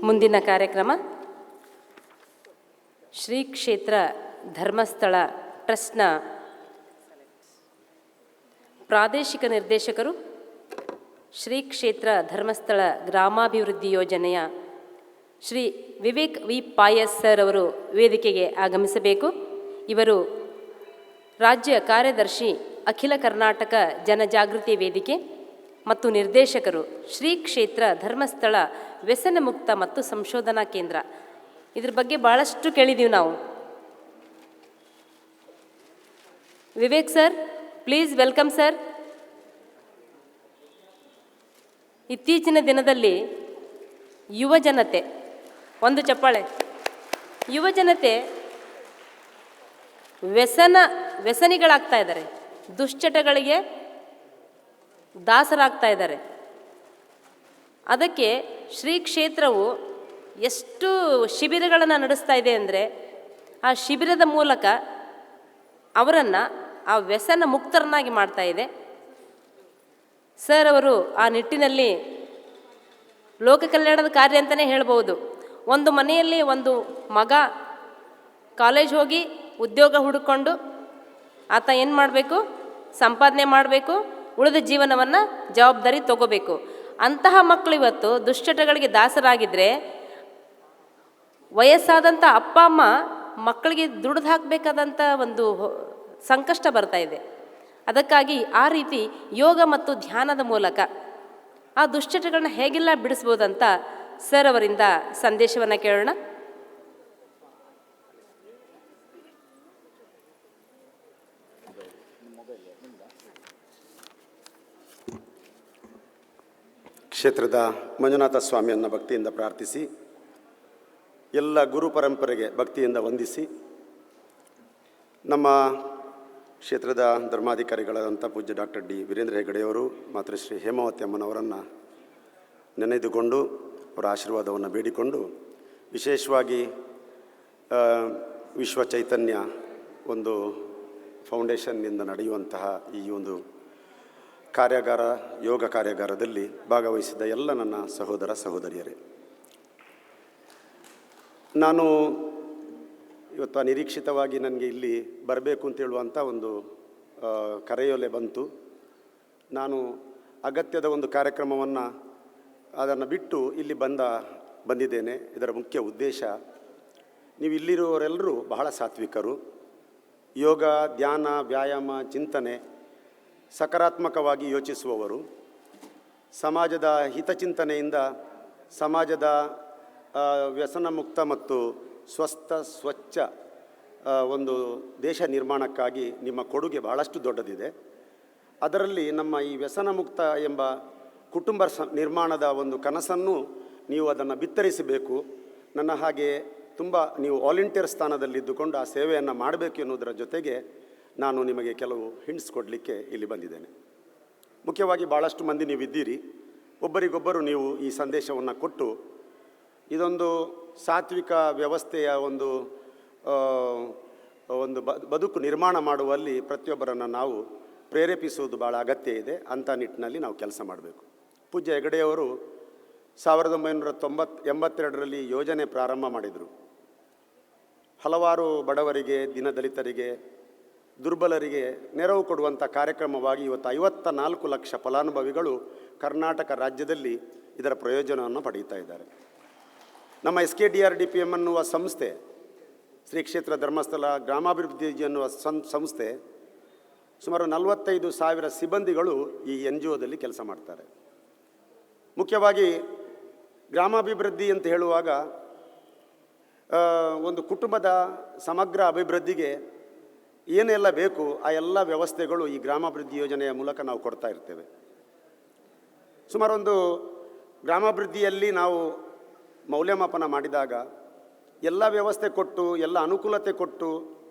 ಮುಂದಿನ ಕಾರ್ಯಕ್ರಮ ಶ್ರೀ ಕ್ಷೇತ್ರ ಧರ್ಮಸ್ಥಳ ಟ್ರಸ್ಟ್ನ ಪ್ರಾದೇಶಿಕ ನಿರ್ದೇಶಕರು, ಶ್ರೀ ಕ್ಷೇತ್ರ ಧರ್ಮಸ್ಥಳ ಗ್ರಾಮಾಭಿವೃದ್ಧಿ ಯೋಜನೆಯ ಶ್ರೀ ವಿವೇಕ್ ವಿ ಪಾಯಸ್ ಸರ್ ಅವರು ವೇದಿಕೆಗೆ ಆಗಮಿಸಬೇಕು. ಇವರು ರಾಜ್ಯ ಕಾರ್ಯದರ್ಶಿ, ಅಖಿಲ ಕರ್ನಾಟಕ ಜನಜಾಗೃತಿ ವೇದಿಕೆ ಮತ್ತು ನಿರ್ದೇಶಕರು, ಶ್ರೀ ಕ್ಷೇತ್ರ ಧರ್ಮಸ್ಥಳ ವ್ಯಸನ ಮುಕ್ತ ಮತ್ತು ಸಂಶೋಧನಾ ಕೇಂದ್ರ. ಇದ್ರ ಬಗ್ಗೆ ಭಾಳಷ್ಟು ಕೇಳಿದ್ದೀವಿ ನಾವು. Vivek sir, please welcome sir. ಇತ್ತೀಚಿನ ದಿನದಲ್ಲಿ ಯುವಜನತೆ, ಒಂದು ಚಪ್ಪಾಳೆ, ಯುವಜನತೆ ವ್ಯಸನಿಗಳಾಗ್ತಾ ಇದ್ದಾರೆ, ದುಶ್ಚಟಗಳಿಗೆ ದಾಸರಾಗ್ತಾ ಇದ್ದಾರೆ. ಅದಕ್ಕೆ ಶ್ರೀ ಕ್ಷೇತ್ರವು ಎಷ್ಟು ಶಿಬಿರಗಳನ್ನು ನಡೆಸ್ತಾ ಇದೆ ಅಂದರೆ, ಆ ಶಿಬಿರದ ಮೂಲಕ ಅವರನ್ನು ಆ ವ್ಯಸನ ಮುಕ್ತರನ್ನಾಗಿ ಮಾಡ್ತಾ ಇದೆ. ಸರ್ ಅವರು ಆ ನಿಟ್ಟಿನಲ್ಲಿ ಲೋಕ ಕಲ್ಯಾಣದ ಕಾರ್ಯ ಅಂತಲೇ ಹೇಳ್ಬೋದು. ಒಂದು ಮನೆಯಲ್ಲಿ ಒಂದು ಮಗ ಕಾಲೇಜ್ ಹೋಗಿ ಉದ್ಯೋಗ ಹುಡುಕೊಂಡು ಆತ ಏನು ಮಾಡಬೇಕು, ಸಂಪಾದನೆ ಮಾಡಬೇಕು, ಉಳಿದ ಜೀವನವನ್ನು ಜವಾಬ್ದಾರಿ ತಗೋಬೇಕು. ಅಂತಹ ಮಕ್ಕಳು ಇವತ್ತು ದುಶ್ಚಟಗಳಿಗೆ ದಾಸರಾಗಿದ್ದರೆ, ವಯಸ್ಸಾದಂಥ ಅಪ್ಪ ಅಮ್ಮ ಮಕ್ಕಳಿಗೆ ದುಡ್ದು ಹಾಕಬೇಕಾದಂಥ ಒಂದು ಸಂಕಷ್ಟ ಬರ್ತಾ ಇದೆ. ಅದಕ್ಕಾಗಿ ಆ ರೀತಿ ಯೋಗ ಮತ್ತು ಧ್ಯಾನದ ಮೂಲಕ ಆ ದುಶ್ಚಟಗಳನ್ನ ಹೇಗೆಲ್ಲ ಬಿಡಿಸ್ಬೋದಂತ ಸರ್ ಅವರಿಂದ ಸಂದೇಶವನ್ನು ಕೇಳೋಣ. ಕ್ಷೇತ್ರದ ಮಂಜುನಾಥ ಸ್ವಾಮಿಯನ್ನು ಭಕ್ತಿಯಿಂದ ಪ್ರಾರ್ಥಿಸಿ, ಎಲ್ಲ ಗುರು ಪರಂಪರೆಗೆ ಭಕ್ತಿಯಿಂದ ವಂದಿಸಿ, ನಮ್ಮ ಕ್ಷೇತ್ರದ ಧರ್ಮಾಧಿಕಾರಿಗಳಾದಂಥ ಪೂಜ್ಯ ಡಾಕ್ಟರ್ ಡಿ ವೀರೇಂದ್ರ ಹೆಗಡೆಯವರು, ಮಾತೃಶ್ರೀ ಹೇಮಾವತಿ ಅಮ್ಮನವರನ್ನು ನೆನೆದುಕೊಂಡು ಅವರ ಆಶೀರ್ವಾದವನ್ನು ಬೇಡಿಕೊಂಡು, ವಿಶೇಷವಾಗಿ ವಿಶ್ವ ಚೈತನ್ಯ ಒಂದು ಫೌಂಡೇಶನ್ನಿಂದ ನಡೆಯುವಂತಹ ಈ ಒಂದು ಕಾರ್ಯಾಗಾರ, ಯೋಗ ಕಾರ್ಯಾಗಾರದಲ್ಲಿ ಭಾಗವಹಿಸಿದ ಎಲ್ಲ ನನ್ನ ಸಹೋದರ ಸಹೋದರಿಯರೇ, ನಾನು ಇವತ್ತು ಅನಿರೀಕ್ಷಿತವಾಗಿ ನನಗೆ ಇಲ್ಲಿ ಬರಬೇಕು ಅಂತ ಹೇಳುವಂಥ ಒಂದು ಕರೆಯೊಲೆ ಬಂತು. ನಾನು ಅಗತ್ಯದ ಒಂದು ಕಾರ್ಯಕ್ರಮವನ್ನು ಅದನ್ನು ಬಿಟ್ಟು ಇಲ್ಲಿ ಬಂದಿದ್ದೇನೆ. ಇದರ ಮುಖ್ಯ ಉದ್ದೇಶ, ನೀವು ಇಲ್ಲಿರುವವರೆಲ್ಲರೂ ಬಹಳ ಸಾತ್ವಿಕರು, ಯೋಗ, ಧ್ಯಾನ, ವ್ಯಾಯಾಮ, ಚಿಂತನೆ ಸಕಾರಾತ್ಮಕವಾಗಿ ಯೋಚಿಸುವವರು, ಸಮಾಜದ ಹಿತಚಿಂತನೆಯಿಂದ ಸಮಾಜದ ವ್ಯಸನ ಮುಕ್ತ ಮತ್ತು ಸ್ವಚ್ಛ ಒಂದು ದೇಶ ನಿರ್ಮಾಣಕ್ಕಾಗಿ ನಿಮ್ಮ ಕೊಡುಗೆ ಬಹಳಷ್ಟು ದೊಡ್ಡದಿದೆ. ಅದರಲ್ಲಿ ನಮ್ಮ ಈ ವ್ಯಸನ ಮುಕ್ತ ಎಂಬ ಕುಟುಂಬ ನಿರ್ಮಾಣದ ಒಂದು ಕನಸನ್ನು ನೀವು ಅದನ್ನು ಬಿತ್ತರಿಸಬೇಕು. ನನ್ನ ಹಾಗೆ ತುಂಬ ನೀವು ವಾಲಂಟಿಯರ್ ಸ್ಥಾನದಲ್ಲಿದ್ದುಕೊಂಡು ಆ ಸೇವೆಯನ್ನು ಮಾಡಬೇಕು ಎನ್ನುವುದರ ಜೊತೆಗೆ ನಾನು ನಿಮಗೆ ಕೆಲವು ಹಿಂಟ್ಸ್ ಕೊಡಲಿಕ್ಕೆ ಇಲ್ಲಿ ಬಂದಿದ್ದೇನೆ. ಮುಖ್ಯವಾಗಿ ಭಾಳಷ್ಟು ಮಂದಿ ನೀವಿದ್ದೀರಿ, ಒಬ್ಬರಿಗೊಬ್ಬರು ನೀವು ಈ ಸಂದೇಶವನ್ನು ಕೊಟ್ಟು ಇದೊಂದು ಸಾತ್ವಿಕ ವ್ಯವಸ್ಥೆಯ ಒಂದು ಬದುಕು ನಿರ್ಮಾಣ ಮಾಡುವಲ್ಲಿ ಪ್ರತಿಯೊಬ್ಬರನ್ನು ನಾವು ಪ್ರೇರೇಪಿಸುವುದು ಭಾಳ ಅಗತ್ಯ ಇದೆ. ಅಂಥ ನಿಟ್ಟಿನಲ್ಲಿ ನಾವು ಕೆಲಸ ಮಾಡಬೇಕು. ಪೂಜ್ಯ ಹೆಗಡೆಯವರು 1982ರಲ್ಲಿ ಯೋಜನೆ ಪ್ರಾರಂಭ ಮಾಡಿದರು. ಹಲವಾರು ಬಡವರಿಗೆ, ದಿನದಲಿತರಿಗೆ, ದುರ್ಬಲರಿಗೆ ನೆರವು ಕೊಡುವಂಥ ಕಾರ್ಯಕ್ರಮವಾಗಿ ಇವತ್ತು 54 ಲಕ್ಷ ಫಲಾನುಭವಿಗಳು ಕರ್ನಾಟಕ ರಾಜ್ಯದಲ್ಲಿ ಇದರ ಪ್ರಯೋಜನವನ್ನು ಪಡೆಯುತ್ತಾ ಇದ್ದಾರೆ. ನಮ್ಮ SKDRDPM ಅನ್ನುವ ಸಂಸ್ಥೆ, ಶ್ರೀ ಕ್ಷೇತ್ರ ಧರ್ಮಸ್ಥಳ ಗ್ರಾಮಾಭಿವೃದ್ಧಿ ಎನ್ನುವ ಸಂಸ್ಥೆ, ಸುಮಾರು 45,000 ಸಿಬ್ಬಂದಿಗಳು ಈ NGOದಲ್ಲಿ ಕೆಲಸ ಮಾಡ್ತಾರೆ. ಮುಖ್ಯವಾಗಿ ಗ್ರಾಮಾಭಿವೃದ್ಧಿ ಅಂತ ಹೇಳುವಾಗ ಒಂದು ಕುಟುಂಬದ ಸಮಗ್ರ ಅಭಿವೃದ್ಧಿಗೆ ಏನೆಲ್ಲ ಬೇಕು ಆ ಎಲ್ಲ ವ್ಯವಸ್ಥೆಗಳು ಈ ಗ್ರಾಮಾಭಿವೃದ್ಧಿ ಯೋಜನೆಯ ಮೂಲಕ ನಾವು ಕೊಡ್ತಾ ಇರ್ತೇವೆ. ಸುಮಾರೊಂದು ಗ್ರಾಮಾಭಿವೃದ್ಧಿಯಲ್ಲಿ ನಾವು ಮೌಲ್ಯಮಾಪನ ಮಾಡಿದಾಗ ಎಲ್ಲ ವ್ಯವಸ್ಥೆ ಕೊಟ್ಟು, ಎಲ್ಲ ಅನುಕೂಲತೆ ಕೊಟ್ಟು,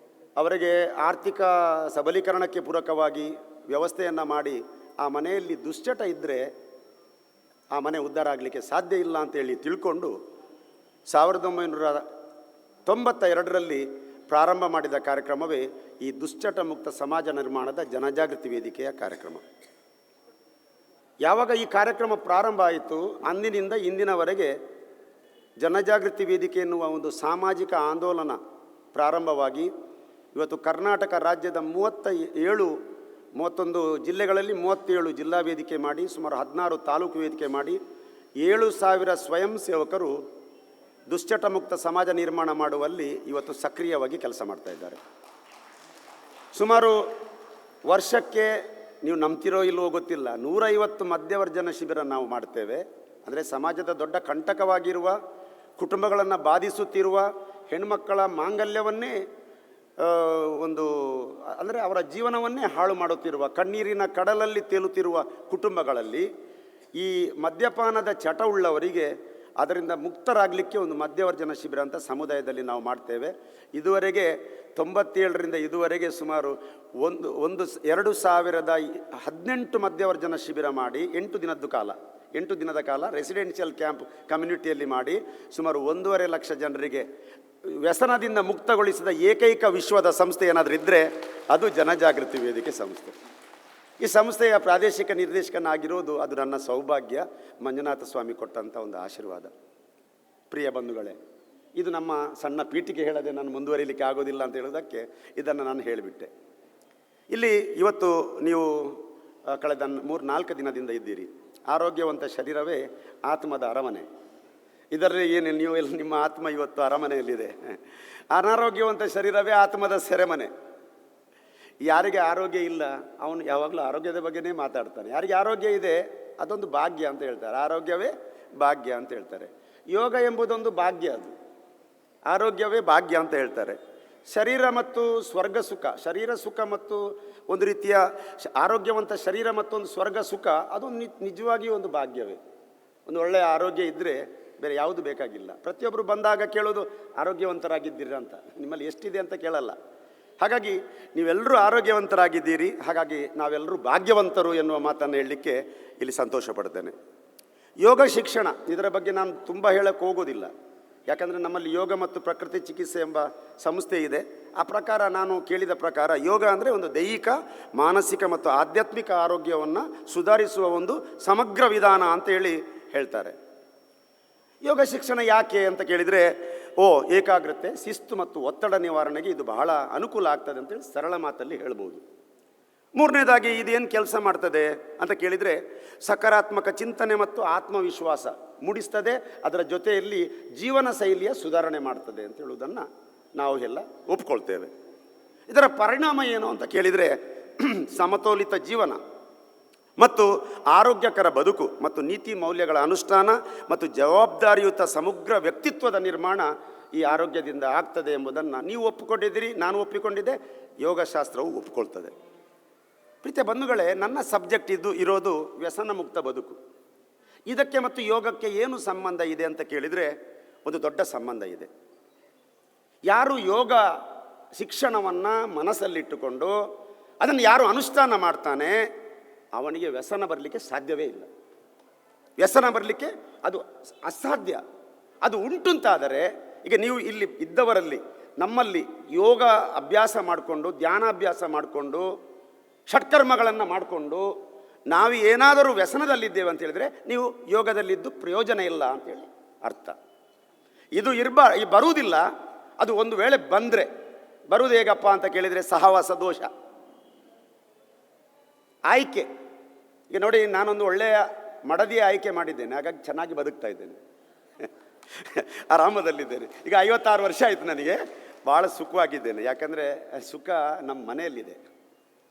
ಅವರಿಗೆ ಆರ್ಥಿಕ ಸಬಲೀಕರಣಕ್ಕೆ ಪೂರಕವಾಗಿ ವ್ಯವಸ್ಥೆಯನ್ನು ಮಾಡಿ ಆ ಮನೆಯಲ್ಲಿ ದುಶ್ಚಟ ಇದ್ದರೆ ಆ ಮನೆ ಉದ್ಧಾರ ಆಗಲಿಕ್ಕೆ ಸಾಧ್ಯ ಇಲ್ಲ ಅಂತೇಳಿ ತಿಳ್ಕೊಂಡು 1992ರಲ್ಲಿ ಪ್ರಾರಂಭ ಮಾಡಿದ ಕಾರ್ಯಕ್ರಮವೇ ಈ ದುಶ್ಚಟ ಮುಕ್ತ ಸಮಾಜ ನಿರ್ಮಾಣದ ಜನಜಾಗೃತಿ ವೇದಿಕೆಯ ಕಾರ್ಯಕ್ರಮ. ಯಾವಾಗ ಈ ಕಾರ್ಯಕ್ರಮ ಪ್ರಾರಂಭ ಆಯಿತು, ಅಂದಿನಿಂದ ಇಂದಿನವರೆಗೆ ಜನಜಾಗೃತಿ ವೇದಿಕೆ ಎನ್ನುವ ಒಂದು ಸಾಮಾಜಿಕ ಆಂದೋಲನ ಪ್ರಾರಂಭವಾಗಿ ಇವತ್ತು ಕರ್ನಾಟಕ ರಾಜ್ಯದ 31 ಜಿಲ್ಲೆಗಳಲ್ಲಿ 37 ಜಿಲ್ಲಾ ವೇದಿಕೆ ಮಾಡಿ, ಸುಮಾರು 16 ತಾಲೂಕು ವೇದಿಕೆ ಮಾಡಿ 7,000 ಸ್ವಯಂ ಸೇವಕರು ದುಶ್ಚಟ ಮುಕ್ತ ಸಮಾಜ ನಿರ್ಮಾಣ ಮಾಡುವಲ್ಲಿ ಇವತ್ತು ಸಕ್ರಿಯವಾಗಿ ಕೆಲಸ ಮಾಡ್ತಾ ಇದ್ದಾರೆ. ಸುಮಾರು ವರ್ಷಕ್ಕೆ, ನೀವು ನಂಬ್ತಿರೋ ಇಲ್ಲವೋ ಗೊತ್ತಿಲ್ಲ, 150 ಮಧ್ಯವರ್ಜನ ಶಿಬಿರ ನಾವು ಮಾಡ್ತೇವೆ. ಅಂದರೆ ಸಮಾಜದ ದೊಡ್ಡ ಕಂಟಕವಾಗಿರುವ, ಕುಟುಂಬಗಳನ್ನು ಬಾಧಿಸುತ್ತಿರುವ ಹೆಣ್ಮಕ್ಕಳ ಮಾಂಗಲ್ಯವನ್ನೇ ಅಂದರೆ ಅವರ ಜೀವನವನ್ನೇ ಹಾಳು ಮಾಡುತ್ತಿರುವ, ಕಣ್ಣೀರಿನ ಕಡಲಲ್ಲಿ ತೇಲುತ್ತಿರುವ ಕುಟುಂಬಗಳಲ್ಲಿ ಈ ಮದ್ಯಪಾನದ ಚಟ ಉಳ್ಳವರಿಗೆ ಅದರಿಂದ ಮುಕ್ತರಾಗಲಿಕ್ಕೆ ಒಂದು ಮಧ್ಯವರ್ಜನ ಶಿಬಿರ ಅಂತ ಸಮುದಾಯದಲ್ಲಿ ನಾವು ಮಾಡ್ತೇವೆ. ಇದುವರೆಗೆ 97ರಿಂದ ಇದುವರೆಗೆ ಸುಮಾರು 2018 ಮಧ್ಯವರ್ಜನ ಶಿಬಿರ ಮಾಡಿ 8 ದಿನದ ಕಾಲ ರೆಸಿಡೆನ್ಷಿಯಲ್ ಕ್ಯಾಂಪ್ ಕಮ್ಯುನಿಟಿಯಲ್ಲಿ ಮಾಡಿ ಸುಮಾರು 1.5 ಲಕ್ಷ ಜನರಿಗೆ ವ್ಯಸನದಿಂದ ಮುಕ್ತಗೊಳಿಸಿದ ಏಕೈಕ ವಿಶ್ವದ ಸಂಸ್ಥೆ ಏನಾದರೂ ಇದ್ದರೆ ಅದು ಜನಜಾಗೃತಿ ವೇದಿಕೆ ಸಂಸ್ಥೆ. ಈ ಸಂಸ್ಥೆಯ ಪ್ರಾದೇಶಿಕ ನಿರ್ದೇಶಕನಾಗಿರೋದು ಅದು ನನ್ನ ಸೌಭಾಗ್ಯ. ಮಂಜುನಾಥ ಸ್ವಾಮಿ ಕೊಟ್ಟಂಥ ಒಂದು ಆಶೀರ್ವಾದ. ಪ್ರಿಯ ಬಂಧುಗಳೇ, ಇದು ನಮ್ಮ ಸಣ್ಣ ಪೀಠಿಗೆ ಹೇಳದೆ ನಾನು ಮುಂದುವರಿಲಿಕ್ಕೆ ಆಗೋದಿಲ್ಲ ಅಂತ ಹೇಳೋದಕ್ಕೆ ಇದನ್ನು ನಾನು ಹೇಳಿಬಿಟ್ಟೆ. ಇಲ್ಲಿ ಇವತ್ತು ನೀವು ಕಳೆದ 3-4 ದಿನದಿಂದ ಇದ್ದೀರಿ. ಆರೋಗ್ಯವಂತ ಶರೀರವೇ ಆತ್ಮದ ಅರಮನೆ. ಇದರಲ್ಲಿ ಏನು ನೀವು ಎಲ್ಲ ನಿಮ್ಮ ಆತ್ಮ ಇವತ್ತು ಅರಮನೆಯಲ್ಲಿದೆ. ಅನಾರೋಗ್ಯವಂತ ಶರೀರವೇ ಆತ್ಮದ ಸೆರೆಮನೆ. ಯಾರಿಗೆ ಆರೋಗ್ಯ ಇಲ್ಲ ಅವನು ಯಾವಾಗಲೂ ಆರೋಗ್ಯದ ಬಗ್ಗೆನೇ ಮಾತಾಡ್ತಾನೆ. ಯಾರಿಗೆ ಆರೋಗ್ಯ ಇದೆ ಅದೊಂದು ಭಾಗ್ಯ ಅಂತ ಹೇಳ್ತಾರೆ. ಆರೋಗ್ಯವೇ ಭಾಗ್ಯ ಅಂತ ಹೇಳ್ತಾರೆ. ಯೋಗ ಎಂಬುದೊಂದು ಭಾಗ್ಯ, ಅದು ಆರೋಗ್ಯವೇ ಭಾಗ್ಯ ಅಂತ ಹೇಳ್ತಾರೆ. ಶರೀರ ಮತ್ತು ಸ್ವರ್ಗ ಸುಖ, ಶರೀರ ಸುಖ ಮತ್ತು ಒಂದು ರೀತಿಯ ಆರೋಗ್ಯವಂತ ಶರೀರ ಮತ್ತೊಂದು ಸ್ವರ್ಗ ಸುಖ, ಅದೊಂದು ನಿಜವಾಗಿಯೂ ಒಂದು ಭಾಗ್ಯವೇ. ಒಂದು ಒಳ್ಳೆಯ ಆರೋಗ್ಯ ಇದ್ದರೆ ಬೇರೆ ಯಾವುದು ಬೇಕಾಗಿಲ್ಲ. ಪ್ರತಿಯೊಬ್ಬರು ಬಂದಾಗ ಕೇಳೋದು ಆರೋಗ್ಯವಂತರಾಗಿದ್ದೀರಾ ಅಂತ, ನಿಮ್ಮಲ್ಲಿ ಎಷ್ಟಿದೆ ಅಂತ ಕೇಳಲ್ಲ. ಹಾಗಾಗಿ ನೀವೆಲ್ಲರೂ ಆರೋಗ್ಯವಂತರಾಗಿದ್ದೀರಿ. ಹಾಗಾಗಿ ನಾವೆಲ್ಲರೂ ಭಾಗ್ಯವಂತರು ಎನ್ನುವ ಮಾತನ್ನು ಹೇಳಲಿಕ್ಕೆ ಇಲ್ಲಿ ಸಂತೋಷ ಪಡ್ತೇನೆ. ಯೋಗ ಶಿಕ್ಷಣ, ಇದರ ಬಗ್ಗೆ ನಾನು ತುಂಬ ಹೇಳಕ್ಕೆ ಹೋಗೋದಿಲ್ಲ. ಯಾಕಂದರೆ ನಮ್ಮಲ್ಲಿ ಯೋಗ ಮತ್ತು ಪ್ರಕೃತಿ ಚಿಕಿತ್ಸೆ ಎಂಬ ಸಂಸ್ಥೆ ಇದೆ. ಆ ಪ್ರಕಾರ ನಾನು ಕೇಳಿದ ಪ್ರಕಾರ ಯೋಗ ಅಂದರೆ ಒಂದು ದೈಹಿಕ, ಮಾನಸಿಕ ಮತ್ತು ಆಧ್ಯಾತ್ಮಿಕ ಆರೋಗ್ಯವನ್ನು ಸುಧಾರಿಸುವ ಒಂದು ಸಮಗ್ರ ವಿಧಾನ ಅಂತ ಹೇಳ್ತಾರೆ. ಯೋಗ ಶಿಕ್ಷಣ ಯಾಕೆ ಅಂತ ಕೇಳಿದರೆ, ಏಕಾಗ್ರತೆ, ಶಿಸ್ತು ಮತ್ತು ಒತ್ತಡ ನಿವಾರಣೆಗೆ ಇದು ಬಹಳ ಅನುಕೂಲ ಆಗ್ತದೆ ಅಂತೇಳಿ ಸರಳ ಮಾತಲ್ಲಿ ಹೇಳ್ಬೋದು. ಮೂರನೇದಾಗಿ ಇದೇನು ಕೆಲಸ ಮಾಡ್ತದೆ ಅಂತ ಕೇಳಿದರೆ, ಸಕಾರಾತ್ಮಕ ಚಿಂತನೆ ಮತ್ತು ಆತ್ಮವಿಶ್ವಾಸ ಮೂಡಿಸ್ತದೆ. ಅದರ ಜೊತೆಯಲ್ಲಿ ಜೀವನ ಶೈಲಿಯ ಸುಧಾರಣೆ ಮಾಡ್ತದೆ ಅಂತ ಹೇಳುವುದನ್ನು ನಾವು ಎಲ್ಲ ಒಪ್ಕೊಳ್ತೇವೆ. ಇದರ ಪರಿಣಾಮ ಏನು ಅಂತ ಕೇಳಿದರೆ, ಸಮತೋಲಿತ ಜೀವನ ಮತ್ತು ಆರೋಗ್ಯಕರ ಬದುಕು ಮತ್ತು ನೀತಿ ಮೌಲ್ಯಗಳ ಅನುಷ್ಠಾನ ಮತ್ತು ಜವಾಬ್ದಾರಿಯುತ ಸಮಗ್ರ ವ್ಯಕ್ತಿತ್ವದ ನಿರ್ಮಾಣ ಈ ಆರೋಗ್ಯದಿಂದ ಆಗ್ತದೆ ಎಂಬುದನ್ನು ನೀವು ಒಪ್ಪಿಕೊಂಡಿದ್ದೀರಿ, ನಾನು ಒಪ್ಪಿಕೊಂಡಿದ್ದೆ, ಯೋಗಶಾಸ್ತ್ರವು ಒಪ್ಪಿಕೊಳ್ತದೆ. ಪ್ರೀತಿಯ ಬಂಧುಗಳೇ, ನನ್ನ ಸಬ್ಜೆಕ್ಟ್ ಇರೋದು ವ್ಯಸನ ಮುಕ್ತ ಬದುಕು. ಇದಕ್ಕೆ ಮತ್ತು ಯೋಗಕ್ಕೆ ಏನು ಸಂಬಂಧ ಇದೆ ಅಂತ ಕೇಳಿದರೆ, ಒಂದು ದೊಡ್ಡ ಸಂಬಂಧ ಇದೆ. ಯಾರು ಯೋಗ ಶಿಕ್ಷಣವನ್ನು ಮನಸ್ಸಲ್ಲಿಟ್ಟುಕೊಂಡು ಅದನ್ನು ಯಾರು ಅನುಷ್ಠಾನ ಮಾಡ್ತಾನೆ ಅವನಿಗೆ ವ್ಯಸನ ಬರಲಿಕ್ಕೆ ಸಾಧ್ಯವೇ ಇಲ್ಲ. ವ್ಯಸನ ಬರಲಿಕ್ಕೆ ಅದು ಅಸಾಧ್ಯ. ಅದು ಉಂಟುಂತಾದರೆ, ಈಗ ನೀವು ಇಲ್ಲಿ ಇದ್ದವರಲ್ಲಿ ನಮ್ಮಲ್ಲಿ ಯೋಗ ಅಭ್ಯಾಸ ಮಾಡಿಕೊಂಡು, ಧ್ಯಾನಾಭ್ಯಾಸ ಮಾಡಿಕೊಂಡು, ಷಟ್ಕರ್ಮಗಳನ್ನು ಮಾಡಿಕೊಂಡು ನಾವು ಏನಾದರೂ ವ್ಯಸನದಲ್ಲಿದ್ದೇವೆ ಅಂತ ಹೇಳಿದರೆ ನೀವು ಯೋಗದಲ್ಲಿದ್ದು ಪ್ರಯೋಜನ ಇಲ್ಲ ಅಂತೇಳಿ ಅರ್ಥ. ಇದು ಬರುವುದಿಲ್ಲ. ಅದು ಒಂದು ವೇಳೆ ಬಂದರೆ ಬರುವುದು ಹೇಗಪ್ಪ ಅಂತ ಕೇಳಿದರೆ, ಸಹವಾಸ ದೋಷ, ಆಯ್ಕೆ. ಈಗ ನೋಡಿ, ನಾನೊಂದು ಒಳ್ಳೆಯ ಮಡದಿಯ ಆಯ್ಕೆ ಮಾಡಿದ್ದೇನೆ, ಹಾಗಾಗಿ ಚೆನ್ನಾಗಿ ಬದುಕ್ತಾ ಇದ್ದೇನೆ, ಆರಾಮದಲ್ಲಿದ್ದೇನೆ. ಈಗ 56 ವರ್ಷ ಆಯಿತು ನನಗೆ, ಭಾಳ ಸುಖವಾಗಿದ್ದೇನೆ. ಯಾಕಂದರೆ ಸುಖ ನಮ್ಮ ಮನೆಯಲ್ಲಿದೆ,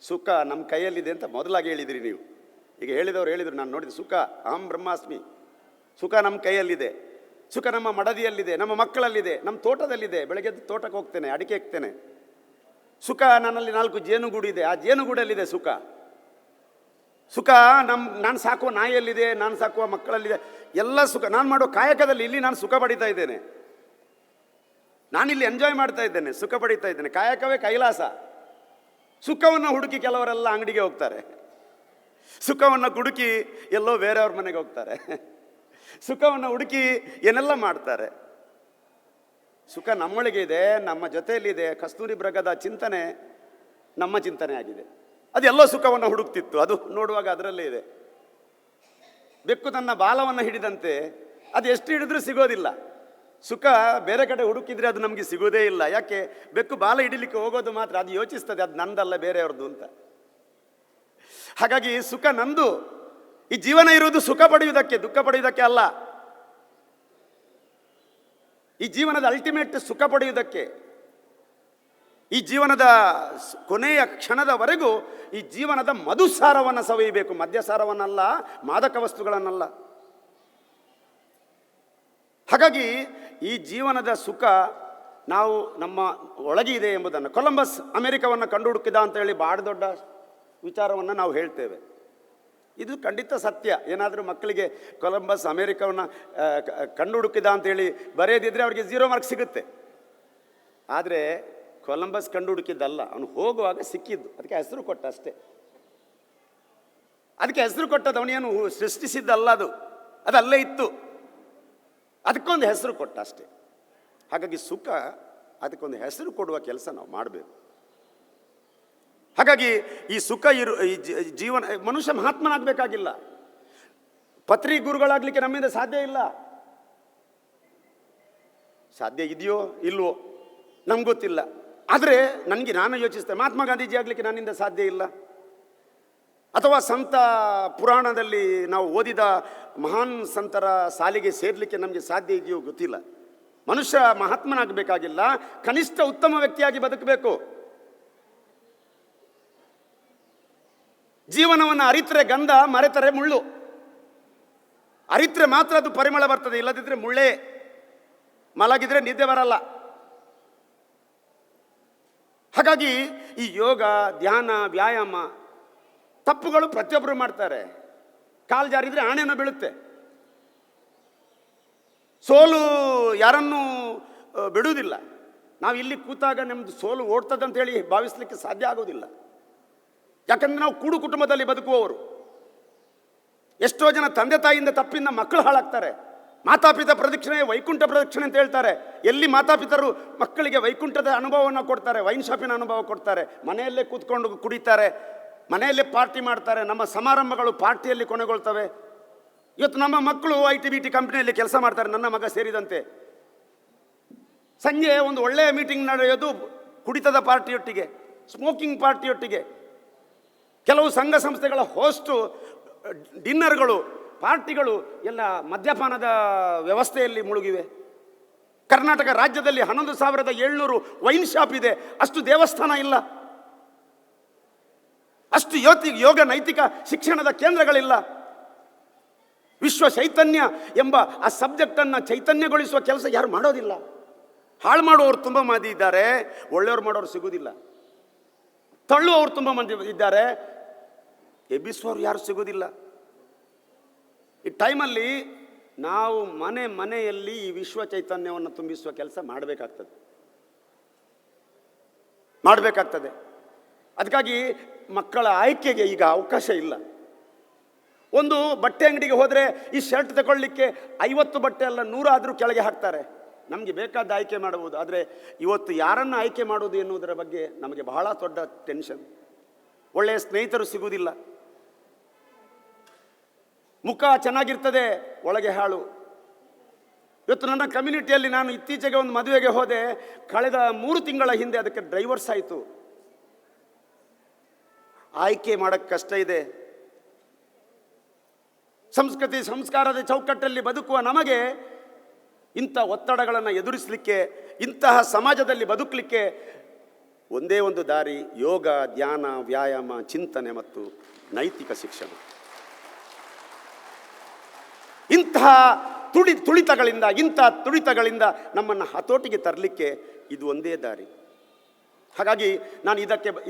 ಸುಖ ನಮ್ಮ ಕೈಯಲ್ಲಿದೆ ಅಂತ ಮೊದಲಾಗಿ ಹೇಳಿದಿರಿ ನೀವು. ಈಗ ಹೇಳಿದವರು ಹೇಳಿದರು, ನಾನು ನೋಡಿದೆ, ಸುಖ ಅಹಂ ಬ್ರಹ್ಮಾಸ್ಮಿ, ಸುಖ ನಮ್ಮ ಕೈಯಲ್ಲಿದೆ, ಸುಖ ನಮ್ಮ ಮಡದಿಯಲ್ಲಿದೆ, ನಮ್ಮ ಮಕ್ಕಳಲ್ಲಿದೆ, ನಮ್ಮ ತೋಟದಲ್ಲಿದೆ. ಬೆಳಗ್ಗೆ ತೋಟಕ್ಕೆ ಹೋಗ್ತೇನೆ, ಅಡಿಕೆ ಹಾಕ್ತೇನೆ. ಸುಖ ನನ್ನಲ್ಲಿ 4 ಜೇನುಗೂಡಿದೆ, ಆ ಜೇನುಗೂಡಲ್ಲಿದೆ ಸುಖ. ಸುಖ ನಾನು ಸಾಕುವ ನಾಯಿಯಲ್ಲಿದೆ, ನಾನು ಸಾಕುವ ಮಕ್ಕಳಲ್ಲಿದೆ, ಎಲ್ಲ ಸುಖ. ನಾನು ಮಾಡೋ ಕಾಯಕದಲ್ಲಿ ಇಲ್ಲಿ ನಾನು ಸುಖ ಪಡಿತಾ ಇದ್ದೇನೆ, ನಾನಿಲ್ಲಿ ಎಂಜಾಯ್ ಮಾಡ್ತಾ ಇದ್ದೇನೆ, ಸುಖ ಪಡಿತಾ ಇದ್ದೇನೆ. ಕಾಯಕವೇ ಕೈಲಾಸ. ಸುಖವನ್ನು ಹುಡುಕಿ ಕೆಲವರೆಲ್ಲ ಅಂಗಡಿಗೆ ಹೋಗ್ತಾರೆ, ಸುಖವನ್ನು ಹುಡುಕಿ ಎಲ್ಲೋ ಬೇರೆಯವ್ರ ಮನೆಗೆ ಹೋಗ್ತಾರೆ, ಸುಖವನ್ನು ಹುಡುಕಿ ಏನೆಲ್ಲ ಮಾಡ್ತಾರೆ. ಸುಖ ನಮ್ಮೊಳಗೆ ಇದೆ, ನಮ್ಮ ಜೊತೆಯಲ್ಲಿದೆ. ಕಸ್ತೂರಿ ಮೃಗದ ಚಿಂತನೆ ನಮ್ಮ ಚಿಂತನೆ ಆಗಿದೆ. ಅದೆಲ್ಲೋ ಸುಖವನ್ನು ಹುಡುಕ್ತಿತ್ತು, ಅದು ನೋಡುವಾಗ ಅದರಲ್ಲೇ ಇದೆ. ಬೆಕ್ಕು ತನ್ನ ಬಾಲವನ್ನು ಹಿಡಿದಂತೆ ಅದು ಎಷ್ಟು ಹಿಡಿದ್ರೂ ಸಿಗೋದಿಲ್ಲ. ಸುಖ ಬೇರೆ ಕಡೆ ಹುಡುಕಿದ್ರೆ ಅದು ನಮಗೆ ಸಿಗೋದೇ ಇಲ್ಲ. ಯಾಕೆ? ಬೆಕ್ಕು ಬಾಲ ಹಿಡಿಲಿಕ್ಕೆ ಹೋಗೋದು ಮಾತ್ರ, ಅದು ಯೋಚಿಸ್ತದೆ ಅದು ನಂದಲ್ಲ ಬೇರೆಯವ್ರದ್ದು ಅಂತ. ಹಾಗಾಗಿ ಸುಖ ನಂದು. ಈ ಜೀವನ ಇರುವುದು ಸುಖ ಪಡೆಯುವುದಕ್ಕೆ, ದುಃಖ ಪಡೆಯುವುದಕ್ಕೆ ಅಲ್ಲ. ಈ ಜೀವನದ ಅಲ್ಟಿಮೇಟ್ ಸುಖ ಪಡೆಯುವುದಕ್ಕೆ, ಈ ಜೀವನದ ಕೊನೆಯ ಕ್ಷಣದವರೆಗೂ ಈ ಜೀವನದ ಮಧುಸಾರವನ್ನು ಸವಿಯಬೇಕು, ಮದ್ಯಸಾರವನ್ನಲ್ಲ, ಮಾದಕ ವಸ್ತುಗಳನ್ನಲ್ಲ. ಹಾಗಾಗಿ ಈ ಜೀವನದ ಸುಖ ನಾವು ನಮ್ಮ ಒಳಗೆ ಇದೆ ಎಂಬುದನ್ನು, ಕೊಲಂಬಸ್ ಅಮೆರಿಕವನ್ನು ಕಂಡುಹುಡುಕಿದ ಅಂತ ಹೇಳಿ ಭಾಳ ದೊಡ್ಡ ವಿಚಾರವನ್ನು ನಾವು ಹೇಳ್ತೇವೆ. ಇದು ಖಂಡಿತ ಸತ್ಯ. ಏನಾದರೂ ಮಕ್ಕಳಿಗೆ ಕೊಲಂಬಸ್ ಅಮೆರಿಕವನ್ನು ಕಂಡುಹುಡುಕಿದ ಅಂತೇಳಿ ಬರೆಯದಿದ್ದರೆ ಅವರಿಗೆ 0 ಮಾರ್ಕ್ ಸಿಗುತ್ತೆ. ಆದರೆ ಕೊಲಂಬಸ್ ಕಂಡುಹುಡುಕಿದ್ದಲ್ಲ, ಅವನು ಹೋಗುವಾಗ ಸಿಕ್ಕಿದ್ದು, ಅದಕ್ಕೆ ಹೆಸರು ಕೊಟ್ಟ ಅಷ್ಟೇ. ಅದಕ್ಕೆ ಹೆಸರು ಕೊಟ್ಟದ್ದು ಅವನೇನು ಸೃಷ್ಟಿಸಿದ್ದಲ್ಲ, ಅದಲ್ಲೇ ಇತ್ತು, ಅದಕ್ಕೊಂದು ಹೆಸರು ಕೊಟ್ಟ ಅಷ್ಟೇ. ಹಾಗಾಗಿ ಸುಖ ಅದಕ್ಕೊಂದು ಹೆಸರು ಕೊಡುವ ಕೆಲಸ ನಾವು ಮಾಡಬೇಕು. ಹಾಗಾಗಿ ಈ ಸುಖ ಈ ಜೀವನ, ಮನುಷ್ಯ ಮಹಾತ್ಮನಾಗಬೇಕಾಗಿಲ್ಲ, ಪತ್ರಿ ಗುರುಗಳಾಗಲಿಕ್ಕೆ ನಮ್ಮಿಂದ ಸಾಧ್ಯ ಇಲ್ಲ. ಸಾಧ್ಯ ಇದೆಯೋ ಇಲ್ವೋ ನಮ್ಗೆ ಗೊತ್ತಿಲ್ಲ. ಆದರೆ ನಾನು ಯೋಚಿಸ್ತೇನೆ, ಮಹಾತ್ಮ ಗಾಂಧೀಜಿ ಆಗಲಿಕ್ಕೆ ನನ್ನಿಂದ ಸಾಧ್ಯ ಇಲ್ಲ, ಅಥವಾ ಸಂತ ಪುರಾಣದಲ್ಲಿ ನಾವು ಓದಿದ ಮಹಾನ್ ಸಂತರ ಸಾಲಿಗೆ ಸೇರಲಿಕ್ಕೆ ನಮಗೆ ಸಾಧ್ಯ ಇದೆಯೋ ಗೊತ್ತಿಲ್ಲ. ಮನುಷ್ಯ ಮಹಾತ್ಮನಾಗಬೇಕಾಗಿಲ್ಲ, ಕನಿಷ್ಠ ಉತ್ತಮ ವ್ಯಕ್ತಿಯಾಗಿ ಬದುಕಬೇಕು. ಜೀವನವನ್ನು ಅರಿತರೆ ಗಂಧ, ಮರೆತರೆ ಮುಳ್ಳು. ಅರಿತರೆ ಮಾತ್ರ ಅದು ಪರಿಮಳ ಬರ್ತದೆ, ಇಲ್ಲದಿದ್ದರೆ ಮುಳ್ಳೇ. ಮಲಗಿದ್ರೆ ನಿದ್ದೆ ಬರಲ್ಲ. ಹಾಗಾಗಿ ಈ ಯೋಗ, ಧ್ಯಾನ, ವ್ಯಾಯಾಮ ತಪ್ಪುಗಳು ಪ್ರತಿಯೊಬ್ಬರು ಮಾಡ್ತಾರೆ. ಕಾಲು ಜಾರಿದ್ರೆ ಆಣೆನ ಬೀಳುತ್ತೆ. ಸೋಲು ಯಾರನ್ನೂ ಬಿಡುವುದಿಲ್ಲ. ನಾವು ಇಲ್ಲಿ ಕೂತಾಗ ನಮ್ಮದು ಸೋಲು ಓಡ್ತದಂತ ಹೇಳಿ ಭಾವಿಸ್ಲಿಕ್ಕೆ ಸಾಧ್ಯ ಆಗೋದಿಲ್ಲ. ಯಾಕಂದ್ರೆ ನಾವು ಕೂಡು ಕುಟುಂಬದಲ್ಲಿ ಬದುಕುವವರು. ಎಷ್ಟೋ ಜನ ತಂದೆ ತಾಯಿಯಿಂದ ತಪ್ಪಿಂದ ಮಕ್ಕಳು ಹಾಳಾಗ್ತಾರೆ. ಮಾತಾಪಿತ ಪ್ರದಕ್ಷಿಣೆ ವೈಕುಂಠ ಪ್ರದಕ್ಷಿಣೆ ಅಂತ ಹೇಳ್ತಾರೆ. ಎಲ್ಲಿ ಮಾತಾಪಿತರು ಮಕ್ಕಳಿಗೆ ವೈಕುಂಠದ ಅನುಭವವನ್ನು ಕೊಡ್ತಾರೆ, ವೈನ್ ಶಾಪಿನ ಅನುಭವ ಕೊಡ್ತಾರೆ, ಮನೆಯಲ್ಲೇ ಕೂತ್ಕೊಂಡು ಕುಡಿತಾರೆ, ಮನೆಯಲ್ಲೇ ಪಾರ್ಟಿ ಮಾಡ್ತಾರೆ. ನಮ್ಮ ಸಮಾರಂಭಗಳು ಪಾರ್ಟಿಯಲ್ಲಿ ಕೊನೆಗೊಳ್ತವೆ. ಇವತ್ತು ನಮ್ಮ ಮಕ್ಕಳು ITBT ಕಂಪ್ನಿಯಲ್ಲಿ ಕೆಲಸ ಮಾಡ್ತಾರೆ, ನನ್ನ ಮಗ ಸೇರಿದಂತೆ. ಸಂಜೆ ಒಂದು ಒಳ್ಳೆಯ ಮೀಟಿಂಗ್ ನಡೆಯೋದು ಕುಡಿತದ ಪಾರ್ಟಿಯೊಟ್ಟಿಗೆ, ಸ್ಮೋಕಿಂಗ್ ಪಾರ್ಟಿಯೊಟ್ಟಿಗೆ. ಕೆಲವು ಸಂಘ ಸಂಸ್ಥೆಗಳ ಹೋಸ್ಟು ಡಿನ್ನರ್ಗಳು, ಪಾರ್ಟಿಗಳು ಎಲ್ಲ ಮದ್ಯಪಾನದ ವ್ಯವಸ್ಥೆಯಲ್ಲಿ ಮುಳುಗಿವೆ. ಕರ್ನಾಟಕ ರಾಜ್ಯದಲ್ಲಿ 11,700 ವೈನ್ ಶಾಪ್ ಇದೆ, ಅಷ್ಟು ದೇವಸ್ಥಾನ ಇಲ್ಲ, ಅಷ್ಟು ಯೋಗ ನೈತಿಕ ಶಿಕ್ಷಣದ ಕೇಂದ್ರಗಳಿಲ್ಲ. ವಿಶ್ವ ಚೈತನ್ಯ ಎಂಬ ಆ ಸಬ್ಜೆಕ್ಟನ್ನು ಚೈತನ್ಯಗೊಳಿಸುವ ಕೆಲಸ ಯಾರು ಮಾಡೋದಿಲ್ಲ. ಹಾಳು ಮಾಡುವವರು ತುಂಬ ಮಂದಿ ಇದ್ದಾರೆ, ಒಳ್ಳೆಯವ್ರು ಮಾಡೋರು ಸಿಗುವುದಿಲ್ಲ. ತಳ್ಳುವವರು ತುಂಬ ಮಂದಿ ಇದ್ದಾರೆ, ಎಬ್ಬಿಸುವವರು ಯಾರು ಸಿಗೋದಿಲ್ಲ. ಈ ಟೈಮಲ್ಲಿ ನಾವು ಮನೆಯಲ್ಲಿ ಈ ವಿಶ್ವ ಚೈತನ್ಯವನ್ನು ತುಂಬಿಸುವ ಕೆಲಸ ಮಾಡಬೇಕಾಗ್ತದೆ. ಅದಕ್ಕಾಗಿ ಮಕ್ಕಳ ಆಯ್ಕೆಗೆ ಈಗ ಅವಕಾಶ ಇಲ್ಲ. ಒಂದು ಬಟ್ಟೆ ಅಂಗಡಿಗೆ ಹೋದರೆ ಈ ಶರ್ಟ್ ತಗೊಳ್ಳಿಕ್ಕೆ 50 ಬಟ್ಟೆ ಅಲ್ಲ 100 ಆದರೂ ಕೆಳಗೆ ಹಾಕ್ತಾರೆ. ನಮಗೆ ಬೇಕಾದ ಆಯ್ಕೆ ಮಾಡಬಹುದು. ಆದರೆ ಇವತ್ತು ಯಾರನ್ನು ಆಯ್ಕೆ ಮಾಡುವುದು ಎನ್ನುವುದರ ಬಗ್ಗೆ ನಮಗೆ ಬಹಳ ದೊಡ್ಡ ಟೆನ್ಷನ್. ಒಳ್ಳೆಯ ಸ್ನೇಹಿತರು ಸಿಗುವುದಿಲ್ಲ. ಮುಖ ಚೆನ್ನಾಗಿರ್ತದೆ, ಒಳಗೆ ಹಾಳು. ಇವತ್ತು ನನ್ನ ಕಮ್ಯುನಿಟಿಯಲ್ಲಿ ನಾನು ಇತ್ತೀಚೆಗೆ ಒಂದು ಮದುವೆಗೆ ಹೋದೆ. ಕಳೆದ 3 ತಿಂಗಳ ಹಿಂದೆ ಅದಕ್ಕೆ ಡ್ರೈವರ್ಸ್ ಆಯಿತು. ಆಯ್ಕೆ ಮಾಡೋಕ್ಕೆ ಕಷ್ಟ ಇದೆ. ಸಂಸ್ಕೃತಿ ಸಂಸ್ಕಾರದ ಚೌಕಟ್ಟಲ್ಲಿ ಬದುಕುವ ನಮಗೆ ಇಂಥ ಒತ್ತಡಗಳನ್ನು ಎದುರಿಸಲಿಕ್ಕೆ, ಇಂತಹ ಸಮಾಜದಲ್ಲಿ ಬದುಕಲಿಕ್ಕೆ ಒಂದೇ ಒಂದು ದಾರಿ: ಯೋಗ, ಧ್ಯಾನ, ವ್ಯಾಯಾಮ, ಚಿಂತನೆ ಮತ್ತು ನೈತಿಕ ಶಿಕ್ಷಣ. ಇಂತಹ ತುಳಿತಗಳಿಂದ ನಮ್ಮನ್ನು ಹತೋಟಿಗೆ ತರಲಿಕ್ಕೆ ಇದು ಒಂದೇ ದಾರಿ. ಹಾಗಾಗಿ ನಾನು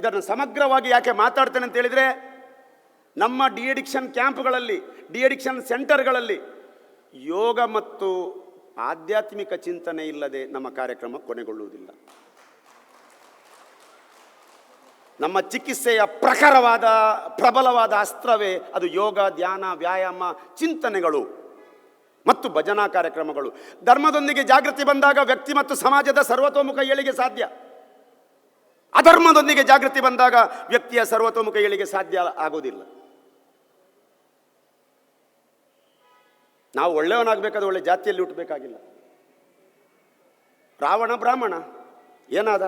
ಇದನ್ನು ಸಮಗ್ರವಾಗಿ ಯಾಕೆ ಮಾತಾಡ್ತೇನೆ ಅಂತ ಹೇಳಿದರೆ, ನಮ್ಮ ಡಿಅಡಿಕ್ಷನ್ ಕ್ಯಾಂಪ್ಗಳಲ್ಲಿ, ಡಿಅಡಿಕ್ಷನ್ ಸೆಂಟರ್ಗಳಲ್ಲಿ ಯೋಗ ಮತ್ತು ಆಧ್ಯಾತ್ಮಿಕ ಚಿಂತನೆ ಇಲ್ಲದೆ ನಮ್ಮ ಕಾರ್ಯಕ್ರಮ ಕೊನೆಗೊಳ್ಳುವುದಿಲ್ಲ. ನಮ್ಮ ಚಿಕಿತ್ಸೆಯ ಪ್ರಬಲವಾದ ಅಸ್ತ್ರವೇ ಅದು ಯೋಗ, ಧ್ಯಾನ, ವ್ಯಾಯಾಮ, ಚಿಂತನೆಗಳು ಮತ್ತು ಭಜನಾ ಕಾರ್ಯಕ್ರಮಗಳು. ಧರ್ಮದೊಂದಿಗೆ ಜಾಗೃತಿ ಬಂದಾಗ ವ್ಯಕ್ತಿ ಮತ್ತು ಸಮಾಜದ ಸರ್ವತೋಮುಖ ಏಳಿಗೆ ಸಾಧ್ಯ. ಅಧರ್ಮದೊಂದಿಗೆ ಜಾಗೃತಿ ಬಂದಾಗ ವ್ಯಕ್ತಿಯ ಸರ್ವತೋಮುಖ ಏಳಿಗೆ ಸಾಧ್ಯ ಆಗೋದಿಲ್ಲ. ನಾವು ಒಳ್ಳೆಯವನಾಗಬೇಕಾದ್ರೆ ಒಳ್ಳೆ ಜಾತಿಯಲ್ಲಿ ಹುಟ್ಟಬೇಕಾಗಿಲ್ಲ. ರಾವಣ ಬ್ರಾಹ್ಮಣ ಏನಾದ?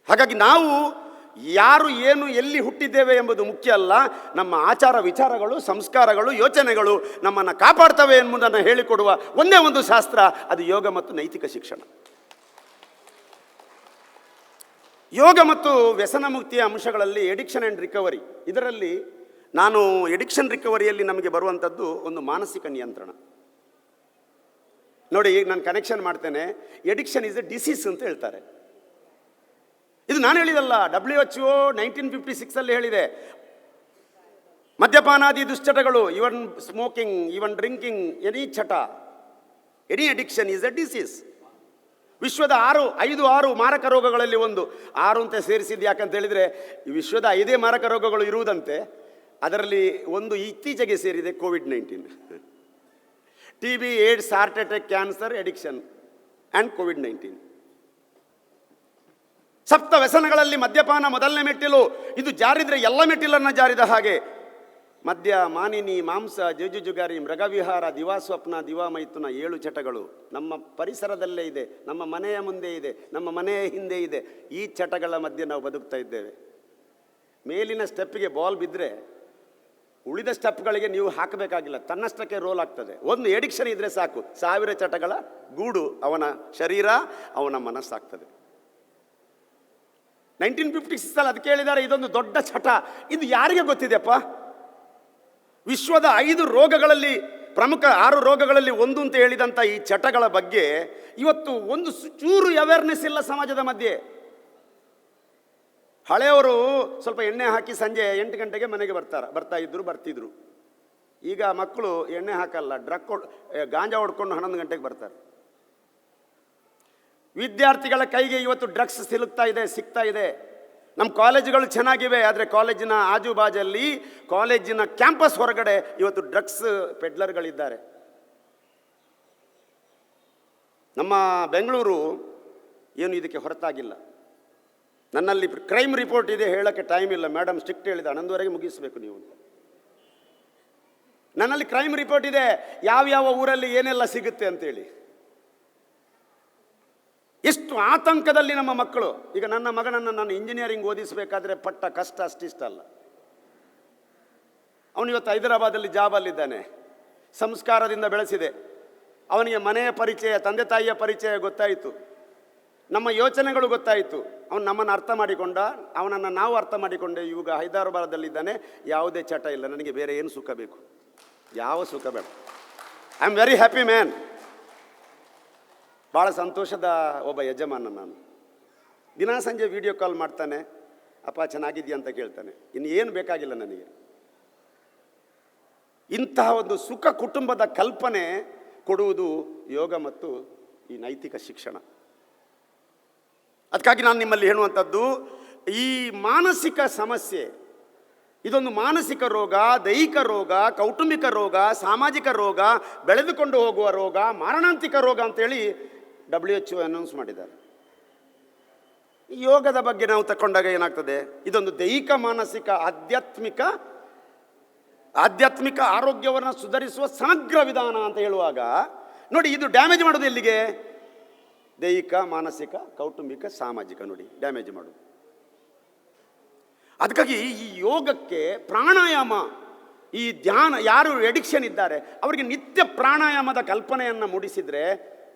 ಹಾಗಾಗಿ ನಾವು ಯಾರು ಏನು ಎಲ್ಲಿ ಹುಟ್ಟಿದ್ದೇವೆ ಎಂಬುದು ಮುಖ್ಯ ಅಲ್ಲ, ನಮ್ಮ ಆಚಾರ ವಿಚಾರಗಳು, ಸಂಸ್ಕಾರಗಳು, ಯೋಚನೆಗಳು ನಮ್ಮನ್ನು ಕಾಪಾಡ್ತವೆ ಎಂಬುದನ್ನು ಹೇಳಿಕೊಡುವ ಒಂದೇ ಒಂದು ಶಾಸ್ತ್ರ, ಅದು ಯೋಗ ಮತ್ತು ನೈತಿಕ ಶಿಕ್ಷಣ. ಯೋಗ ಮತ್ತು ವ್ಯಸನ ಮುಕ್ತಿಯ ಅಂಶಗಳಲ್ಲಿ ಎಡಿಕ್ಷನ್ ಆ್ಯಂಡ್ ರಿಕವರಿ, ಇದರಲ್ಲಿ ನಾನು ಎಡಿಕ್ಷನ್ ರಿಕವರಿಯಲ್ಲಿ ನಮಗೆ ಬರುವಂಥದ್ದು ಒಂದು ಮಾನಸಿಕ ನಿಯಂತ್ರಣ. ನೋಡಿ, ಈಗ ನಾನು ಕನೆಕ್ಷನ್ ಮಾಡ್ತೇನೆ. ಎಡಿಕ್ಷನ್ ಇಸ್ ಎ ಡಿಸೀಸ್ ಅಂತ ಹೇಳ್ತಾರೆ. ಇದು ನಾನು ಹೇಳಿದಲ್ಲ, WHO 1956 ಹೇಳಿದೆ. ಮದ್ಯಪಾನಾದಿ ದುಶ್ಚಟಗಳು, ಇವನ್ ಸ್ಮೋಕಿಂಗ್, ಇವನ್ ಡ್ರಿಂಕಿಂಗ್, ಎನಿ ಚಟ, any addiction is A disease. ವಿಶ್ವದ 5 ಮಾರಕ ರೋಗಗಳಲ್ಲಿ ಒಂದು. 6 ಅಂತ ಸೇರಿಸಿದ್ದು ಯಾಕಂತ ಹೇಳಿದರೆ, ವಿಶ್ವದ 5 ಮಾರಕ ರೋಗಗಳು ಇರುವುದಂತೆ. ಅದರಲ್ಲಿ ಒಂದು ಇತ್ತೀಚೆಗೆ ಸೇರಿದೆ COVID-19. TB, AIDS, heart attack, cancer, addiction and COVID-19. ಸಪ್ತ ವ್ಯಸನಗಳಲ್ಲಿ ಮದ್ಯಪಾನ ಮೊದಲನೇ ಮೆಟ್ಟಿಲು. ಇದು ಜಾರಿದರೆ ಎಲ್ಲ ಮೆಟ್ಟಿಲನ್ನು ಜಾರಿದ ಹಾಗೆ. ಮದ್ಯ, ಮಾನಿನಿ, ಮಾಂಸ, ಜುಜುಜುಗಾರಿ, ಮೃಗವಿಹಾರ, ದಿವಾಸ್ವಪ್ನ, ದಿವಾಮೈಥುನ, 7 ಚಟಗಳು ನಮ್ಮ ಪರಿಸರದಲ್ಲೇ ಇದೆ, ನಮ್ಮ ಮನೆಯ ಮುಂದೆ ಇದೆ, ನಮ್ಮ ಮನೆಯ ಹಿಂದೆ ಇದೆ. ಈ ಚಟಗಳ ಮಧ್ಯೆ ನಾವು ಬದುಕ್ತಾ ಇದ್ದೇವೆ. ಮೇಲಿನ ಸ್ಟೆಪ್ಪಿಗೆ ಬಾಲ್ ಬಿದ್ದರೆ ಉಳಿದ ಸ್ಟೆಪ್ಗಳಿಗೆ ನೀವು ಹಾಕಬೇಕಾಗಿಲ್ಲ, ತನ್ನಷ್ಟಕ್ಕೆ ರೋಲ್ ಆಗ್ತದೆ. ಒಂದು ಎಡಿಕ್ಷನ್ ಇದ್ದರೆ ಸಾಕು, 1000 ಚಟಗಳ ಗೂಡು ಅವನ ಶರೀರ, ಅವನ ಮನಸ್ಸಾಗ್ತದೆ. 1956 ಅದಕ್ಕೆ ಹೇಳಿದ್ದಾರೆ, ಇದೊಂದು ದೊಡ್ಡ ಚಟ. ಇದು ಯಾರಿಗೆ ಗೊತ್ತಿದೆಯಪ್ಪ? ವಿಶ್ವದ 5 ರೋಗಗಳಲ್ಲಿ, ಪ್ರಮುಖ 6 ರೋಗಗಳಲ್ಲಿ ಒಂದು ಅಂತ ಹೇಳಿದಂಥ ಈ ಚಟಗಳ ಬಗ್ಗೆ ಇವತ್ತು ಒಂದು ಚೂರು ಅವೇರ್ನೆಸ್ ಇಲ್ಲ ಸಮಾಜದ ಮಧ್ಯೆ. ಹಳೆಯವರು ಸ್ವಲ್ಪ ಎಣ್ಣೆ ಹಾಕಿ ಸಂಜೆ 8 ಗಂಟೆಗೆ ಮನೆಗೆ ಬರ್ತಿದ್ರು. ಈಗ ಮಕ್ಕಳು ಎಣ್ಣೆ ಹಾಕಲ್ಲ, ಗಾಂಜಾ ಹೊಡ್ಕೊಂಡು 11 ಗಂಟೆಗೆ ಬರ್ತಾರೆ. ವಿದ್ಯಾರ್ಥಿಗಳ ಕೈಗೆ ಇವತ್ತು ಡ್ರಗ್ಸ್ ಸಿಗ್ತಾ ಇದೆ. ನಮ್ಮ ಕಾಲೇಜುಗಳು ಚೆನ್ನಾಗಿವೆ, ಆದರೆ ಕಾಲೇಜಿನ ಆಜುಬಾಜಲ್ಲಿ, ಕಾಲೇಜಿನ ಕ್ಯಾಂಪಸ್ ಹೊರಗಡೆ ಇವತ್ತು ಡ್ರಗ್ಸ್ ಪೆಡ್ಲರ್ಗಳಿದ್ದಾರೆ. ನಮ್ಮ ಬೆಂಗಳೂರು ಏನು ಇದಕ್ಕೆ ಹೊರತಾಗಿಲ್ಲ. ನನ್ನಲ್ಲಿ ಕ್ರೈಮ್ ರಿಪೋರ್ಟ್ ಇದೆ, ಹೇಳೋಕ್ಕೆ ಟೈಮ್ ಇಲ್ಲ. ಮೇಡಮ್ ಸ್ಟ್ರಿಕ್ಟ್ ಹೇಳಿದ 11ವರೆಗೆ ಮುಗಿಸಬೇಕು ನೀವು ಅಂತ. ನನ್ನಲ್ಲಿ ಕ್ರೈಮ್ ರಿಪೋರ್ಟ್ ಇದೆ, ಯಾವ್ಯಾವ ಊರಲ್ಲಿ ಏನೆಲ್ಲ ಸಿಗುತ್ತೆ ಅಂತೇಳಿ. ಎಷ್ಟು ಆತಂಕದಲ್ಲಿ ನಮ್ಮ ಮಕ್ಕಳು. ಈಗ ನನ್ನ ಮಗನನ್ನು ನಾನು ಇಂಜಿನಿಯರಿಂಗ್ ಓದಿಸಬೇಕಾದ್ರೆ ಪಟ್ಟ ಕಷ್ಟ ಅಷ್ಟಿಷ್ಟ ಅಲ್ಲ. ಅವನಿವತ್ತು ಹೈದರಾಬಾದಲ್ಲಿ ಜಾಬಲ್ಲಿದ್ದಾನೆ. ಸಂಸ್ಕಾರದಿಂದ ಬೆಳೆಸಿದೆ. ಅವನಿಗೆ ಮನೆಯ ಪರಿಚಯ, ತಂದೆ ತಾಯಿಯ ಪರಿಚಯ ಗೊತ್ತಾಯಿತು, ನಮ್ಮ ಯೋಚನೆಗಳು ಗೊತ್ತಾಯಿತು. ಅವನು ನಮ್ಮನ್ನು ಅರ್ಥ ಮಾಡಿಕೊಂಡ, ಅವನನ್ನು ನಾವು ಅರ್ಥ ಮಾಡಿಕೊಂಡೆ. ಇವಾಗ ಹೈದರಾಬಾದಲ್ಲಿದ್ದಾನೆ, ಯಾವುದೇ ಚಟ ಇಲ್ಲ. ನನಗೆ ಬೇರೆ ಏನು ಸುಖ ಬೇಕು? ಯಾವ ಸುಖ ಬೇಡ. I am very happy man. ಭಾಳ ಸಂತೋಷದ ಒಬ್ಬ ಯಜಮಾನ ನಾನು. ದಿನ ಸಂಜೆ ವಿಡಿಯೋ ಕಾಲ್ ಮಾಡ್ತಾನೆ, ಅಪ್ಪ ಚೆನ್ನಾಗಿದೆಯಾ ಅಂತ ಕೇಳ್ತಾನೆ. ಇನ್ನು ಏನು ಬೇಕಾಗಿಲ್ಲ ನನಗೆ. ಇಂತಹ ಒಂದು ಸುಖ ಕುಟುಂಬದ ಕಲ್ಪನೆ ಕೊಡುವುದು ಯೋಗ ಮತ್ತು ಈ ನೈತಿಕ ಶಿಕ್ಷಣ. ಅದಕ್ಕಾಗಿ ನಾನು ನಿಮ್ಮಲ್ಲಿ ಹೇಳುವಂಥದ್ದು, ಈ ಮಾನಸಿಕ ಸಮಸ್ಯೆ ಇದೊಂದು ಮಾನಸಿಕ ರೋಗ, ದೈಹಿಕ ರೋಗ, ಕೌಟುಂಬಿಕ ರೋಗ, ಸಾಮಾಜಿಕ ರೋಗ, ಬೆಳೆದುಕೊಂಡು ಹೋಗುವ ರೋಗ, ಮಾರಣಾಂತಿಕ ರೋಗ ಅಂತೇಳಿ WHO ಅನೌನ್ಸ್ ಮಾಡಿದ್ದಾರೆ. ಈ ಯೋಗದ ಬಗ್ಗೆ ನಾವು ತಗೊಂಡಾಗ ಏನಾಗ್ತದೆ, ಇದೊಂದು ದೈಹಿಕ, ಮಾನಸಿಕ, ಆಧ್ಯಾತ್ಮಿಕ ಆರೋಗ್ಯವನ್ನು ಸುಧಾರಿಸುವ ಸಮಗ್ರ ವಿಧಾನ ಅಂತ ಹೇಳುವಾಗ ನೋಡಿ, ಇದು ಡ್ಯಾಮೇಜ್ ಮಾಡೋದು ಎಲ್ಲಿಗೆ? ದೈಹಿಕ, ಮಾನಸಿಕ, ಕೌಟುಂಬಿಕ, ಸಾಮಾಜಿಕ. ನೋಡಿ ಡ್ಯಾಮೇಜ್ ಮಾಡೋದು. ಅದಕ್ಕಾಗಿ ಈ ಯೋಗಕ್ಕೆ ಪ್ರಾಣಾಯಾಮ, ಈ ಧ್ಯಾನ, ಯಾರು ಎಡಿಕ್ಷನ್ ಇದ್ದಾರೆ ಅವರಿಗೆ ನಿತ್ಯ ಪ್ರಾಣಾಯಾಮದ ಕಲ್ಪನೆಯನ್ನು ಮೂಡಿಸಿದರೆ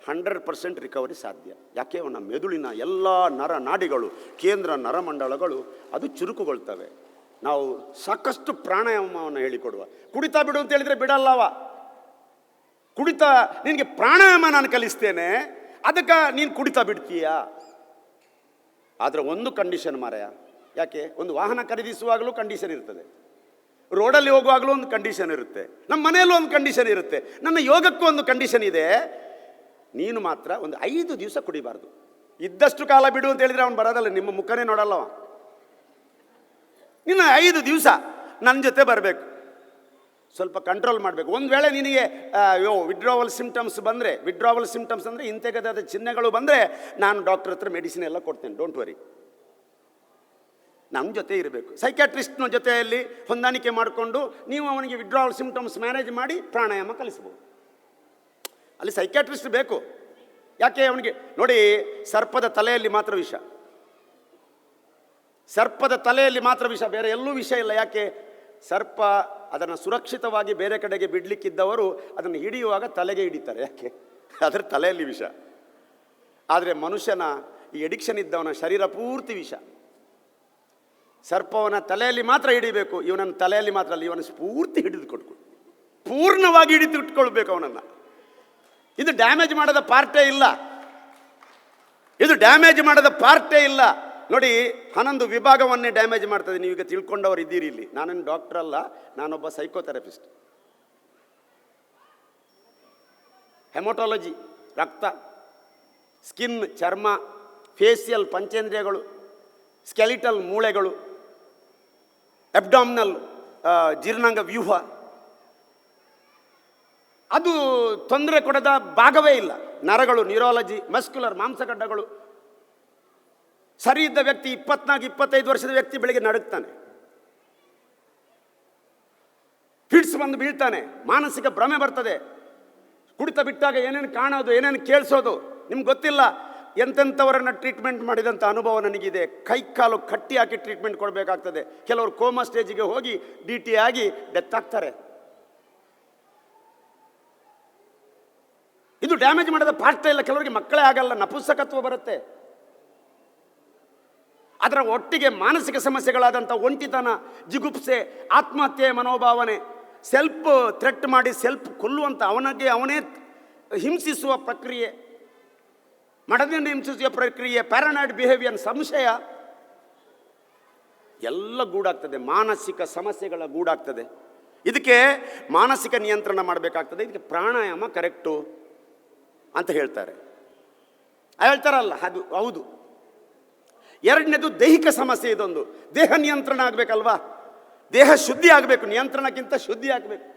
100% ರಿಕವರಿ ಸಾಧ್ಯ. ಯಾಕೆ? ಅವನ ಮೆದುಳಿನ ಎಲ್ಲ ನರನಾಡಿಗಳು, ಕೇಂದ್ರ ನರಮಂಡಲಗಳು ಅದು ಚುರುಕುಗೊಳ್ತವೆ. ನಾವು ಸಾಕಷ್ಟು ಪ್ರಾಣಾಯಾಮವನ್ನು ಹೇಳಿಕೊಡುವ. ಕುಡಿತಾ ಬಿಡು ಅಂತ ಹೇಳಿದರೆ ಬಿಡಲ್ಲವ. ಕುಡಿತಾ, ನಿನಗೆ ಪ್ರಾಣಾಯಾಮ ನಾನು ಕಲಿಸ್ತೇನೆ, ಅದಕ್ಕೆ ನೀನು ಕುಡಿತಾ ಬಿಡ್ತೀಯಾ? ಆದರೆ ಒಂದು ಕಂಡೀಷನ್ ಮಾರಾಯ. ಯಾಕೆ? ಒಂದು ವಾಹನ ಖರೀದಿಸುವಾಗಲೂ ಕಂಡೀಷನ್ ಇರ್ತದೆ, ರೋಡಲ್ಲಿ ಹೋಗುವಾಗಲೂ ಒಂದು ಕಂಡೀಷನ್ ಇರುತ್ತೆ, ನಮ್ಮ ಮನೆಯಲ್ಲೂ ಒಂದು ಕಂಡೀಷನ್ ಇರುತ್ತೆ, ನನ್ನ ಯೋಗಕ್ಕೂ ಒಂದು ಕಂಡೀಷನ್ ಇದೆ. ನೀನು ಮಾತ್ರ ಒಂದು 5 ದಿವಸ ಕುಡಿಬಾರ್ದು. ಇದ್ದಷ್ಟು ಕಾಲ ಬಿಡು ಅಂತ ಹೇಳಿದರೆ ಅವನು ಬರೋದಲ್ಲ, ನಿಮ್ಮ ಮುಖನೇ ನೋಡಲ್ಲವ. ನೀನು 5 ದಿವಸ ನನ್ನ ಜೊತೆ ಬರಬೇಕು, ಸ್ವಲ್ಪ ಕಂಟ್ರೋಲ್ ಮಾಡಬೇಕು. ಒಂದು ವೇಳೆ ನಿನಗೆ ವಿಡ್ರಾವಲ್ ಸಿಂಪ್ಟಮ್ಸ್ ಬಂದರೆ, ವಿಡ್ರಾವಲ್ ಸಿಂಪ್ಟಮ್ಸ್ ಅಂದರೆ ಇಂತೆಗದಾದ ಚಿಹ್ನೆಗಳು ಬಂದರೆ, ನಾನು ಡಾಕ್ಟರ್ ಹತ್ರ ಮೆಡಿಸಿನ್ ಎಲ್ಲ ಕೊಡ್ತೇನೆ, ಡೋಂಟ್ ವರಿ. ನಮ್ಮ ಜೊತೆ ಇರಬೇಕು. ಸೈಕ್ಯಾಟ್ರಿಸ್ಟ್ನ ಜೊತೆಯಲ್ಲಿ ಹೊಂದಾಣಿಕೆ ಮಾಡಿಕೊಂಡು ನೀವು ಅವನಿಗೆ ವಿಡ್ರಾವಲ್ ಸಿಂಪ್ಟಮ್ಸ್ ಮ್ಯಾನೇಜ್ ಮಾಡಿ ಪ್ರಾಣಾಯಾಮ ಕಲಿಸ್ಬೋದು. ಅಲ್ಲಿ ಸೈಕ್ಯಾಟ್ರಿಸ್ಟ್ ಬೇಕು. ಯಾಕೆ ಅವನಿಗೆ ನೋಡಿ, ಸರ್ಪದ ತಲೆಯಲ್ಲಿ ಮಾತ್ರ ವಿಷ, ಸರ್ಪದ ತಲೆಯಲ್ಲಿ ಮಾತ್ರ ವಿಷ, ಬೇರೆ ಎಲ್ಲೂ ವಿಷ ಇಲ್ಲ. ಯಾಕೆ? ಸರ್ಪ ಅದನ್ನು ಸುರಕ್ಷಿತವಾಗಿ ಬೇರೆ ಕಡೆಗೆ ಬಿಡಲಿಕ್ಕಿದ್ದವರು ಅದನ್ನು ಹಿಡಿಯುವಾಗ ತಲೆಗೆ ಹಿಡಿತಾರೆ. ಯಾಕೆ? ಅದರ ತಲೆಯಲ್ಲಿ ವಿಷ. ಆದರೆ ಮನುಷ್ಯನ ಈ ಎಡಿಕ್ಷನ್ ಇದ್ದವನ ಶರೀರ ಪೂರ್ತಿ ವಿಷ. ಸರ್ಪವನ ತಲೆಯಲ್ಲಿ ಮಾತ್ರ ಹಿಡಿಬೇಕು, ಇವನನ್ನು ತಲೆಯಲ್ಲಿ ಮಾತ್ರ ಅಲ್ಲ, ಇವನ ಪೂರ್ತಿ ಹಿಡಿದು ಕೊಟ್ಕೊಂಡು ಪೂರ್ಣವಾಗಿ ಹಿಡಿದು ಇಟ್ಕೊಳ್ಬೇಕು ಅವನನ್ನು. ಇದು ಡ್ಯಾಮೇಜ್ ಮಾಡದ ಪಾರ್ಟೇ ಇಲ್ಲ, ಇದು ಡ್ಯಾಮೇಜ್ ಮಾಡದ ಪಾರ್ಟೇ ಇಲ್ಲ. ನೋಡಿ, 11 ವಿಭಾಗವನ್ನೇ ಡ್ಯಾಮೇಜ್ ಮಾಡ್ತದೆ. ನೀವೀಗ ತಿಳ್ಕೊಂಡವರು ಇದ್ದೀರಿ ಇಲ್ಲಿ. ನಾನೇನು ಡಾಕ್ಟರ್ ಅಲ್ಲ, ನಾನೊಬ್ಬ ಸೈಕೋಥೆರಪಿಸ್ಟ್. ಹೆಮೋಟಾಲಜಿ ರಕ್ತ, ಸ್ಕಿನ್ ಚರ್ಮ, ಫೇಸಿಯಲ್ ಪಂಚೇಂದ್ರಿಯಗಳು, ಸ್ಕೆಲಿಟಲ್ ಮೂಳೆಗಳು, ಅಬ್ಡಾಮಿನಲ್ ಜೀರ್ಣಾಂಗ ವ್ಯೂಹ, ಅದು ತೊಂದರೆ ಕೊಡದ ಭಾಗವೇ ಇಲ್ಲ. ನರಗಳು, ನ್ಯೂರಾಲಜಿ, ಮಸ್ಕ್ಯುಲರ್ ಮಾಂಸಖಂಡಗಳು. ಸರಿ ಇದ್ದ ವ್ಯಕ್ತಿ 24-25 ವರ್ಷದ ವ್ಯಕ್ತಿ ಬೆಳಿಗ್ಗೆ ನಡುಗ್ತಾನೆ, ಫಿಟ್ಸ್ ಬಂದು ಬೀಳ್ತಾನೆ, ಮಾನಸಿಕ ಭ್ರಮೆ ಬರ್ತದೆ. ಕುಡಿತ ಬಿಟ್ಟಾಗ ಏನೇನು ಕಾಣೋದು, ಏನೇನು ಕೇಳಿಸೋದು ನಿಮ್ಗೆ ಗೊತ್ತಿಲ್ಲ. ಎಂತೆಂಥವರನ್ನು ಟ್ರೀಟ್ಮೆಂಟ್ ಮಾಡಿದಂಥ ಅನುಭವ ನನಗಿದೆ. ಕೈ ಕಾಲು ಕಟ್ಟಿ ಹಾಕಿ ಟ್ರೀಟ್ಮೆಂಟ್ ಕೊಡಬೇಕಾಗ್ತದೆ. ಕೆಲವರು ಕೋಮಾ ಸ್ಟೇಜಿಗೆ ಹೋಗಿ DT ಆಗಿ ಡೆತ್ ಆಗ್ತಾರೆ. ಇದು ಡ್ಯಾಮೇಜ್ ಮಾಡೋದ ಪಾರ್ಟೇ ಇಲ್ಲ. ಕೆಲವರಿಗೆ ಮಕ್ಕಳೇ ಆಗಲ್ಲ, ನಪುಂಸಕತ್ವ ಬರುತ್ತೆ. ಅದರ ಒಟ್ಟಿಗೆ ಮಾನಸಿಕ ಸಮಸ್ಯೆಗಳಾದಂಥ ಒಂಟಿತನ, ಜಿಗುಪ್ಸೆ, ಆತ್ಮಹತ್ಯೆ ಮನೋಭಾವನೆ, ಸೆಲ್ಫ್ ಥ್ರೆಟ್ ಮಾಡಿ ಸೆಲ್ಫ್ ಕೊಲ್ಲುವಂಥ, ಅವನಿಗೆ ಅವನೇ ಹಿಂಸಿಸುವ ಪ್ರಕ್ರಿಯೆ, ಮಡದಿಂದ ಹಿಂಸಿಸುವ ಪ್ರಕ್ರಿಯೆ, ಪ್ಯಾರನಾಯ್ಡ್ ಬಿಹೇವಿಯರ್, ಸಂಶಯ ಎಲ್ಲ ಗೂಡಾಗ್ತದೆ. ಮಾನಸಿಕ ಸಮಸ್ಯೆಗಳ ಗೂಡಾಗ್ತದೆ. ಇದಕ್ಕೆ ಮಾನಸಿಕ ನಿಯಂತ್ರಣ ಮಾಡಬೇಕಾಗ್ತದೆ. ಇದಕ್ಕೆ ಪ್ರಾಣಾಯಾಮ ಕರೆಕ್ಟು ಅಂತ ಹೇಳ್ತಾರೆ. ಹೇಳ್ತಾರಲ್ಲ, ಅದು ಹೌದು. ಎರಡನೇದು ದೈಹಿಕ ಸಮಸ್ಯೆ. ಇದೊಂದು ದೇಹ ನಿಯಂತ್ರಣ ಆಗಬೇಕಲ್ವಾ, ದೇಹ ಶುದ್ಧಿ ಆಗಬೇಕು. ನಿಯಂತ್ರಣಕ್ಕಿಂತ ಶುದ್ಧಿ ಆಗಬೇಕು.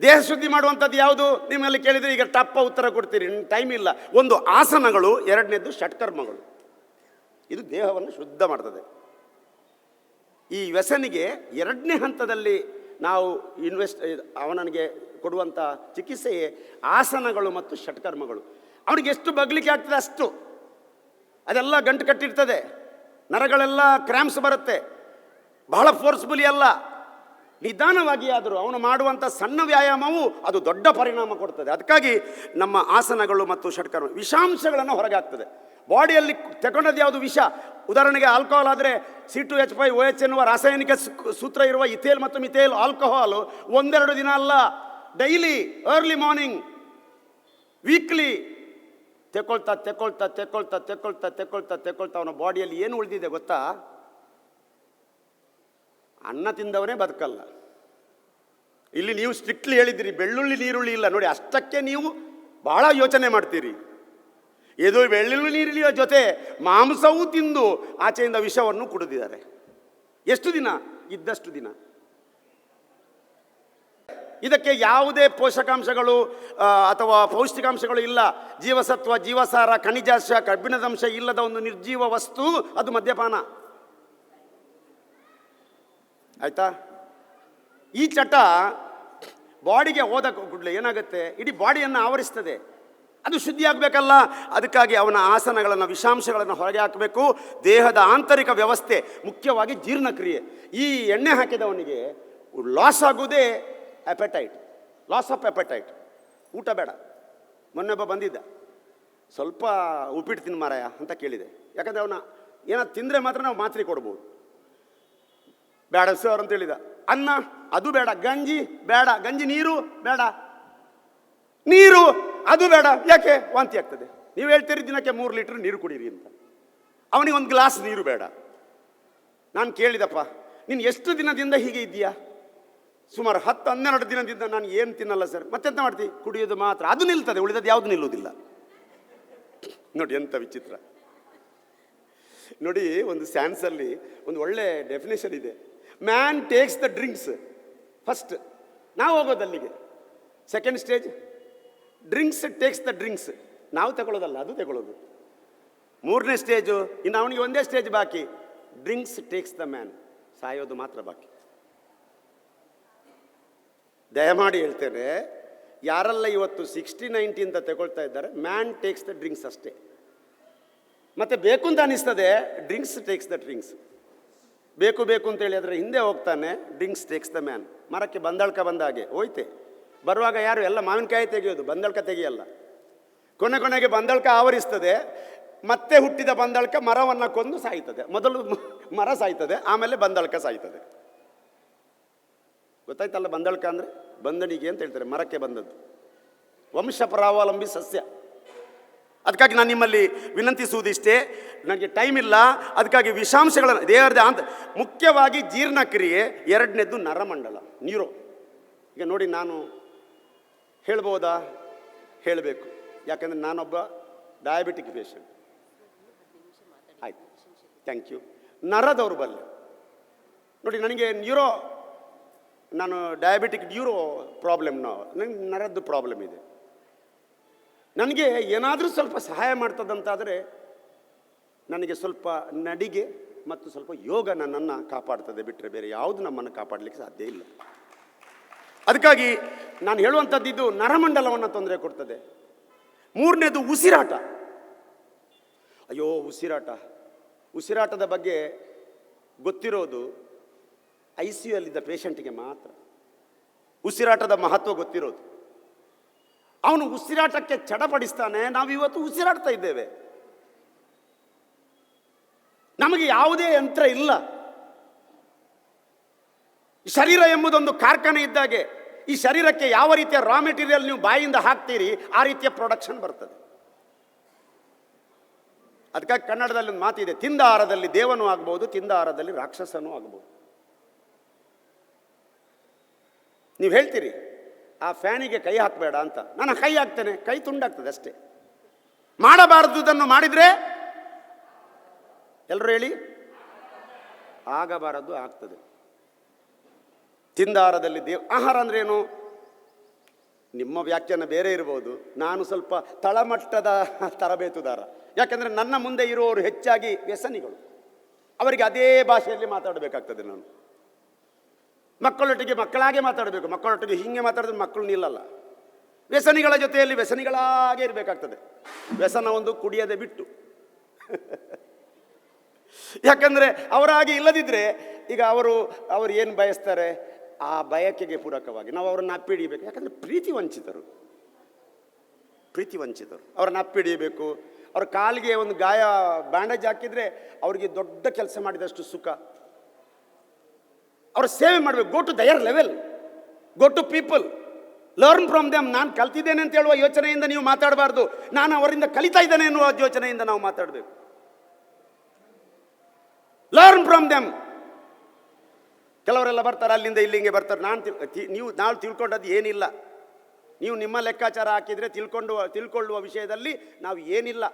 ದೇಹ ಶುದ್ಧಿ ಮಾಡುವಂಥದ್ದು ಯಾವುದು? ನಿಮ್ಮಲ್ಲಿ ಕೇಳಿದರೆ ಈಗ ಟಪ್ಪ ಉತ್ತರ ಕೊಡ್ತೀರಿ, ಟೈಮ್ ಇಲ್ಲ. ಒಂದು ಆಸನಗಳು, ಎರಡನೇದು ಷಟ್ಕರ್ಮಗಳು. ಇದು ದೇಹವನ್ನು ಶುದ್ಧ ಮಾಡ್ತದೆ. ಈ ವ್ಯಸನಿಗೆ ಎರಡನೇ ಹಂತದಲ್ಲಿ ನಾವು ಅವನಿಗೆ ಕೊಡುವಂಥ ಚಿಕಿತ್ಸೆಯೇ ಆಸನಗಳು ಮತ್ತು ಷಟ್ಕರ್ಮಗಳು. ಅವನಿಗೆ ಎಷ್ಟು ಬಗ್ಲಿಕ್ಕೆ ಆಗ್ತದೆ ಅಷ್ಟು. ಅದೆಲ್ಲ ಗಂಟು ಕಟ್ಟಿರ್ತದೆ, ನರಗಳೆಲ್ಲ ಕ್ರ್ಯಾಂಪ್ಸ್ ಬರುತ್ತೆ. ಬಹಳ ಫೋರ್ಸ್ಫುಲಿ ಅಲ್ಲ, ನಿಧಾನವಾಗಿ ಆದರೂ ಅವನು ಮಾಡುವಂಥ ಸಣ್ಣ ವ್ಯಾಯಾಮವು ಅದು ದೊಡ್ಡ ಪರಿಣಾಮ ಕೊಡ್ತದೆ. ಅದಕ್ಕಾಗಿ ನಮ್ಮ ಆಸನಗಳು ಮತ್ತು ಷಟ್ಕರ್ಮ ವಿಷಾಂಶಗಳನ್ನು ಹೊರಗೆ ಹಾಕ್ತದೆ. ಬಾಡಿಯಲ್ಲಿ ತಗೊಂಡದ್ದು ಯಾವುದು ವಿಷ. ಉದಾಹರಣೆಗೆ ಆಲ್ಕೋಹಾಲ್ ಆದರೆ C2H5OH ಎನ್ನುವ ರಾಸಾಯನಿಕ ಸೂತ್ರ ಇರುವ ಇಥೇಲ್ ಮತ್ತು ಮಿಥೇಲ್ ಆಲ್ಕೋಹಾಲು 1-2 ದಿನ ಅಲ್ಲ, ಡೈಲಿ, ಅರ್ಲಿ ಮಾರ್ನಿಂಗ್, ವೀಕ್ಲಿ ತೆಕೊಳ್ತಾ ಅವನ ಬಾಡಿಯಲ್ಲಿ ಏನು ಉಳಿದಿದೆ ಗೊತ್ತಾ? ಅನ್ನ ತಿಂದವನೇ ಬದುಕಲ್ಲ. ಇಲ್ಲಿ ನೀವು ಸ್ಟ್ರಿಕ್ಟ್ಲಿ ಹೇಳಿದ್ದೀರಿ ಬೆಳ್ಳುಳ್ಳಿ ನೀರುಳ್ಳಿ ಇಲ್ಲ ನೋಡಿ, ಅಷ್ಟಕ್ಕೆ ನೀವು ಬಹಳ ಯೋಚನೆ ಮಾಡ್ತೀರಿ. ಇದು ಬೆಳ್ಳುಳ್ಳಿ ನೀರುಳ್ಳಿಯ ಜೊತೆ ಮಾಂಸವೂ ತಿಂದು ಆಚೆಯಿಂದ ವಿಷವನ್ನು ಕುಡಿದಿದ್ದಾರೆ. ಎಷ್ಟು ದಿನ? ಇದ್ದಷ್ಟು ದಿನ. ಇದಕ್ಕೆ ಯಾವುದೇ ಪೋಷಕಾಂಶಗಳು ಅಥವಾ ಪೌಷ್ಟಿಕಾಂಶಗಳು ಇಲ್ಲ. ಜೀವಸತ್ವ, ಜೀವಸಾರ, ಖನಿಜಾಂಶ, ಕಬ್ಬಿಣದಂಶ ಇಲ್ಲದ ಒಂದು ನಿರ್ಜೀವ ವಸ್ತು ಅದು ಮದ್ಯಪಾನ. ಆಯ್ತಾ? ಈ ಚಟ ಬಾಡಿಗೆ ಹೋದ ಕೂಡಲೇ ಏನಾಗುತ್ತೆ, ಇಡೀ ಬಾಡಿಯನ್ನು ಆವರಿಸ್ತದೆ. ಅದು ಶುದ್ಧಿ ಆಗಬೇಕಲ್ಲ. ಅದಕ್ಕಾಗಿ ಅವನ ಆಸನಗಳನ್ನು, ವಿಷಾಂಶಗಳನ್ನು ಹೊರಗೆ ಹಾಕಬೇಕು. ದೇಹದ ಆಂತರಿಕ ವ್ಯವಸ್ಥೆ, ಮುಖ್ಯವಾಗಿ ಜೀರ್ಣಕ್ರಿಯೆ. ಈ ಎಣ್ಣೆ ಹಾಕಿದವನಿಗೆ ಲಾಸ್ ಆಗುವುದೇ ಅಪೆಟೈಟ್, ಲಾಸ್ ಆಫ್ ಅಪೆಟೈಟ್. ಊಟ ಬೇಡ. ಮೊನ್ನೊಬ್ಬ ಬಂದಿದ್ದ, ಸ್ವಲ್ಪ ಉಪ್ಪಿಟ್ಟು ತಿನ್ನು ಮಾರಾಯ ಅಂತ ಕೇಳಿದೆ. ಯಾಕಂದರೆ ಅವನ ಏನಾದ್ರು ತಿಂದರೆ ಮಾತ್ರ ನಾವು ಮಾತ್ರೆ ಕೊಡ್ಬೋದು. ಬೇಡ ಸರ್ ಅಂತ ಹೇಳಿದ. ಅನ್ನ ಅದು ಬೇಡ, ಗಂಜಿ ಬೇಡ, ಗಂಜಿ ನೀರು ಬೇಡ, ನೀರು ಅದು ಬೇಡ. ಯಾಕೆ? ವಾಂತಿ ಆಗ್ತದೆ. ನೀವು ಹೇಳ್ತೀರಿ ದಿನಕ್ಕೆ 3 ಲೀಟ್ರ್ ನೀರು ಕುಡೀರಿ ಅಂತ. ಅವನಿಗೆ 1 ಗ್ಲಾಸ್ ನೀರು ಬೇಡ. ನಾನು ಕೇಳಿದಪ್ಪ, ನೀನು ಎಷ್ಟು ದಿನದಿಂದ ಹೀಗೆ ಇದೆಯಾ? ಸುಮಾರು 10-12 ದಿನದಿಂದ. ನಾನು ಏನು ತಿನ್ನಲ್ಲ ಸರ್. ಮತ್ತೆಂತ ಮಾಡ್ತೀವಿ? ಕುಡಿಯೋದು ಮಾತ್ರ. ಅದು ನಿಲ್ತದೆ, ಉಳಿದದ್ದು ಯಾವುದು ನಿಲ್ಲುವುದಿಲ್ಲ. ನೋಡಿ ಎಂಥ ವಿಚಿತ್ರ. ನೋಡಿ, ಒಂದು ಸ್ಯಾನ್ಸಲ್ಲಿ ಒಂದು ಒಳ್ಳೆ ಡೆಫಿನೇಷನ್ ಇದೆ. Man takes the drinks first. ನಾವು ಹೋಗೋದಲ್ಲಿಗೆ. Second stage drinks takes the drinks. ನಾವು ತಗೊಳ್ಳೋದಲ್ಲ, ಅದು ತಗೊಳ್ಳೋದು. 3ನೇ ಸ್ಟೇಜು, ಇನ್ನು ಅವನಿಗೆ ಒಂದೇ ಸ್ಟೇಜ್ ಬಾಕಿ. Drinks takes the man. ಸಾಯೋದು ಮಾತ್ರ ಬಾಕಿ. ದಯಮಾಡಿ ಹೇಳ್ತೇನೆ, ಯಾರೆಲ್ಲ ಇವತ್ತು 60-90 ಅಂತ ತಗೊಳ್ತಾ ಇದ್ದಾರೆ, ಮ್ಯಾನ್ ಟೇಕ್ಸ್ ದ ಡ್ರಿಂಕ್ಸ್ ಅಷ್ಟೇ. ಮತ್ತು ಬೇಕು ಅಂತ ಅನಿಸ್ತದೆ, ಡ್ರಿಂಕ್ಸ್ ಟೇಕ್ಸ್ ದ ಡ್ರಿಂಕ್ಸ್. ಬೇಕು ಬೇಕು ಅಂತೇಳಿ ಅದರ ಹಿಂದೆ ಹೋಗ್ತಾನೆ, ಡ್ರಿಂಕ್ಸ್ ಟೇಕ್ಸ್ ದ ಮ್ಯಾನ್. ಮರಕ್ಕೆ ಬಂದಳ್ಕ ಬಂದ ಹಾಗೆ ಹೋಯ್ತೆ. ಬರುವಾಗ ಯಾರು ಎಲ್ಲ ಮಾವಿನಕಾಯಿ ತೆಗೆಯೋದು, ಬಂದಳ್ಕ ತೆಗೆಯಲ್ಲ. ಕೊನೆಗೆ ಬಂದಳ್ಕ ಆವರಿಸ್ತದೆ, ಮತ್ತೆ ಹುಟ್ಟಿದ ಬಂದಳ್ಕ ಮರವನ್ನು ಕೊಂದು ಸಾಯ್ತದೆ. ಮೊದಲು ಮರ ಸಾಯ್ತದೆ, ಆಮೇಲೆ ಬಂದಳ್ಕ ಸಾಯ್ತದೆ. ಗೊತ್ತಾಯ್ತಲ್ಲ, ಬಂದಳ್ಕ ಅಂದರೆ ಬಂದಣಿಗೆ ಅಂತ ಹೇಳ್ತಾರೆ, ಮರಕ್ಕೆ ಬಂದದ್ದು. ವಂಶ ಪರಾವಲಂಬಿ ಸಸ್ಯ. ಅದಕ್ಕಾಗಿ ನಾನು ನಿಮ್ಮಲ್ಲಿ ವಿನಂತಿಸುವುದಿಷ್ಟೇ, ನನಗೆ ಟೈಮ್ ಇಲ್ಲ, ಅದಕ್ಕಾಗಿ ವಿಷಾಂಶಗಳನ್ನು ದೇವರದೇ ಅಂತ. ಮುಖ್ಯವಾಗಿ ಜೀರ್ಣಕ್ರಿಯೆ, ಎರಡನೇದ್ದು ನರಮಂಡಲ, ನ್ಯೂರೋ. ಈಗ ನೋಡಿ, ನಾನು ಹೇಳ್ಬೋದಾ? ಹೇಳಬೇಕು, ಯಾಕಂದರೆ ನಾನೊಬ್ಬ ಡಯಾಬಿಟಿಕ್ ಪೇಷಂಟ್. ಆಯ್ತು, ಥ್ಯಾಂಕ್ ಯು. ನರ ದೌರ್ಬಲ್ಯ ನೋಡಿ, ನನಗೆ ನ್ಯೂರೋ, ನಾನು ಡಯಾಬಿಟಿಕ್ ನ್ಯೂರೋ ಪ್ರಾಬ್ಲಮ್, ನನಗೆ ನರದ್ದು ಪ್ರಾಬ್ಲಮ್ ಇದೆ. ನನಗೆ ಏನಾದರೂ ಸ್ವಲ್ಪ ಸಹಾಯ ಮಾಡ್ತದಂತಾದರೆ ನನಗೆ ಸ್ವಲ್ಪ ನಡಿಗೆ ಮತ್ತು ಸ್ವಲ್ಪ ಯೋಗ ನನ್ನನ್ನು ಕಾಪಾಡ್ತದೆ, ಬಿಟ್ಟರೆ ಬೇರೆ ಯಾವುದು ನಮ್ಮನ್ನು ಕಾಪಾಡಲಿಕ್ಕೆ ಸಾಧ್ಯ ಇಲ್ಲ. ಅದಕ್ಕಾಗಿ ನಾನು ಹೇಳುವಂಥದ್ದು ಇದು ನರಮಂಡಲವನ್ನು ತೊಂದರೆ ಕೊಡ್ತದೆ. ಮೂರನೇದು ಉಸಿರಾಟ. ಅಯ್ಯೋ, ಉಸಿರಾಟದ ಬಗ್ಗೆ ಗೊತ್ತಿರೋದು ICU ಯಲ್ಲಿದ್ದ ಪೇಷಂಟಿಗೆ ಮಾತ್ರ. ಉಸಿರಾಟದ ಮಹತ್ವ ಗೊತ್ತಿರೋದು. ಅವನು ಉಸಿರಾಟಕ್ಕೆ ಚಡಪಡಿಸ್ತಾನೆ, ನಾವಿವತ್ತು ಉಸಿರಾಡ್ತಾ ಇದ್ದೇವೆ. ನಮಗೆ ಯಾವುದೇ ಯಂತ್ರ ಇಲ್ಲ. ಶರೀರ ಎಂಬುದೊಂದು ಕಾರ್ಖಾನೆ ಇದ್ದಾಗೆ. ಈ ಶರೀರಕ್ಕೆ ಯಾವ ರೀತಿಯ ರಾ ಮೆಟೀರಿಯಲ್ ನೀವು ಬಾಯಿಂದ ಹಾಕ್ತೀರಿ, ಆ ರೀತಿಯ ಪ್ರೊಡಕ್ಷನ್ ಬರ್ತದೆ. ಅದಕ್ಕಾಗಿ ಕನ್ನಡದಲ್ಲಿ ಒಂದು ಮಾತಿದೆ, ತಿಂದ ಆಹಾರದಲ್ಲಿ ದೇವನೂ ಆಗ್ಬೋದು, ತಿಂದ ಆಹಾರದಲ್ಲಿ ರಾಕ್ಷಸನೂ ಆಗ್ಬೋದು. ನೀವು ಹೇಳ್ತೀರಿ ಆ ಫ್ಯಾನಿಗೆ ಕೈ ಹಾಕಬೇಡ ಅಂತ, ನಾನು ಕೈ ಹಾಕ್ತೇನೆ, ಕೈ ತುಂಡಾಗ್ತದೆ ಅಷ್ಟೇ. ಮಾಡಬಾರದುದನ್ನು ಮಾಡಿದರೆ ಎಲ್ಲರೂ ಹೇಳಿ, ಆಗಬಾರದು ಆಗ್ತದೆ. ತಿಂದಾರದಲ್ಲಿ ಆಹಾರ ಅಂದ್ರೆ ಏನು? ನಿಮ್ಮ ವ್ಯಾಖ್ಯಾನ ಬೇರೆ ಇರ್ಬೋದು, ನಾನು ಸ್ವಲ್ಪ ತಳಮಟ್ಟದ ತರಬೇತುದಾರ. ಯಾಕೆಂದರೆ ನನ್ನ ಮುಂದೆ ಇರುವವರು ಹೆಚ್ಚಾಗಿ ವ್ಯಸನಿಗಳು, ಅವರಿಗೆ ಅದೇ ಭಾಷೆಯಲ್ಲಿ ಮಾತಾಡಬೇಕಾಗ್ತದೆ. ನಾನು ಮಕ್ಕಳೊಟ್ಟಿಗೆ ಮಕ್ಕಳಾಗೆ ಮಾತಾಡಬೇಕು, ಮಕ್ಕಳೊಟ್ಟಿಗೆ ಹೀಗೆ ಮಾತಾಡಿದ್ರೆ ಮಕ್ಕಳು ನಿಲ್ಲಲ್ಲ. ವ್ಯಸನಿಗಳ ಜೊತೆಯಲ್ಲಿ ವ್ಯಸನಿಗಳಾಗೇ ಇರಬೇಕಾಗ್ತದೆ. ವ್ಯಸನ ಒಂದು ಕುಡಿಯದೆ ಬಿಟ್ಟು. ಯಾಕಂದರೆ ಅವರಾಗಿ ಇಲ್ಲದಿದ್ದರೆ, ಈಗ ಅವರು ಏನು ಬಯಸ್ತಾರೆ ಆ ಬಯಕೆಗೆ ಪೂರಕವಾಗಿ ನಾವು ಅವರನ್ನು ಅಪ್ಪಿಡಿಯಬೇಕು. ಯಾಕಂದರೆ ಪ್ರೀತಿ ವಂಚಿತರು, ಅವರನ್ನು ಅಪ್ಪಿಡಿಯಬೇಕು. ಅವ್ರ ಕಾಲಿಗೆ ಒಂದು ಗಾಯ ಬ್ಯಾಂಡೇಜ್ ಹಾಕಿದರೆ ಅವರಿಗೆ ದೊಡ್ಡ ಕೆಲಸ ಮಾಡಿದಷ್ಟು ಸುಖ. ಅವರ ಸೇವೆ ಮಾಡಬೇಕು. Go to their level, go to people, learn from them. ನಾನು ಕಲ್ತಿದ್ದೇನೆ ಅಂತ ಹೇಳುವ ಯೋಚನೆಯಿಂದ ನೀವು ಮಾತಾಡಬಾರ್ದು, ನಾನು ಅವರಿಂದ ಕಲಿತಾ ಇದ್ದೇನೆ ಎನ್ನುವ ಯೋಚನೆಯಿಂದ ನಾವು ಮಾತಾಡಬೇಕು. Learn from them. ಕೆಲವರೆಲ್ಲ ಬರ್ತಾರೆ ಅಲ್ಲಿಂದ ಇಲ್ಲಿಂಗೆ ಬರ್ತಾರೆ. ನಾವು ತಿಳ್ಕೊಂಡದ್ದು ಏನಿಲ್ಲ. ನೀವು ನಿಮ್ಮ ಲೆಕ್ಕಾಚಾರ ಹಾಕಿದರೆ ತಿಳ್ಕೊಳ್ಳುವ ವಿಷಯದಲ್ಲಿ ನಾವು ಏನಿಲ್ಲ.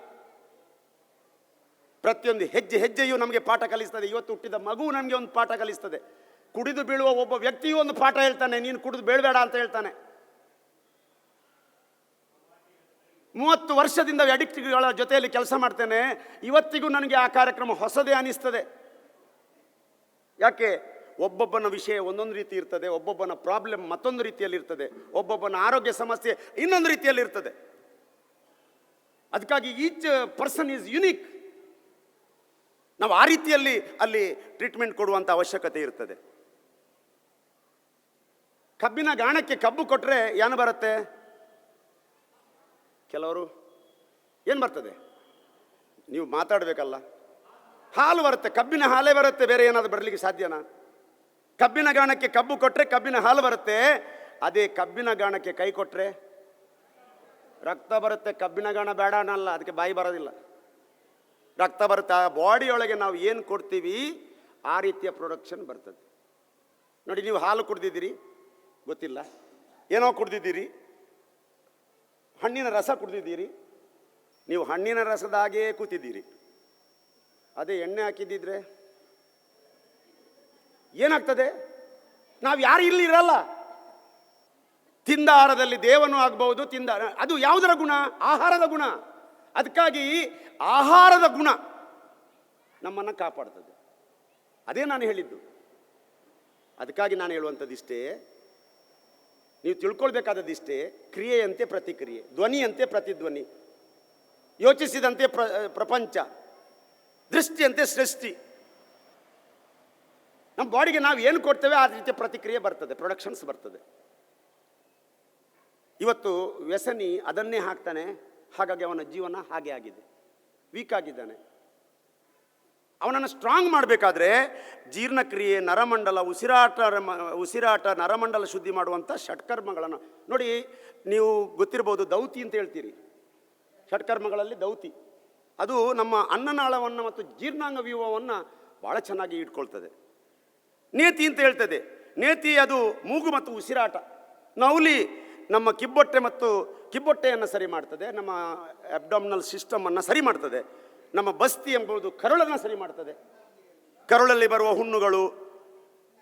ಪ್ರತಿಯೊಂದು ಹೆಜ್ಜೆಯೂ ನಮಗೆ ಪಾಠ ಕಲಿಸ್ತದೆ. ಇವತ್ತು ಹುಟ್ಟಿದ ಮಗು ನಮಗೆ ಒಂದು ಪಾಠ ಕಲಿಸ್ತದೆ. ಕುಡಿದು ಬೀಳುವ ಒಬ್ಬ ವ್ಯಕ್ತಿಯೂ ಒಂದು ಪಾಠ ಹೇಳ್ತಾನೆ, ನೀನು ಕುಡಿದು ಬೀಳಬೇಡ ಅಂತ ಹೇಳ್ತಾನೆ. 30 ವರ್ಷದಿಂದ ಅಡಿಕ್ಟ್ಗಳ ಜೊತೆಯಲ್ಲಿ ಕೆಲಸ ಮಾಡ್ತೇನೆ. ಇವತ್ತಿಗೂ ನನಗೆ ಆ ಕಾರ್ಯಕ್ರಮ ಹೊಸದೇ ಅನಿಸ್ತದೆ. ಯಾಕೆ? ಒಬ್ಬೊಬ್ಬನ ವಿಷಯ ಒಂದೊಂದು ರೀತಿ ಇರ್ತದೆ, ಒಬ್ಬೊಬ್ಬನ ಪ್ರಾಬ್ಲಮ್ ಮತ್ತೊಂದು ರೀತಿಯಲ್ಲಿ ಇರ್ತದೆ, ಒಬ್ಬೊಬ್ಬನ ಆರೋಗ್ಯ ಸಮಸ್ಯೆ ಇನ್ನೊಂದು ರೀತಿಯಲ್ಲಿ ಇರ್ತದೆ. ಅದಕ್ಕಾಗಿ ಈಚ್ ಪರ್ಸನ್ ಈಸ್ ಯುನೀಕ್. ನಾವು ಆ ರೀತಿಯಲ್ಲಿ ಅಲ್ಲಿ ಟ್ರೀಟ್ಮೆಂಟ್ ಕೊಡುವಂಥ ಅವಶ್ಯಕತೆ ಇರ್ತದೆ. ಕಬ್ಬಿನ ಗಾಣಕ್ಕೆ ಕಬ್ಬು ಕೊಟ್ಟರೆ ಏನು ಬರುತ್ತೆ? ಕೆಲವರು ಏನು ಬರ್ತದೆ? ನೀವು ಮಾತಾಡಬೇಕಲ್ಲ. ಹಾಲು ಬರುತ್ತೆ, ಕಬ್ಬಿನ ಹಾಲೇ ಬರುತ್ತೆ, ಬೇರೆ ಏನಾದರೂ ಬರಲಿಕ್ಕೆ ಸಾಧ್ಯನಾ? ಕಬ್ಬಿನ ಗಾಣಕ್ಕೆ ಕಬ್ಬು ಕೊಟ್ಟರೆ ಕಬ್ಬಿನ ಹಾಲು ಬರುತ್ತೆ. ಅದೇ ಕಬ್ಬಿನ ಗಾಣಕ್ಕೆ ಕೈ ಕೊಟ್ಟರೆ ರಕ್ತ ಬರುತ್ತೆ. ಕಬ್ಬಿನ ಗಾಣ ಬೇಡ ಅನ್ನಲ್ಲ, ಅದಕ್ಕೆ ಬಾಯಿ ಬರೋದಿಲ್ಲ, ರಕ್ತ ಬರುತ್ತೆ. ಆ ಬಾಡಿಯೊಳಗೆ ನಾವು ಏನು ಕೊಡ್ತೀವಿ ಆ ರೀತಿಯ ಪ್ರೊಡಕ್ಷನ್ ಬರ್ತದೆ. ನೋಡಿ, ನೀವು ಹಾಲು ಕುಡ್ದಿದ್ದೀರಿ, ಗೊತ್ತಿಲ್ಲ, ಏನೋ ಕುಡ್ದಿದ್ದೀರಿ, ಹಣ್ಣಿನ ರಸ ಕುಡ್ದಿದ್ದೀರಿ, ನೀವು ಹಣ್ಣಿನ ರಸದ ಹಾಗೇ ಕೂತಿದ್ದೀರಿ. ಅದೇ ಎಣ್ಣೆ ಹಾಕಿದ್ದಿದ್ರೆ ಏನಾಗ್ತದೆ? ನಾವು ಯಾರು ಇಲ್ಲಿ ಇರಲ್ಲ. ತಿಂದ ಆಹಾರದಲ್ಲಿ ದೇವನು ಆಗ್ಬಹುದು. ಅದು ಯಾವುದರ ಗುಣ? ಆಹಾರದ ಗುಣ. ಅದಕ್ಕಾಗಿ ಆಹಾರದ ಗುಣ ನಮ್ಮನ್ನು ಕಾಪಾಡ್ತದೆ. ಅದೇ ನಾನು ಹೇಳಿದ್ದು. ಅದಕ್ಕಾಗಿ ನಾನು ಹೇಳುವಂಥದ್ದು ಇಷ್ಟೇ, ನೀವು ತಿಳ್ಕೊಳ್ಬೇಕಾದದ್ದಿಷ್ಟೇ, ಕ್ರಿಯೆಯಂತೆ ಪ್ರತಿಕ್ರಿಯೆ, ಧ್ವನಿಯಂತೆ ಪ್ರತಿಧ್ವನಿ, ಯೋಚಿಸಿದಂತೆ ಪ್ರಪಂಚ, ದೃಷ್ಟಿಯಂತೆ ಸೃಷ್ಟಿ. ನಮ್ಮ ಬಾಡಿಗೆ ನಾವು ಏನು ಕೊಡ್ತೇವೆ ಆ ರೀತಿಯ ಪ್ರತಿಕ್ರಿಯೆ ಬರ್ತದೆ, ಪ್ರೊಡಕ್ಷನ್ಸ್ ಬರ್ತದೆ. ಇವತ್ತು ವ್ಯಸನಿ ಅದನ್ನೇ ಹಾಕ್ತಾನೆ, ಹಾಗಾಗಿ ಅವನ ಜೀವನ ಹಾಗೆ ಆಗಿದೆ, ವೀಕ್ ಆಗಿದ್ದಾನೆ. ಅವನನ್ನು ಸ್ಟ್ರಾಂಗ್ ಮಾಡಬೇಕಾದ್ರೆ ಜೀರ್ಣಕ್ರಿಯೆ, ನರಮಂಡಲ, ಉಸಿರಾಟ, ನರಮಂಡಲ ಶುದ್ಧಿ ಮಾಡುವಂಥ ಷಟ್ಕರ್ಮಗಳನ್ನು ನೋಡಿ. ನೀವು ಗೊತ್ತಿರ್ಬೋದು, ದೌತಿ ಅಂತ ಹೇಳ್ತೀರಿ. ಷಟ್ಕರ್ಮಗಳಲ್ಲಿ ದೌತಿ ಅದು ನಮ್ಮ ಅನ್ನನಾಳವನ್ನು ಮತ್ತು ಜೀರ್ಣಾಂಗ ವ್ಯೂಹವನ್ನು ಭಾಳ ಚೆನ್ನಾಗಿ ಇಟ್ಕೊಳ್ತದೆ. ನೇತಿ ಅಂತ ಹೇಳ್ತದೆ. ನೇತಿ ಅದು ಮೂಗು ಮತ್ತು ಉಸಿರಾಟ. ನೌಲಿ ನಮ್ಮ ಕಿಬ್ಬೊಟ್ಟೆಯನ್ನು ಸರಿ ಮಾಡ್ತದೆ, ನಮ್ಮ ಅಬ್ಡಾಮಿನಲ್ ಸಿಸ್ಟಮನ್ನು ಸರಿ ಮಾಡ್ತದೆ. ನಮ್ಮ ಬಸ್ತಿ ಎಂಬುದು ಕರುಳನ್ನು ಸರಿ ಮಾಡ್ತದೆ. ಕರುಳಲ್ಲಿ ಬರುವ ಹುಣ್ಣುಗಳು,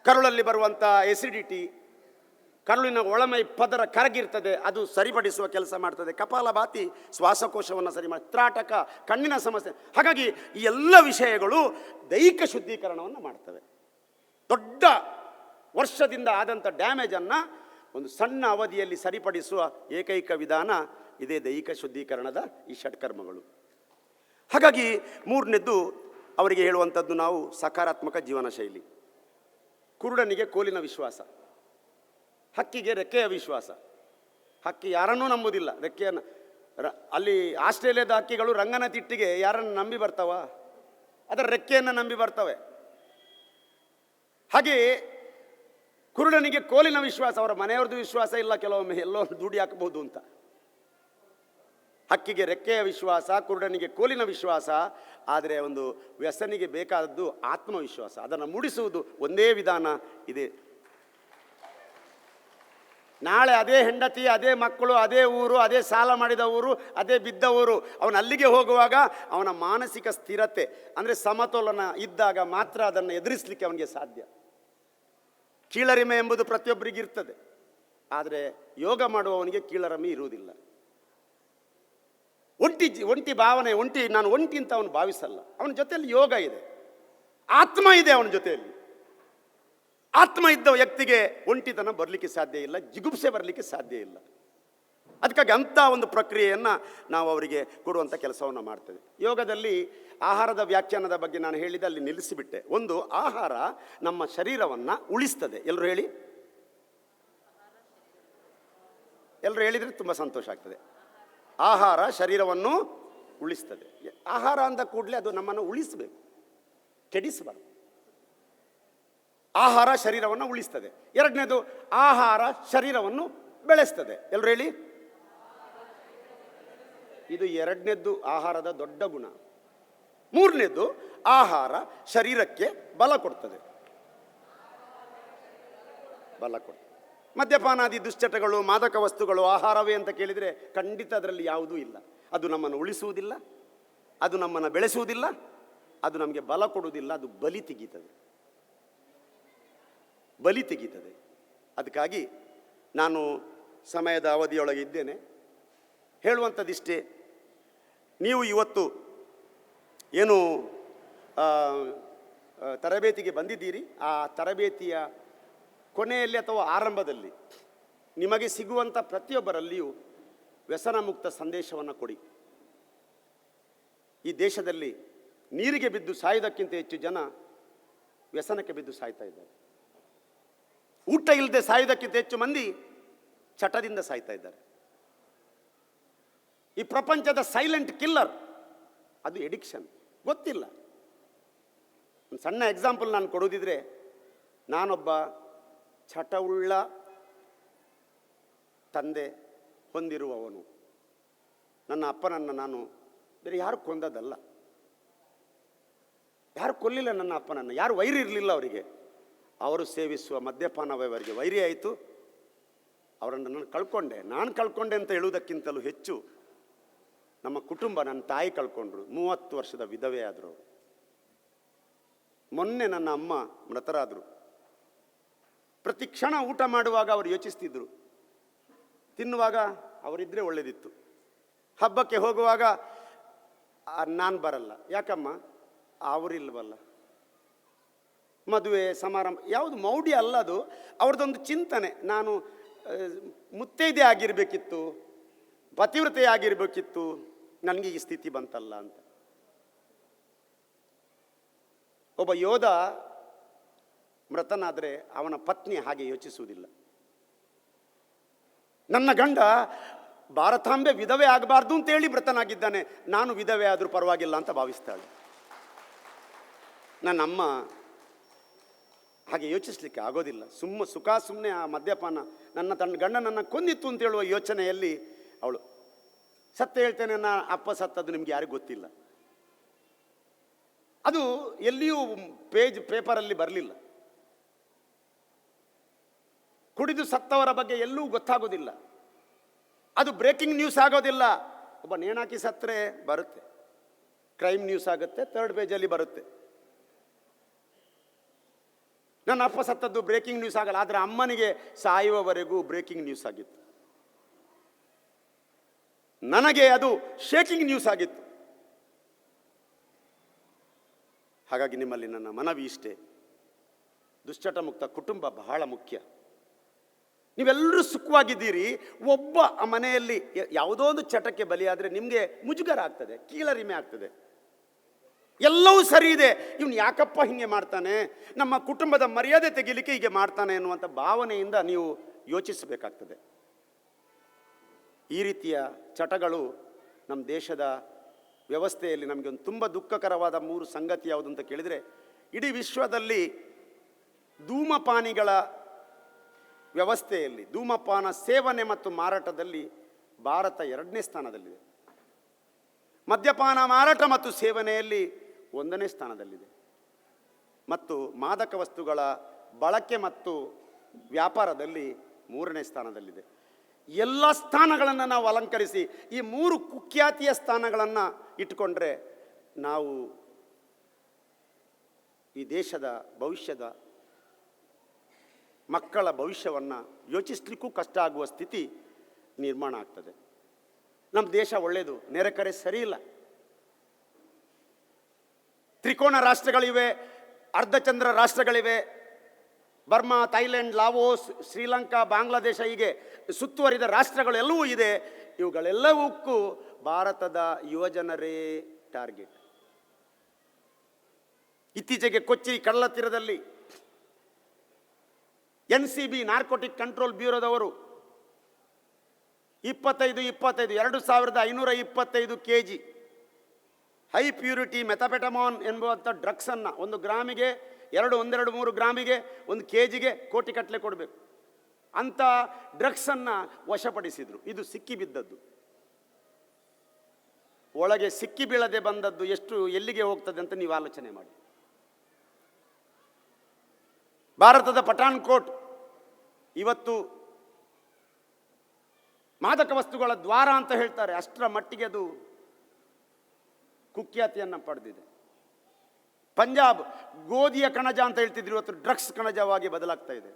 ಕರುಳಲ್ಲಿ ಬರುವಂಥ ಎಸಿಡಿಟಿ, ಕರುಳಿನ ಒಳಮೈ ಪದರ ಕರಗಿರ್ತದೆ, ಅದು ಸರಿಪಡಿಸುವ ಕೆಲಸ ಮಾಡ್ತದೆ. ಕಪಾಲಭಾತಿ ಶ್ವಾಸಕೋಶವನ್ನು ಸರಿ ಮಾಡಿ, ತ್ರಾಟಕ ಕಣ್ಣಿನ ಸಮಸ್ಯೆ. ಹಾಗಾಗಿ ಈ ಎಲ್ಲ ವಿಷಯಗಳು ದೈಹಿಕ ಶುದ್ಧೀಕರಣವನ್ನು ಮಾಡ್ತವೆ. ದೊಡ್ಡ ವರ್ಷದಿಂದ ಆದಂಥ ಡ್ಯಾಮೇಜನ್ನು ಒಂದು ಸಣ್ಣ ಅವಧಿಯಲ್ಲಿ ಸರಿಪಡಿಸುವ ಏಕೈಕ ವಿಧಾನ ಇದೇ ದೈಹಿಕ ಶುದ್ಧೀಕರಣದ ಈ ಷಟ್ಕರ್ಮಗಳು. ಹಾಗಾಗಿ ಮೂರನೇದ್ದು ಅವರಿಗೆ ಹೇಳುವಂಥದ್ದು ನಾವು ಸಕಾರಾತ್ಮಕ ಜೀವನ ಶೈಲಿ. ಕುರುಡನಿಗೆ ಕೋಲಿನ ವಿಶ್ವಾಸ, ಹಕ್ಕಿಗೆ ರೆಕ್ಕೆಯ ವಿಶ್ವಾಸ. ಹಕ್ಕಿ ಯಾರನ್ನೂ ನಂಬುವುದಿಲ್ಲ, ರೆಕ್ಕೆಯನ್ನು. ಅಲ್ಲಿ ಆಸ್ಟ್ರೇಲಿಯಾದ ಹಕ್ಕಿಗಳು ರಂಗನ ತಿಟ್ಟಿಗೆ ಯಾರನ್ನು ನಂಬಿ ಬರ್ತಾವ? ಅದರ ರೆಕ್ಕೆಯನ್ನು ನಂಬಿ ಬರ್ತವೆ. ಹಾಗೆಯೇ ಕುರುಡನಿಗೆ ಕೋಲಿನ ವಿಶ್ವಾಸ, ಅವರ ಮನೆಯವ್ರದ್ದು ವಿಶ್ವಾಸ ಇಲ್ಲ, ಕೆಲವೊಮ್ಮೆ ಎಲ್ಲೋ ದುಡಿ ಹಾಕಬಹುದು ಅಂತ. ಹಕ್ಕಿಗೆ ರೆಕ್ಕೆಯ ವಿಶ್ವಾಸ, ಕುರುಡನಿಗೆ ಕೋಲಿನ ವಿಶ್ವಾಸ. ಆದರೆ ಒಂದು ವ್ಯಸನಿಗೆ ಬೇಕಾದದ್ದು ಆತ್ಮವಿಶ್ವಾಸ. ಅದನ್ನು ಮೂಡಿಸುವುದು ಒಂದೇ ವಿಧಾನ ಇದೆ. ನಾಳೆ ಅದೇ ಹೆಂಡತಿ, ಅದೇ ಮಕ್ಕಳು, ಅದೇ ಊರು, ಅದೇ ಸಾಲ ಮಾಡಿದ ಊರು, ಅದೇ ಬಿದ್ದ ಊರು. ಅವನು ಅಲ್ಲಿಗೆ ಹೋಗುವಾಗ ಅವನ ಮಾನಸಿಕ ಸ್ಥಿರತೆ ಅಂದರೆ ಸಮತೋಲನ ಇದ್ದಾಗ ಮಾತ್ರ ಅದನ್ನು ಎದುರಿಸಲಿಕ್ಕೆ ಅವನಿಗೆ ಸಾಧ್ಯ. ಕೀಳರಿಮೆ ಎಂಬುದು ಪ್ರತಿಯೊಬ್ಬರಿಗೆ ಇರ್ತದೆ, ಆದರೆ ಯೋಗ ಮಾಡುವವನಿಗೆ ಕೀಳರಿಮೆ ಇರುವುದಿಲ್ಲ. ಒಂಟಿ ಭಾವನೆ, ನಾನು ಒಂಟಿ ಅಂತ ಅವನು ಭಾವಿಸಲ್ಲ. ಅವನ ಜೊತೆಯಲ್ಲಿ ಯೋಗ ಇದೆ, ಆತ್ಮ ಇದೆ ಅವನ ಜೊತೆಯಲ್ಲಿ. ಆತ್ಮ ಇದ್ದ ವ್ಯಕ್ತಿಗೆ ಒಂಟಿತನ ಬರಲಿಕ್ಕೆ ಸಾಧ್ಯ ಇಲ್ಲ, ಜಿಗುಪ್ಸೆ ಬರಲಿಕ್ಕೆ ಸಾಧ್ಯ ಇಲ್ಲ. ಅದಕ್ಕಾಗಿ ಅಂಥ ಒಂದು ಪ್ರಕ್ರಿಯೆಯನ್ನು ನಾವು ಅವರಿಗೆ ಕೊಡುವಂಥ ಕೆಲಸವನ್ನು ಮಾಡ್ತೇವೆ. ಯೋಗದಲ್ಲಿ ಆಹಾರದ ವ್ಯಾಖ್ಯಾನದ ಬಗ್ಗೆ ನಾನು ಹೇಳಿದೆ, ಅಲ್ಲಿ ನಿಲ್ಲಿಸಿಬಿಟ್ಟೆ. ಒಂದು, ಆಹಾರ ನಮ್ಮ ಶರೀರವನ್ನು ಉಳಿಸ್ತದೆ. ಎಲ್ಲರೂ ಹೇಳಿ, ಎಲ್ಲರೂ ಹೇಳಿದರೆ ತುಂಬ ಸಂತೋಷ ಆಗ್ತದೆ. ಆಹಾರ ಶರೀರವನ್ನು ಉಳಿಸ್ತದೆ. ಆಹಾರ ಅಂದ ಕೂಡಲೇ ಅದು ನಮ್ಮನ್ನು ಉಳಿಸಬೇಕು, ಕೆಡಿಸಬಾರ್ದು. ಆಹಾರ ಶರೀರವನ್ನು ಉಳಿಸ್ತದೆ. ಎರಡನೇದು, ಆಹಾರ ಶರೀರವನ್ನು ಬೆಳೆಸ್ತದೆ. ಎಲ್ಲರೂ ಹೇಳಿ, ಇದು ಎರಡನೇದ್ದು ಆಹಾರದ ದೊಡ್ಡ ಗುಣ. ಮೂರನೇದು, ಆಹಾರ ಶರೀರಕ್ಕೆ ಬಲ ಕೊಡ್ತದೆ. ಮದ್ಯಪಾನಾದಿ ದುಶ್ಚಟಗಳು, ಮಾದಕ ವಸ್ತುಗಳು ಆಹಾರವೇ ಅಂತ ಕೇಳಿದರೆ ಖಂಡಿತ ಅದರಲ್ಲಿ ಯಾವುದೂ ಇಲ್ಲ. ಅದು ನಮ್ಮನ್ನು ಉಳಿಸುವುದಿಲ್ಲ, ಅದು ನಮ್ಮನ್ನು ಬೆಳೆಸುವುದಿಲ್ಲ, ಅದು ನಮಗೆ ಬಲ ಕೊಡುವುದಿಲ್ಲ, ಅದು ಬಲಿ ತೆಗೀತದೆ. ಅದಕ್ಕಾಗಿ ನಾನು ಸಮಯದ ಅವಧಿಯೊಳಗೆ ಇದ್ದೇನೆ. ಹೇಳುವಂಥದ್ದಿಷ್ಟೇ, ನೀವು ಇವತ್ತು ಏನು ತರಬೇತಿಗೆ ಬಂದಿದ್ದೀರಿ, ಆ ತರಬೇತಿಯ ಕೊನೆಯಲ್ಲಿ ಅಥವಾ ಆರಂಭದಲ್ಲಿ ನಿಮಗೆ ಸಿಗುವಂಥ ಪ್ರತಿಯೊಬ್ಬರಲ್ಲಿಯೂ ವ್ಯಸನ ಮುಕ್ತ ಸಂದೇಶವನ್ನು ಕೊಡಿ. ಈ ದೇಶದಲ್ಲಿ ನೀರಿಗೆ ಬಿದ್ದು ಸಾಯುವುದಕ್ಕಿಂತ ಹೆಚ್ಚು ಜನ ವ್ಯಸನಕ್ಕೆ ಬಿದ್ದು ಸಾಯ್ತಾ ಇದ್ದಾರೆ. ಊಟ ಇಲ್ಲದೆ ಸಾಯುವುದಕ್ಕಿಂತ ಹೆಚ್ಚು ಮಂದಿ ಚಟದಿಂದ ಸಾಯ್ತಾ ಇದ್ದಾರೆ. ಈ ಪ್ರಪಂಚದ ಸೈಲೆಂಟ್ ಕಿಲ್ಲರ್ ಅದು ಎಡಿಕ್ಷನ್. ಗೊತ್ತಿಲ್ಲ. ಒಂದು ಸಣ್ಣ ಎಕ್ಸಾಂಪಲ್ ನಾನು ಕೊಡೋದಿದ್ರೆ, ನಾನೊಬ್ಬ ಚಟವುಳ್ಳ ತಂದೆ ಹೊಂದಿರುವವನು. ನನ್ನ ಅಪ್ಪನನ್ನು ನಾನು ಬೇರೆ ಯಾರು ಕೊಂದದಲ್ಲ, ಯಾರು ಕೊಲ್ಲಿಲ್ಲ ನನ್ನ ಅಪ್ಪನನ್ನು. ಯಾರು ವೈರಿ ಇರಲಿಲ್ಲ ಅವರಿಗೆ. ಅವರು ಸೇವಿಸುವ ಮದ್ಯಪಾನವೇ ಅವರಿಗೆ ವೈರಿ ಆಯಿತು. ಅವರನ್ನು ನಾನು ಕಳ್ಕೊಂಡೆ ಅಂತ ಹೇಳುವುದಕ್ಕಿಂತಲೂ ಹೆಚ್ಚು ನಮ್ಮ ಕುಟುಂಬ, ನನ್ನ ತಾಯಿ ಕಳ್ಕೊಂಡ್ರು. 30 ವರ್ಷದ ವಿಧವೆ ಆದರು. ಮೊನ್ನೆ ನನ್ನ ಅಮ್ಮ ಮೃತರಾದರು. ಪ್ರತಿ ಕ್ಷಣ ಊಟ ಮಾಡುವಾಗ ಅವರು ಯೋಚಿಸ್ತಿದ್ರು, ತಿನ್ನುವಾಗ ಅವರಿದ್ದರೆ ಒಳ್ಳೆಯದಿತ್ತು, ಹಬ್ಬಕ್ಕೆ ಹೋಗುವಾಗ ನಾನು ಬರಲ್ಲ, ಯಾಕಮ್ಮ ಅವರಿಲ್ವಲ್ಲ, ಮದುವೆ ಸಮಾರಂಭ ಯಾವುದು ಮೌಢ್ಯ ಅಲ್ಲ, ಅದು ಅವ್ರದ್ದೊಂದು ಚಿಂತನೆ. ನಾನು ಮುತ್ತೈದೆ ಆಗಿರಬೇಕಿತ್ತು, ಪತಿವ್ರತೆ ಆಗಿರಬೇಕಿತ್ತು, ನನಗೆ ಈ ಸ್ಥಿತಿ ಬಂತಲ್ಲ ಅಂತ. ಒಬ್ಬ ಯೋಧ ಮೃತನಾದರೆ ಅವನ ಪತ್ನಿ ಹಾಗೆ ಯೋಚಿಸುವುದಿಲ್ಲ. ನನ್ನ ಗಂಡ ಭಾರತಾಂಬೆ ವಿಧವೆ ಆಗಬಾರ್ದು ಅಂತೇಳಿ ಮೃತನಾಗಿದ್ದಾನೆ, ನಾನು ವಿಧವೆ ಆದರೂ ಪರವಾಗಿಲ್ಲ ಅಂತ ಭಾವಿಸ್ತಾಳೆ. ನನ್ನಮ್ಮ ಹಾಗೆ ಯೋಚಿಸ್ಲಿಕ್ಕೆ ಆಗೋದಿಲ್ಲ. ಸುಮ್ಮನೆ ಆ ಮದ್ಯಪಾನ ತನ್ನ ಗಂಡನನ್ನು ಕೊಂದಿತ್ತು ಅಂತ ಹೇಳುವ ಯೋಚನೆಯಲ್ಲಿ ಅವಳು. ಸತ್ಯ ಹೇಳ್ತೇನೆ, ನನ್ನ ಅಪ್ಪ ಸತ್ತದ್ದು ನಿಮ್ಗೆ ಯಾರಿಗೂ ಗೊತ್ತಿಲ್ಲ. ಅದು ಎಲ್ಲಿಯೂ ಪೇಪರಲ್ಲಿ ಬರಲಿಲ್ಲ. ಕುಡಿದು ಸತ್ತವರ ಬಗ್ಗೆ ಎಲ್ಲೂ ಗೊತ್ತಾಗೋದಿಲ್ಲ. ಅದು ಬ್ರೇಕಿಂಗ್ ನ್ಯೂಸ್ ಆಗೋದಿಲ್ಲ. ಒಬ್ಬ ನೇಣಾಕಿ ಸತ್ತರೆ ಬರುತ್ತೆ, ಕ್ರೈಮ್ ನ್ಯೂಸ್ ಆಗುತ್ತೆ, 3rd ಪೇಜಲ್ಲಿ ಬರುತ್ತೆ. ನನ್ನ ಅಪ್ಪ ಸತ್ತದ್ದು ಬ್ರೇಕಿಂಗ್ ನ್ಯೂಸ್ ಆಗಲ್ಲ. ಆದರೆ ಅಮ್ಮನಿಗೆ ಸಾಯುವವರೆಗೂ ಬ್ರೇಕಿಂಗ್ ನ್ಯೂಸ್ ಆಗಿತ್ತು. ನನಗೆ ಅದು ಶೇಕಿಂಗ್ ನ್ಯೂಸ್ ಆಗಿತ್ತು. ಹಾಗಾಗಿ ನಿಮ್ಮಲ್ಲಿ ನನ್ನ ಮನವಿ ಇಷ್ಟೇ, ದುಶ್ಚಟ ಮುಕ್ತ ಕುಟುಂಬ ಬಹಳ ಮುಖ್ಯ. ನೀವೆಲ್ಲರೂ ಸುಖವಾಗಿದ್ದೀರಿ. ಒಬ್ಬ ಆ ಮನೆಯಲ್ಲಿ ಯಾವುದೋ ಒಂದು ಚಟಕ್ಕೆ ಬಲಿಯಾದರೆ ನಿಮಗೆ ಮುಜುಗರ ಆಗ್ತದೆ, ಕೀಳರಿಮೆ ಆಗ್ತದೆ. ಎಲ್ಲವೂ ಸರಿ ಇದೆ, ಇವನು ಯಾಕಪ್ಪ ಹೀಗೆ ಮಾಡ್ತಾನೆ, ನಮ್ಮ ಕುಟುಂಬದ ಮರ್ಯಾದೆ ತೆಗಿಲಿಕ್ಕೆ ಹೀಗೆ ಮಾಡ್ತಾನೆ ಎನ್ನುವಂಥ ಭಾವನೆಯಿಂದ ನೀವು ಯೋಚಿಸಬೇಕಾಗ್ತದೆ. ಈ ರೀತಿಯ ಚಟಗಳು ನಮ್ಮ ದೇಶದ ವ್ಯವಸ್ಥೆಯಲ್ಲಿ ನಮಗೆ ಒಂದು ತುಂಬ ದುಃಖಕರವಾದ 3 ಸಂಗತಿ ಯಾವುದು ಅಂತ ಕೇಳಿದರೆ, ಇಡೀ ವಿಶ್ವದಲ್ಲಿ ಧೂಮಪಾನಿಗಳ ವ್ಯವಸ್ಥೆಯಲ್ಲಿ ಧೂಮಪಾನ ಸೇವನೆ ಮತ್ತು ಮಾರಾಟದಲ್ಲಿ ಭಾರತ 2ನೇ ಸ್ಥಾನದಲ್ಲಿದೆ. ಮದ್ಯಪಾನ ಮಾರಾಟ ಮತ್ತು ಸೇವನೆಯಲ್ಲಿ 1ನೇ ಸ್ಥಾನದಲ್ಲಿದೆ. ಮತ್ತು ಮಾದಕ ವಸ್ತುಗಳ ಬಳಕೆ ಮತ್ತು ವ್ಯಾಪಾರದಲ್ಲಿ 3ನೇ ಸ್ಥಾನದಲ್ಲಿದೆ. ಎಲ್ಲ ಸ್ಥಾನಗಳನ್ನು ನಾವು ಅಲಂಕರಿಸಿ ಈ 3 ಕುಖ್ಯಾತಿಯ ಸ್ಥಾನಗಳನ್ನು ಇಟ್ಟುಕೊಂಡ್ರೆ ನಾವು ಈ ದೇಶದ ಭವಿಷ್ಯದ ಮಕ್ಕಳ ಭವಿಷ್ಯವನ್ನು ಯೋಚಿಸಲಿಕ್ಕೂ ಕಷ್ಟ ಆಗುವ ಸ್ಥಿತಿ ನಿರ್ಮಾಣ ಆಗ್ತದೆ. ನಮ್ಮ ದೇಶ ಒಳ್ಳೆಯದು, ನೆರೆಕರೆ ಸರಿ ಇಲ್ಲ. ತ್ರಿಕೋನ ರಾಷ್ಟ್ರಗಳಿವೆ, ಅರ್ಧಚಂದ್ರ ರಾಷ್ಟ್ರಗಳಿವೆ. Burma, Thailand, Laos, Sri Lanka, Bangladesh, ಹೀಗೆ ಸುತ್ತುವರಿದ ರಾಷ್ಟ್ರಗಳೆಲ್ಲವೂ ಇದೆ. ಇವುಗಳೆಲ್ಲವಕ್ಕೂ ಭಾರತದ ಯುವಜನರೇ ಟಾರ್ಗೆಟ್. ಇತ್ತೀಚೆಗೆ ಕೊಚ್ಚಿ ಕಡಲ NCB ನಾರ್ಕೋಟಿಕ್ ಕಂಟ್ರೋಲ್ ಬ್ಯೂರೋದವರು 2525 kg ಹೈ ಪ್ಯೂರಿಟಿ ಮೆಥಾಪೆಟಮಾನ್ ಎಂಬುವಂಥ ಡ್ರಗ್ಸನ್ನು 1 ಗ್ರಾಮಿಗೆ 1-3 ಗ್ರಾಮಿಗೆ 1 kgಗೆ ಕೋಟಿಗಟ್ಟಲೆ ಕೊಡಬೇಕು ಅಂಥ ಡ್ರಗ್ಸನ್ನು ವಶಪಡಿಸಿದರು. ಇದು ಸಿಕ್ಕಿಬಿದ್ದದ್ದು. ಒಳಗೆ ಸಿಕ್ಕಿ ಬೀಳದೆ ಬಂದದ್ದು ಎಲ್ಲಿಗೆ ಹೋಗ್ತದೆ ಅಂತ ನೀವು ಆಲೋಚನೆ ಮಾಡಿ. ಭಾರತದ ಪಠಾನ್ಕೋಟ್ ಇವತ್ತು ಮಾದಕ ವಸ್ತುಗಳ ದ್ವಾರ ಅಂತ ಹೇಳ್ತಾರೆ. ಅಷ್ಟರ ಮಟ್ಟಿಗೆ ಅದು ಕುಖ್ಯಾತಿಯನ್ನು ಪಡೆದಿದೆ. ಪಂಜಾಬ್ ಗೋಧಿಯ ಕಣಜ ಅಂತ ಹೇಳ್ತಿದ್ರು, ಇವತ್ತು ಡ್ರಗ್ಸ್ ಕಣಜವಾಗಿ ಬದಲಾಗ್ತಾ ಇದೆ.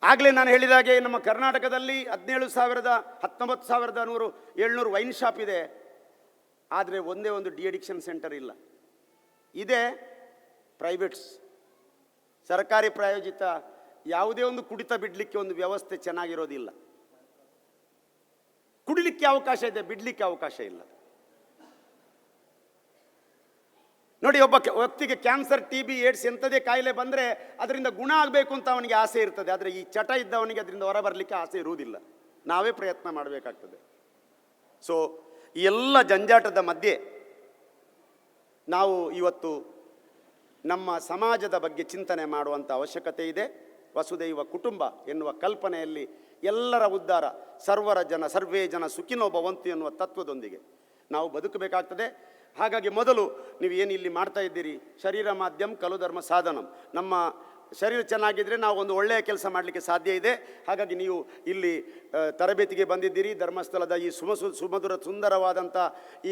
ಆಗಲೇ ನಾನು ಹೇಳಿದಾಗೆ ನಮ್ಮ ಕರ್ನಾಟಕದಲ್ಲಿ 19,700 ವೈನ್ ಶಾಪ್ ಇದೆ. ಆದರೆ ಒಂದೇ ಒಂದು ಡಿಅಡಿಕ್ಷನ್ ಸೆಂಟರ್ ಇಲ್ಲ. ಇದೆ ಪ್ರೈವೇಟ್ಸ್, ಸರ್ಕಾರಿ ಪ್ರಾಯೋಜಿತ ಯಾವುದೇ ಒಂದು ಕುಡಿತ ಬಿಡಲಿಕ್ಕೆ ಒಂದು ವ್ಯವಸ್ಥೆ ಚೆನ್ನಾಗಿರೋದಿಲ್ಲ. ಕುಡಿಲಿಕ್ಕೆ ಅವಕಾಶ ಇದೆ, ಬಿಡಲಿಕ್ಕೆ ಅವಕಾಶ ಇಲ್ಲ. ನೋಡಿ, ಒಬ್ಬ ವ್ಯಕ್ತಿಗೆ ಕ್ಯಾನ್ಸರ್, TB, ಏಡ್ಸ್ ಎಂಥದೇ ಕಾಯಿಲೆ ಬಂದರೆ ಅದರಿಂದ ಗುಣ ಆಗಬೇಕು ಅಂತ ಅವನಿಗೆ ಆಸೆ ಇರ್ತದೆ. ಆದರೆ ಈ ಚಟ ಇದ್ದವನಿಗೆ ಅದರಿಂದ ಹೊರ ಬರಲಿಕ್ಕೆ ಆಸೆ ಇರುವುದಿಲ್ಲ. ನಾವೇ ಪ್ರಯತ್ನ ಮಾಡಬೇಕಾಗ್ತದೆ. ಸೊ ಈ ಎಲ್ಲ ಜಂಜಾಟದ ಮಧ್ಯೆ ನಾವು ಇವತ್ತು ನಮ್ಮ ಸಮಾಜದ ಬಗ್ಗೆ ಚಿಂತನೆ ಮಾಡುವಂಥ ಅವಶ್ಯಕತೆ ಇದೆ. ವಸುದೈವ ಕುಟುಂಬ ಎನ್ನುವ ಕಲ್ಪನೆಯಲ್ಲಿ ಎಲ್ಲರ ಉದ್ಧಾರ, ಸರ್ವೇ ಜನ ಸುಖಿನೋ ಭವಂತು ಎನ್ನುವ ತತ್ವದೊಂದಿಗೆ ನಾವು ಬದುಕಬೇಕಾಗ್ತದೆ. ಹಾಗಾಗಿ ಮೊದಲು ನೀವು ಏನು ಇಲ್ಲಿ ಮಾಡ್ತಾ ಇದ್ದೀರಿ, ಶರೀರ ಮಾಧ್ಯಮ ಖಲು ಧರ್ಮ ಸಾಧನಂ. ನಮ್ಮ ಶರೀರ ಚೆನ್ನಾಗಿದ್ದರೆ ನಾವು ಒಂದು ಒಳ್ಳೆಯ ಕೆಲಸ ಮಾಡಲಿಕ್ಕೆ ಸಾಧ್ಯ ಇದೆ. ಹಾಗಾಗಿ ನೀವು ಇಲ್ಲಿ ತರಬೇತಿಗೆ ಬಂದಿದ್ದೀರಿ. ಧರ್ಮಸ್ಥಳದ ಈ ಸುಮಧುರ ಸುಂದರವಾದಂಥ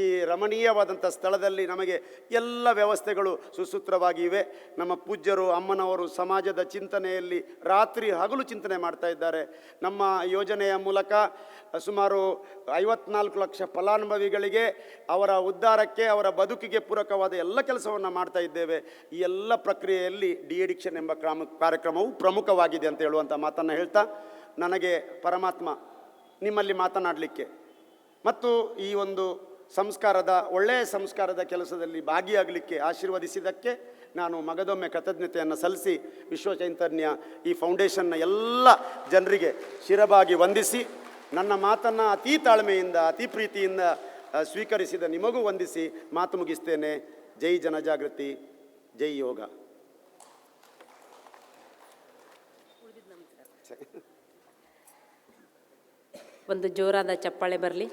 ಈ ರಮಣೀಯವಾದಂಥ ಸ್ಥಳದಲ್ಲಿ ನಮಗೆ ಎಲ್ಲ ವ್ಯವಸ್ಥೆಗಳು ಸುಸೂತ್ರವಾಗಿ ಇವೆ. ನಮ್ಮ ಪೂಜ್ಯರು, ಅಮ್ಮನವರು ಸಮಾಜದ ಚಿಂತನೆಯಲ್ಲಿ ರಾತ್ರಿ ಹಗಲು ಚಿಂತನೆ ಮಾಡ್ತಾ ಇದ್ದಾರೆ. ನಮ್ಮ ಯೋಜನೆಯ ಮೂಲಕ ಸುಮಾರು 54 ಲಕ್ಷ ಫಲಾನುಭವಿಗಳಿಗೆ ಅವರ ಉದ್ಧಾರಕ್ಕೆ, ಅವರ ಬದುಕಿಗೆ ಪೂರಕವಾದ ಎಲ್ಲ ಕೆಲಸವನ್ನು ಮಾಡ್ತಾ ಇದ್ದೇವೆ. ಈ ಎಲ್ಲ ಪ್ರಕ್ರಿಯೆಯಲ್ಲಿ ಡಿಅಡಿಕ್ಷನ್ ಎಂಬ ಕಾರ್ಯಕ್ರಮವು ಪ್ರಮುಖವಾಗಿದೆ ಅಂತ ಹೇಳುವಂಥ ಮಾತನ್ನು ಹೇಳ್ತಾ, ನನಗೆ ಪರಮಾತ್ಮ ನಿಮ್ಮಲ್ಲಿ ಮಾತನಾಡಲಿಕ್ಕೆ ಮತ್ತು ಈ ಒಂದು ಒಳ್ಳೆಯ ಸಂಸ್ಕಾರದ ಕೆಲಸದಲ್ಲಿ ಭಾಗಿಯಾಗಲಿಕ್ಕೆ ಆಶೀರ್ವದಿಸಿದ್ದಕ್ಕೆ ನಾನು ಮಗದೊಮ್ಮೆ ಕೃತಜ್ಞತೆಯನ್ನು ಸಲ್ಲಿಸಿ ವಿಶ್ವಚೈತನ್ಯ ಈ ಫೌಂಡೇಶನ್ನ ಎಲ್ಲ ಜನರಿಗೆ ಶಿರಬಾಗಿ ವಂದಿಸಿ, ನನ್ನ ಮಾತನ್ನು ಅತೀ ತಾಳ್ಮೆಯಿಂದ ಅತಿ ಪ್ರೀತಿಯಿಂದ ಸ್ವೀಕರಿಸಿದ ನಿಮಗೂ ವಂದಿಸಿ ಮಾತು ಮುಗಿಸ್ತೇನೆ. ಜೈ ಜನಜಾಗೃತಿ, ಜೈ ಯೋಗ. ಒಂದು ಜೋರಾದ ಚಪ್ಪಾಳೆ ಬರಲಿ.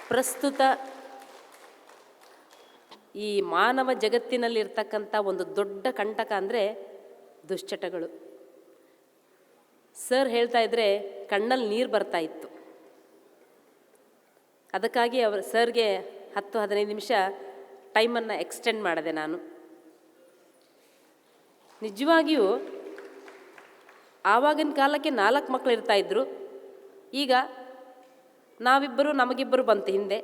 ಪ್ರಸ್ತುತ ಈ ಮಾನವ ಜಗತ್ತಿನಲ್ಲಿರ್ತಕ್ಕಂಥ ಒಂದು ದೊಡ್ಡ ಕಂಟಕ ಅಂದರೆ ದುಶ್ಚಟಗಳು. ಸರ್ ಹೇಳ್ತಾ ಇದ್ದರೆ ಕಣ್ಣಲ್ಲಿ ನೀರು ಬರ್ತಾ ಇತ್ತು. ಅದಕ್ಕಾಗಿ ಸರ್ಗೆ 10-15 ನಿಮಿಷ ಟೈಮನ್ನು ಎಕ್ಸ್ಟೆಂಡ್ ಮಾಡಿದೆ ನಾನು. ನಿಜವಾಗಿಯೂ ಆವಾಗಿನ ಕಾಲಕ್ಕೆ 4 ಮಕ್ಕಳು ಇರ್ತಾಯಿದ್ರು. ಈಗ ನಾವಿಬ್ಬರು ನಮಗಿಬ್ಬರು ಬಂತು ಹಿಂದೆ.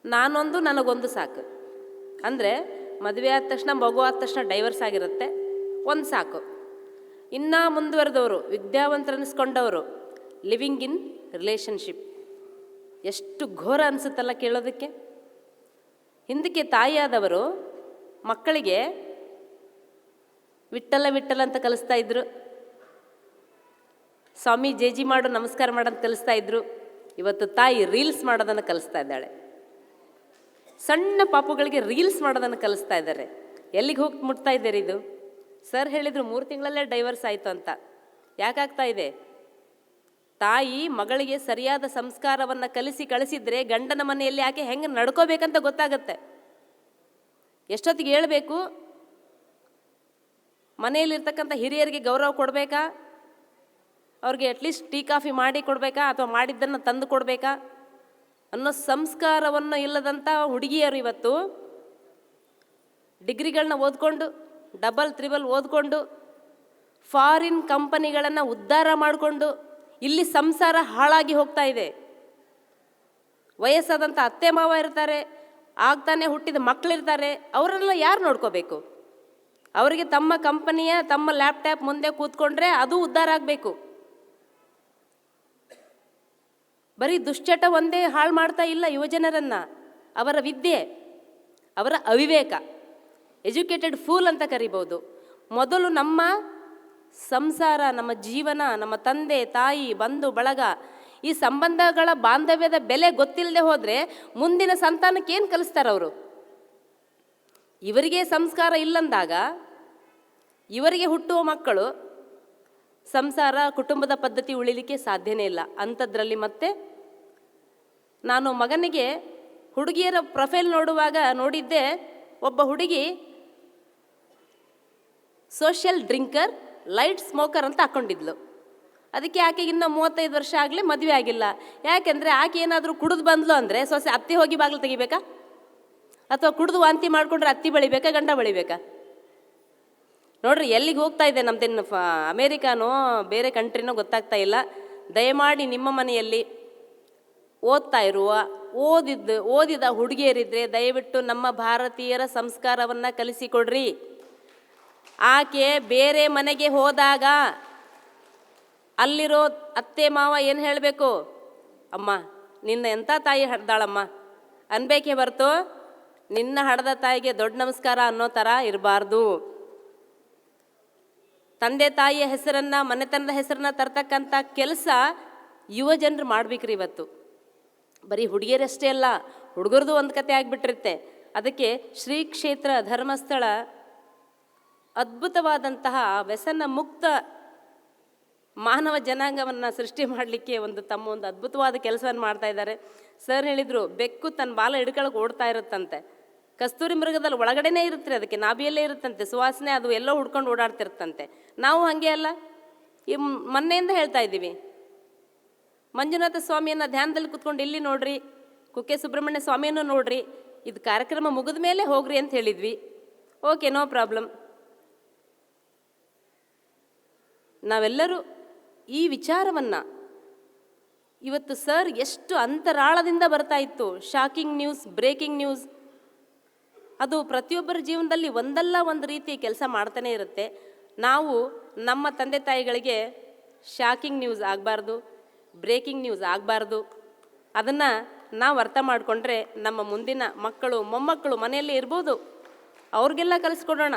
ನಾನೊಂದು ನನಗೊಂದು ಸಾಕು. ಅಂದರೆ ಮದುವೆ ಆದ ತಕ್ಷಣ ಮಗು ಆದ ತಕ್ಷಣ ಡೈವರ್ಸ್ ಆಗಿರುತ್ತೆ, ಒಂದು ಸಾಕು. ಇನ್ನೂ ಮುಂದುವರೆದವರು ವಿದ್ಯಾವಂತರನ್ನಿಸ್ಕೊಂಡವರು ಲಿವಿಂಗ್ ಇನ್ ರಿಲೇಷನ್ಶಿಪ್. ಎಷ್ಟು ಘೋರ ಅನಿಸುತ್ತಲ್ಲ ಕೇಳೋದಕ್ಕೆ. ಹಿಂದಕ್ಕೆ ತಾಯಿಯಾದವರು ಮಕ್ಕಳಿಗೆ ವಿಠ್ಠಲ ವಿಠ್ಠಲ ಅಂತ ಕಲಿಸ್ತಾ ಇದ್ರು, ಸ್ವಾಮಿ ಜೇಜಿ ಮಾಡು ನಮಸ್ಕಾರ ಮಾಡೋದು ಕಲಿಸ್ತಾ ಇದ್ರು. ಇವತ್ತು ತಾಯಿ ರೀಲ್ಸ್ ಮಾಡೋದನ್ನು ಕಲಿಸ್ತಾ ಇದ್ದಾಳೆ. ಸಣ್ಣ ಪಾಪುಗಳಿಗೆ ರೀಲ್ಸ್ ಮಾಡೋದನ್ನು ಕಲಿಸ್ತಾ ಇದ್ದಾರೆ. ಎಲ್ಲಿಗೆ ಹೋಗಿ ಮುಟ್ತಾ ಇದ್ದಾರೆ ಇದು? ಸರ್ ಹೇಳಿದರು 3 ತಿಂಗಳಲ್ಲೇ ಡೈವರ್ಸ್ ಆಯಿತು ಅಂತ. ಯಾಕಾಗ್ತಾ ಇದೆ? ತಾಯಿ ಮಗಳಿಗೆ ಸರಿಯಾದ ಸಂಸ್ಕಾರವನ್ನು ಕಳಿಸಿದ್ರೆ ಗಂಡನ ಮನೆಯಲ್ಲಿ ಆಕೆ ಹೆಂಗೆ ನಡ್ಕೋಬೇಕಂತ ಗೊತ್ತಾಗತ್ತೆ. ಎಷ್ಟೊತ್ತಿಗೆ ಹೇಳಬೇಕು, ಮನೆಯಲ್ಲಿರ್ತಕ್ಕಂಥ ಹಿರಿಯರಿಗೆ ಗೌರವ ಕೊಡಬೇಕಾ, ಅವ್ರಿಗೆ ಅಟ್ಲೀಸ್ಟ್ ಟೀ ಕಾಫಿ ಮಾಡಿ ಕೊಡಬೇಕಾ ಅಥವಾ ಮಾಡಿದ್ದನ್ನು ತಂದು ಕೊಡಬೇಕಾ ಅನ್ನೋ ಸಂಸ್ಕಾರವನ್ನು ಇಲ್ಲದಂಥ ಹುಡುಗಿಯರು ಇವತ್ತು ಡಿಗ್ರಿಗಳನ್ನ ಓದ್ಕೊಂಡು ಡಬಲ್ ತ್ರಿಬಲ್ ಓದ್ಕೊಂಡು ಫಾರಿನ್ ಕಂಪನಿಗಳನ್ನು ಉದ್ಧಾರ ಮಾಡಿಕೊಂಡು ಇಲ್ಲಿ ಸಂಸಾರ ಹಾಳಾಗಿ ಹೋಗ್ತಾ ಇದೆ. ವಯಸ್ಸಾದಂಥ ಅತ್ತೆ ಮಾವ ಇರ್ತಾರೆ, ಆಗ್ತಾನೆ ಹುಟ್ಟಿದ ಮಕ್ಕಳಿರ್ತಾರೆ. ಅವರೆಲ್ಲ ಯಾರು ನೋಡ್ಕೋಬೇಕು? ಅವರಿಗೆ ತಮ್ಮ ಕಂಪನಿಯ ತಮ್ಮ ಲ್ಯಾಪ್ಟಾಪ್ ಮುಂದೆ ಕೂತ್ಕೊಂಡ್ರೆ ಅದು ಉದ್ಧಾರ ಆಗಬೇಕು. ಬರೀ ದುಶ್ಚಟ ಒಂದೇ ಹಾಳು ಮಾಡ್ತಾ ಇಲ್ಲ ಯುವಜನರನ್ನು. ಅವರ ವಿದ್ಯೆ, ಅವರ ಅವಿವೇಕ, ಎಜುಕೇಟೆಡ್ ಫೂಲ್ ಅಂತ ಕರಿಬೋದು. ಮೊದಲು ನಮ್ಮ ಸಂಸಾರ, ನಮ್ಮ ಜೀವನ, ನಮ್ಮ ತಂದೆ ತಾಯಿ ಬಂಧು ಬಳಗ, ಈ ಸಂಬಂಧಗಳ ಬಾಂಧವ್ಯದ ಬೆಲೆ ಗೊತ್ತಿಲ್ಲದೆ ಹೋದರೆ ಮುಂದಿನ ಸಂತಾನಕ್ಕೆ ಏನು ಕಲಿಸ್ತಾರೆ ಅವರು? ಇವರಿಗೆ ಸಂಸ್ಕಾರ ಇಲ್ಲಂದಾಗ ಇವರಿಗೆ ಹುಟ್ಟುವ ಮಕ್ಕಳು ಸಂಸಾರ ಕುಟುಂಬದ ಪದ್ಧತಿ ಉಳಿಲಿಕ್ಕೆ ಸಾಧ್ಯನೇ ಇಲ್ಲ. ಅಂಥದ್ರಲ್ಲಿ ಮತ್ತೆ ನಾನು ಮಗನಿಗೆ ಹುಡುಗಿಯರ ಪ್ರೊಫೈಲ್ ನೋಡುವಾಗ ನೋಡಿದ್ದೆ, ಒಬ್ಬ ಹುಡುಗಿ ಸೋಷಿಯಲ್ ಡ್ರಿಂಕರ್, ಲೈಟ್ ಸ್ಮೋಕರ್ ಅಂತ ಹಾಕ್ಕೊಂಡಿದ್ಲು. ಅದಕ್ಕೆ ಆಕೆಗೆ ಇನ್ನೂ 35 ವರ್ಷ ಆಗಲಿ ಮದುವೆ ಆಗಿಲ್ಲ. ಯಾಕೆಂದರೆ ಆಕೆ ಏನಾದರೂ ಕುಡಿದು ಬಂದ್ಲು ಅಂದರೆ ಸೊಸೆ ಅತ್ತಿ ಹೋಗಿ ಬಾಗಿಲು ತೆಗಿಬೇಕಾ, ಅಥವಾ ಕುಡಿದು ವಾಂತಿ ಮಾಡಿಕೊಂಡ್ರೆ ಅತ್ತಿ ಬಳಿಬೇಕಾ, ಗಂಡ ಬಳಿಬೇಕಾ? ನೋಡ್ರಿ ಎಲ್ಲಿಗೆ ಹೋಗ್ತಾ ಇದೆ ನಮ್ದೇನು ಅಮೇರಿಕಾನೋ ಬೇರೆ ಕಂಟ್ರಿನೋ ಗೊತ್ತಾಗ್ತಾ ಇಲ್ಲ. ದಯಮಾಡಿ ನಿಮ್ಮ ಮನೆಯಲ್ಲಿ ಓದ್ತಾ ಇರುವ ಓದಿದ ಹುಡುಗಿಯರಿದ್ದರೆ ದಯವಿಟ್ಟು ನಮ್ಮ ಭಾರತೀಯರ ಸಂಸ್ಕಾರವನ್ನು ಕಲಿಸಿಕೊಡ್ರಿ. ಆಕೆ ಬೇರೆ ಮನೆಗೆ ಹೋದಾಗ ಅಲ್ಲಿರೋ ಅತ್ತೆ ಮಾವ ಏನು ಹೇಳಬೇಕು? ಅಮ್ಮ ನಿನ್ನ ಎಂಥ ತಾಯಿ ಹಡ್ದಾಳಮ್ಮ ಅನ್ಬೇಕೇ ಹೊರತು ನಿನ್ನ ಹಡ್ದ ತಾಯಿಗೆ ದೊಡ್ಡ ನಮಸ್ಕಾರ ಅನ್ನೋ ಥರ ಇರಬಾರ್ದು. ತಂದೆ ತಾಯಿಯ ಹೆಸರನ್ನು, ಮನೆತನದ ಹೆಸರನ್ನ ತರ್ತಕ್ಕಂಥ ಕೆಲಸ ಯುವ ಜನರು ಮಾಡ್ಬೇಕ್ರಿ ಇವತ್ತು. ಬರೀ ಹುಡುಗಿಯರಷ್ಟೇ ಅಲ್ಲ, ಹುಡುಗರದು ಒಂದು ಕತೆ ಆಗಿಬಿಟ್ಟಿರುತ್ತೆ. ಅದಕ್ಕೆ ಶ್ರೀ ಕ್ಷೇತ್ರ ಧರ್ಮಸ್ಥಳ ಅದ್ಭುತವಾದಂತಹ ವ್ಯಸನ ಮುಕ್ತ ಮಾನವ ಜನಾಂಗವನ್ನು ಸೃಷ್ಟಿ ಮಾಡಲಿಕ್ಕೆ ತಮ್ಮ ಒಂದು ಅದ್ಭುತವಾದ ಕೆಲಸವನ್ನು ಮಾಡ್ತಾ ಇದ್ದಾರೆ. ಸರ್ ಹೇಳಿದರು, ಬೆಕ್ಕು ತನ್ನ ಬಾಲ ಹಿಡ್ಕೊಳಕ್ಕೆ ಓಡ್ತಾ ಇರುತ್ತಂತೆ. ಕಸ್ತೂರಿ ಮೃಗದಲ್ಲಿ ಒಳಗಡೆನೇ ಇರುತ್ತೆ, ಅದಕ್ಕೆ ನಾಭಿಯಲ್ಲೇ ಇರುತ್ತಂತೆ ಸುವಾಸನೆ, ಅದು ಎಲ್ಲೋ ಹುಡ್ಕೊಂಡು ಓಡಾಡ್ತಿರುತ್ತಂತೆ. ನಾವು ಹಾಗೆ ಅಲ್ಲ. ಈ ಮೊನ್ನೆಯಿಂದ ಹೇಳ್ತಾ ಇದ್ದೀವಿ, ಮಂಜುನಾಥ ಸ್ವಾಮಿಯನ್ನು ಧ್ಯಾನದಲ್ಲಿ ಕೂತ್ಕೊಂಡು ಇಲ್ಲಿ ನೋಡ್ರಿ, ಕುಕ್ಕೆ ಸುಬ್ರಹ್ಮಣ್ಯ ಸ್ವಾಮಿಯನ್ನು ನೋಡ್ರಿ, ಇದು ಕಾರ್ಯಕ್ರಮ ಮುಗಿದ ಮೇಲೆ ಹೋಗ್ರಿ ಅಂತ ಹೇಳಿದ್ವಿ. Okay, no problem. ನಾವೆಲ್ಲರೂ ಈ ವಿಚಾರವನ್ನು ಇವತ್ತು ಸರ್ ಎಷ್ಟು ಅಂತರಾಳದಿಂದ ಬರ್ತಾ ಇತ್ತು. ಶಾಕಿಂಗ್ ನ್ಯೂಸ್, ಬ್ರೇಕಿಂಗ್ ನ್ಯೂಸ್, ಅದು ಪ್ರತಿಯೊಬ್ಬರ ಜೀವನದಲ್ಲಿ ಒಂದಲ್ಲ ಒಂದು ರೀತಿ ಕೆಲಸ ಮಾಡ್ತಾನೆ ಇರುತ್ತೆ. ನಾವು ನಮ್ಮ ತಂದೆ ತಾಯಿಗಳಿಗೆ ಶಾಕಿಂಗ್ ನ್ಯೂಸ್ ಆಗಬಾರ್ದು, ಬ್ರೇಕಿಂಗ್ ನ್ಯೂಸ್ ಆಗಬಾರ್ದು. ಅದನ್ನು ನಾವು ಅರ್ಥ ಮಾಡಿಕೊಂಡ್ರೆ ನಮ್ಮ ಮುಂದಿನ ಮಕ್ಕಳು ಮೊಮ್ಮಕ್ಕಳು ಮನೆಯಲ್ಲೇ ಇರ್ಬೋದು, ಅವ್ರಿಗೆಲ್ಲ ಕಲಿಸ್ಕೊಡೋಣ.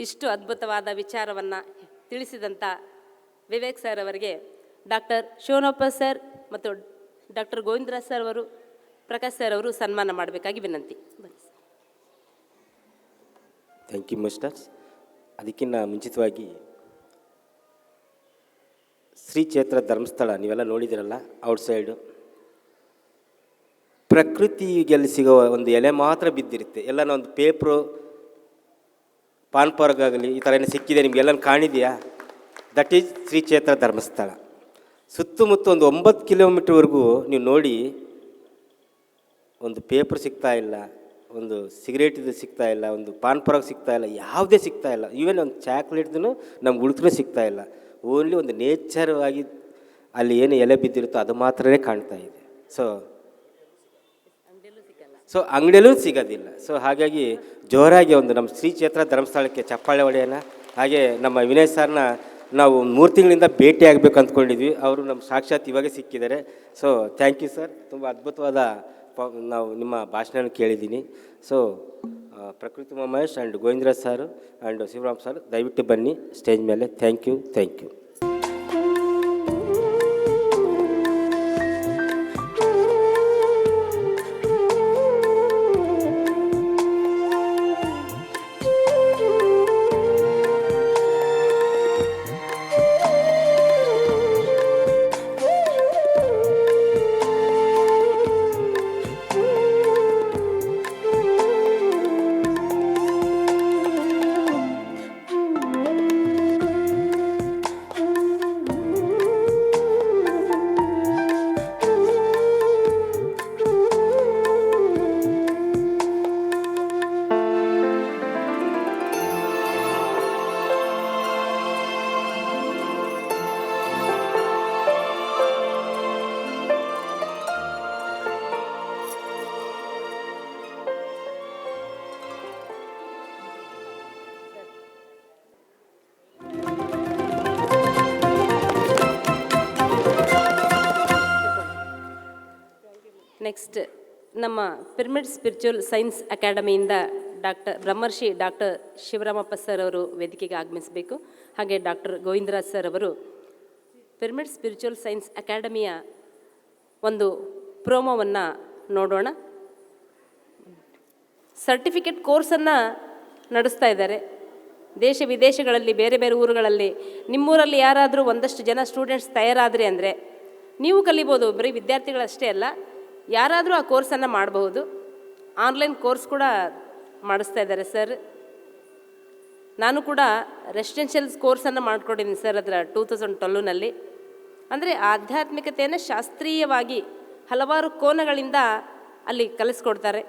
ಇಷ್ಟು ಅದ್ಭುತವಾದ ವಿಚಾರವನ್ನು ತಿಳಿಸಿದಂಥ ವಿವೇಕ್ ಸರ್ ಅವರಿಗೆ ಡಾಕ್ಟರ್ ಶಿವನಪ್ಪ ಸರ್ ಮತ್ತು ಡಾಕ್ಟರ್ ಗೋವಿಂದರಾಜ್ ಸರ್ ಅವರು, ಪ್ರಕಾಶ್ ಸರ್ ಅವರು ಸನ್ಮಾನ ಮಾಡಬೇಕಾಗಿ ವಿನಂತಿ. ಬನ್ನಿ ಸರ್. Thank you masters. ಅದಕ್ಕಿಂತ ಮುಂಚಿತವಾಗಿ ಶ್ರೀ ಕ್ಷೇತ್ರ ಧರ್ಮಸ್ಥಳ ನೀವೆಲ್ಲ ನೋಡಿದಿರಲ್ಲ, ಔಟ್ಸೈಡು ಪ್ರಕೃತಿಗೆಲ್ಲಿ ಸಿಗೋ ಒಂದು ಎಲೆ ಮಾತ್ರ ಬಿದ್ದಿರುತ್ತೆ. ಎಲ್ಲ ಒಂದು ಪೇಪ್ರು ಪಾನ್ಪರ್ಗಾಗಲಿ ಈ ಥರ ಏನು ಸಿಕ್ಕಿದೆ ನಿಮಗೆಲ್ಲ ಕಾಣಿದೆಯಾ? ದಟ್ ಈಸ್ ಶ್ರೀ ಕ್ಷೇತ್ರ ಧರ್ಮಸ್ಥಳ. ಸುತ್ತಮುತ್ತ ಒಂದು 9 ಕಿಲೋಮೀಟ್ರ್ವರೆಗೂ ನೀವು ನೋಡಿ, ಒಂದು ಪೇಪರ್ ಸಿಗ್ತಾ ಇಲ್ಲ, ಒಂದು ಸಿಗರೇಟಿದು ಸಿಗ್ತಾ ಇಲ್ಲ, ಒಂದು ಪಾನ್ಪರಾಗ ಸಿಗ್ತಾ ಇಲ್ಲ, ಯಾವುದೇ ಸಿಗ್ತಾ ಇಲ್ಲ. ಈವನ್ ಒಂದು ಚಾಕ್ಲೇಟ್ದು ನಮ್ಗೆ ಉಳಿದ್ರೂ ಸಿಗ್ತಾ ಇಲ್ಲ. ಓನ್ಲಿ ಒಂದು ನೇಚರವಾಗಿ ಅಲ್ಲಿ ಏನು ಎಲೆ ಬಿದ್ದಿರುತ್ತೋ ಅದು ಮಾತ್ರನೇ ಕಾಣ್ತಾ ಇದೆ. ಸೊ ಅಂಗಡಿಯಲ್ಲೂ ಸಿಗೋದಿಲ್ಲ. ಸೊ ಹಾಗಾಗಿ ಜೋರಾಗಿ ಒಂದು ನಮ್ಮ ಶ್ರೀ ಕ್ಷೇತ್ರ ಧರ್ಮಸ್ಥಳಕ್ಕೆ ಚಪ್ಪಾಳೆ ಹೊಡೆಯೋಣ. ಹಾಗೆ ನಮ್ಮ ವಿನಯ್ ಸರ್ನ ನಾವು 3 ತಿಂಗಳಿಂದ ಭೇಟಿ ಆಗಬೇಕು ಅಂದ್ಕೊಂಡಿದ್ವಿ. ಅವರು ನಮ್ಮ ಸಾಕ್ಷಾತ್ ಇವಾಗೇ ಸಿಕ್ಕಿದ್ದಾರೆ. So thank you sir. ತುಂಬ ಅದ್ಭುತವಾದ ನಾವು ನಿಮ್ಮ ಭಾಷಣ ಕೇಳಿದ್ದೀನಿ. So Prakruti Mahesh and Govindaraj sir and Shivaram sir ದಯವಿಟ್ಟು ಬನ್ನಿ ಸ್ಟೇಜ್ ಮೇಲೆ. Thank you, thank you. Next ನಮ್ಮ ಪಿರಮಿಡ್ ಸ್ಪಿರಿಚುವಲ್ ಸೈನ್ಸ್ ಅಕಾಡೆಮಿಯಿಂದ ಬ್ರಹ್ಮರ್ಷಿ ಡಾಕ್ಟರ್ ಶಿವರಾಮಪ್ಪ ಸರ್ ಅವರು ವೇದಿಕೆಗೆ ಆಗಮಿಸಬೇಕು. ಹಾಗೆ ಡಾಕ್ಟರ್ ಗೋವಿಂದರಾಜ್ ಸರ್ ಅವರು ಪಿರಮಿಡ್ ಸ್ಪಿರಿಚುವಲ್ ಸೈನ್ಸ್ ಅಕಾಡೆಮಿಯ ಒಂದು ಪ್ರೋಮೋವನ್ನು ನೋಡೋಣ. ಸರ್ಟಿಫಿಕೇಟ್ ಕೋರ್ಸನ್ನು ನಡೆಸ್ತಾ ಇದ್ದಾರೆ ದೇಶ ವಿದೇಶಗಳಲ್ಲಿ, ಬೇರೆ ಬೇರೆ ಊರುಗಳಲ್ಲಿ. ನಿಮ್ಮೂರಲ್ಲಿ ಯಾರಾದರೂ ಒಂದಷ್ಟು ಜನ ಸ್ಟೂಡೆಂಟ್ಸ್ ತಯಾರಾದರೆ ಅಂದರೆ ನೀವು ಕಲಿಬೋದು. ಬರೀ ವಿದ್ಯಾರ್ಥಿಗಳಷ್ಟೇ ಅಲ್ಲ, ಯಾರಾದರೂ ಆ ಕೋರ್ಸನ್ನು ಮಾಡಬಹುದು. ಆನ್ಲೈನ್ ಕೋರ್ಸ್ ಕೂಡ ಮಾಡಿಸ್ತಾ ಇದ್ದಾರೆ ಸರ್. ನಾನು ಕೂಡ ರೆಸಿಡೆನ್ಷಿಯಲ್ಸ್ ಕೋರ್ಸನ್ನು ಮಾಡ್ಕೊಂಡಿದ್ದೀನಿ ಸರ್ ಅದರ 2012ನಲ್ಲಿ. ಅಂದರೆ ಆಧ್ಯಾತ್ಮಿಕತೆಯನ್ನು ಶಾಸ್ತ್ರೀಯವಾಗಿ ಹಲವಾರು ಕೋನಗಳಿಂದ ಅಲ್ಲಿ ಕಲಿಸ್ಕೊಡ್ತಾರೆ.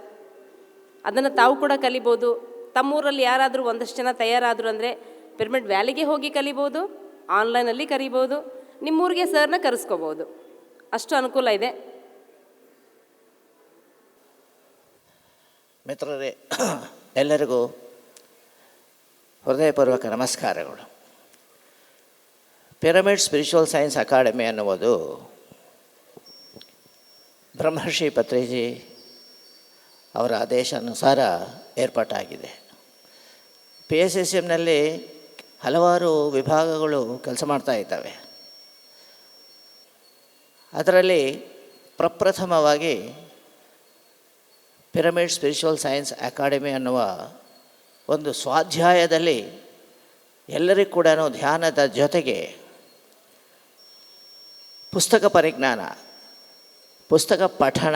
ಅದನ್ನು ತಾವು ಕೂಡ ಕಲಿಬೋದು. ತಮ್ಮೂರಲ್ಲಿ ಯಾರಾದರೂ ಒಂದಷ್ಟು ಜನ ತಯಾರಾದರು ಅಂದರೆ ಪಿರಮಿಡ್ ವ್ಯಾಲಿಗೆ ಹೋಗಿ ಕಲಿಬೋದು, ಆನ್ಲೈನಲ್ಲಿ ಕಲಿಬೋದು, ನಿಮ್ಮೂರಿಗೆ ಸರ್ನ ಕರೆಸ್ಕೋಬೋದು. ಅಷ್ಟು ಅನುಕೂಲ ಇದೆ. ಮಿತ್ರರೇ, ಎಲ್ಲರಿಗೂ ಹೃದಯಪೂರ್ವಕ ನಮಸ್ಕಾರಗಳು. ಪಿರಮಿಡ್ ಸ್ಪಿರಿಚುವಲ್ ಸೈನ್ಸ್ ಅಕಾಡೆಮಿ ಅನ್ನುವುದು ಬ್ರಹ್ಮರ್ಷಿ ಪತ್ರಿಜಿ ಅವರ ಆದೇಶಾನುಸಾರ ಏರ್ಪಾಟಾಗಿದೆ. PSSMನಲ್ಲಿ ಹಲವಾರು ವಿಭಾಗಗಳು ಕೆಲಸ ಮಾಡ್ತಾ ಇದ್ದಾವೆ. ಅದರಲ್ಲಿ ಪ್ರಪ್ರಥಮವಾಗಿ ಪಿರಮಿಡ್ ಸ್ಪಿರಿಚುವಲ್ ಸೈನ್ಸ್ ಅಕಾಡೆಮಿ ಅನ್ನುವ ಒಂದು ಸ್ವಾಧ್ಯಾಯದಲ್ಲಿ ಎಲ್ಲರಿಗೂ ಕೂಡ ಧ್ಯಾನದ ಜೊತೆಗೆ ಪುಸ್ತಕ ಪರಿಜ್ಞಾನ, ಪುಸ್ತಕ ಪಠಣ,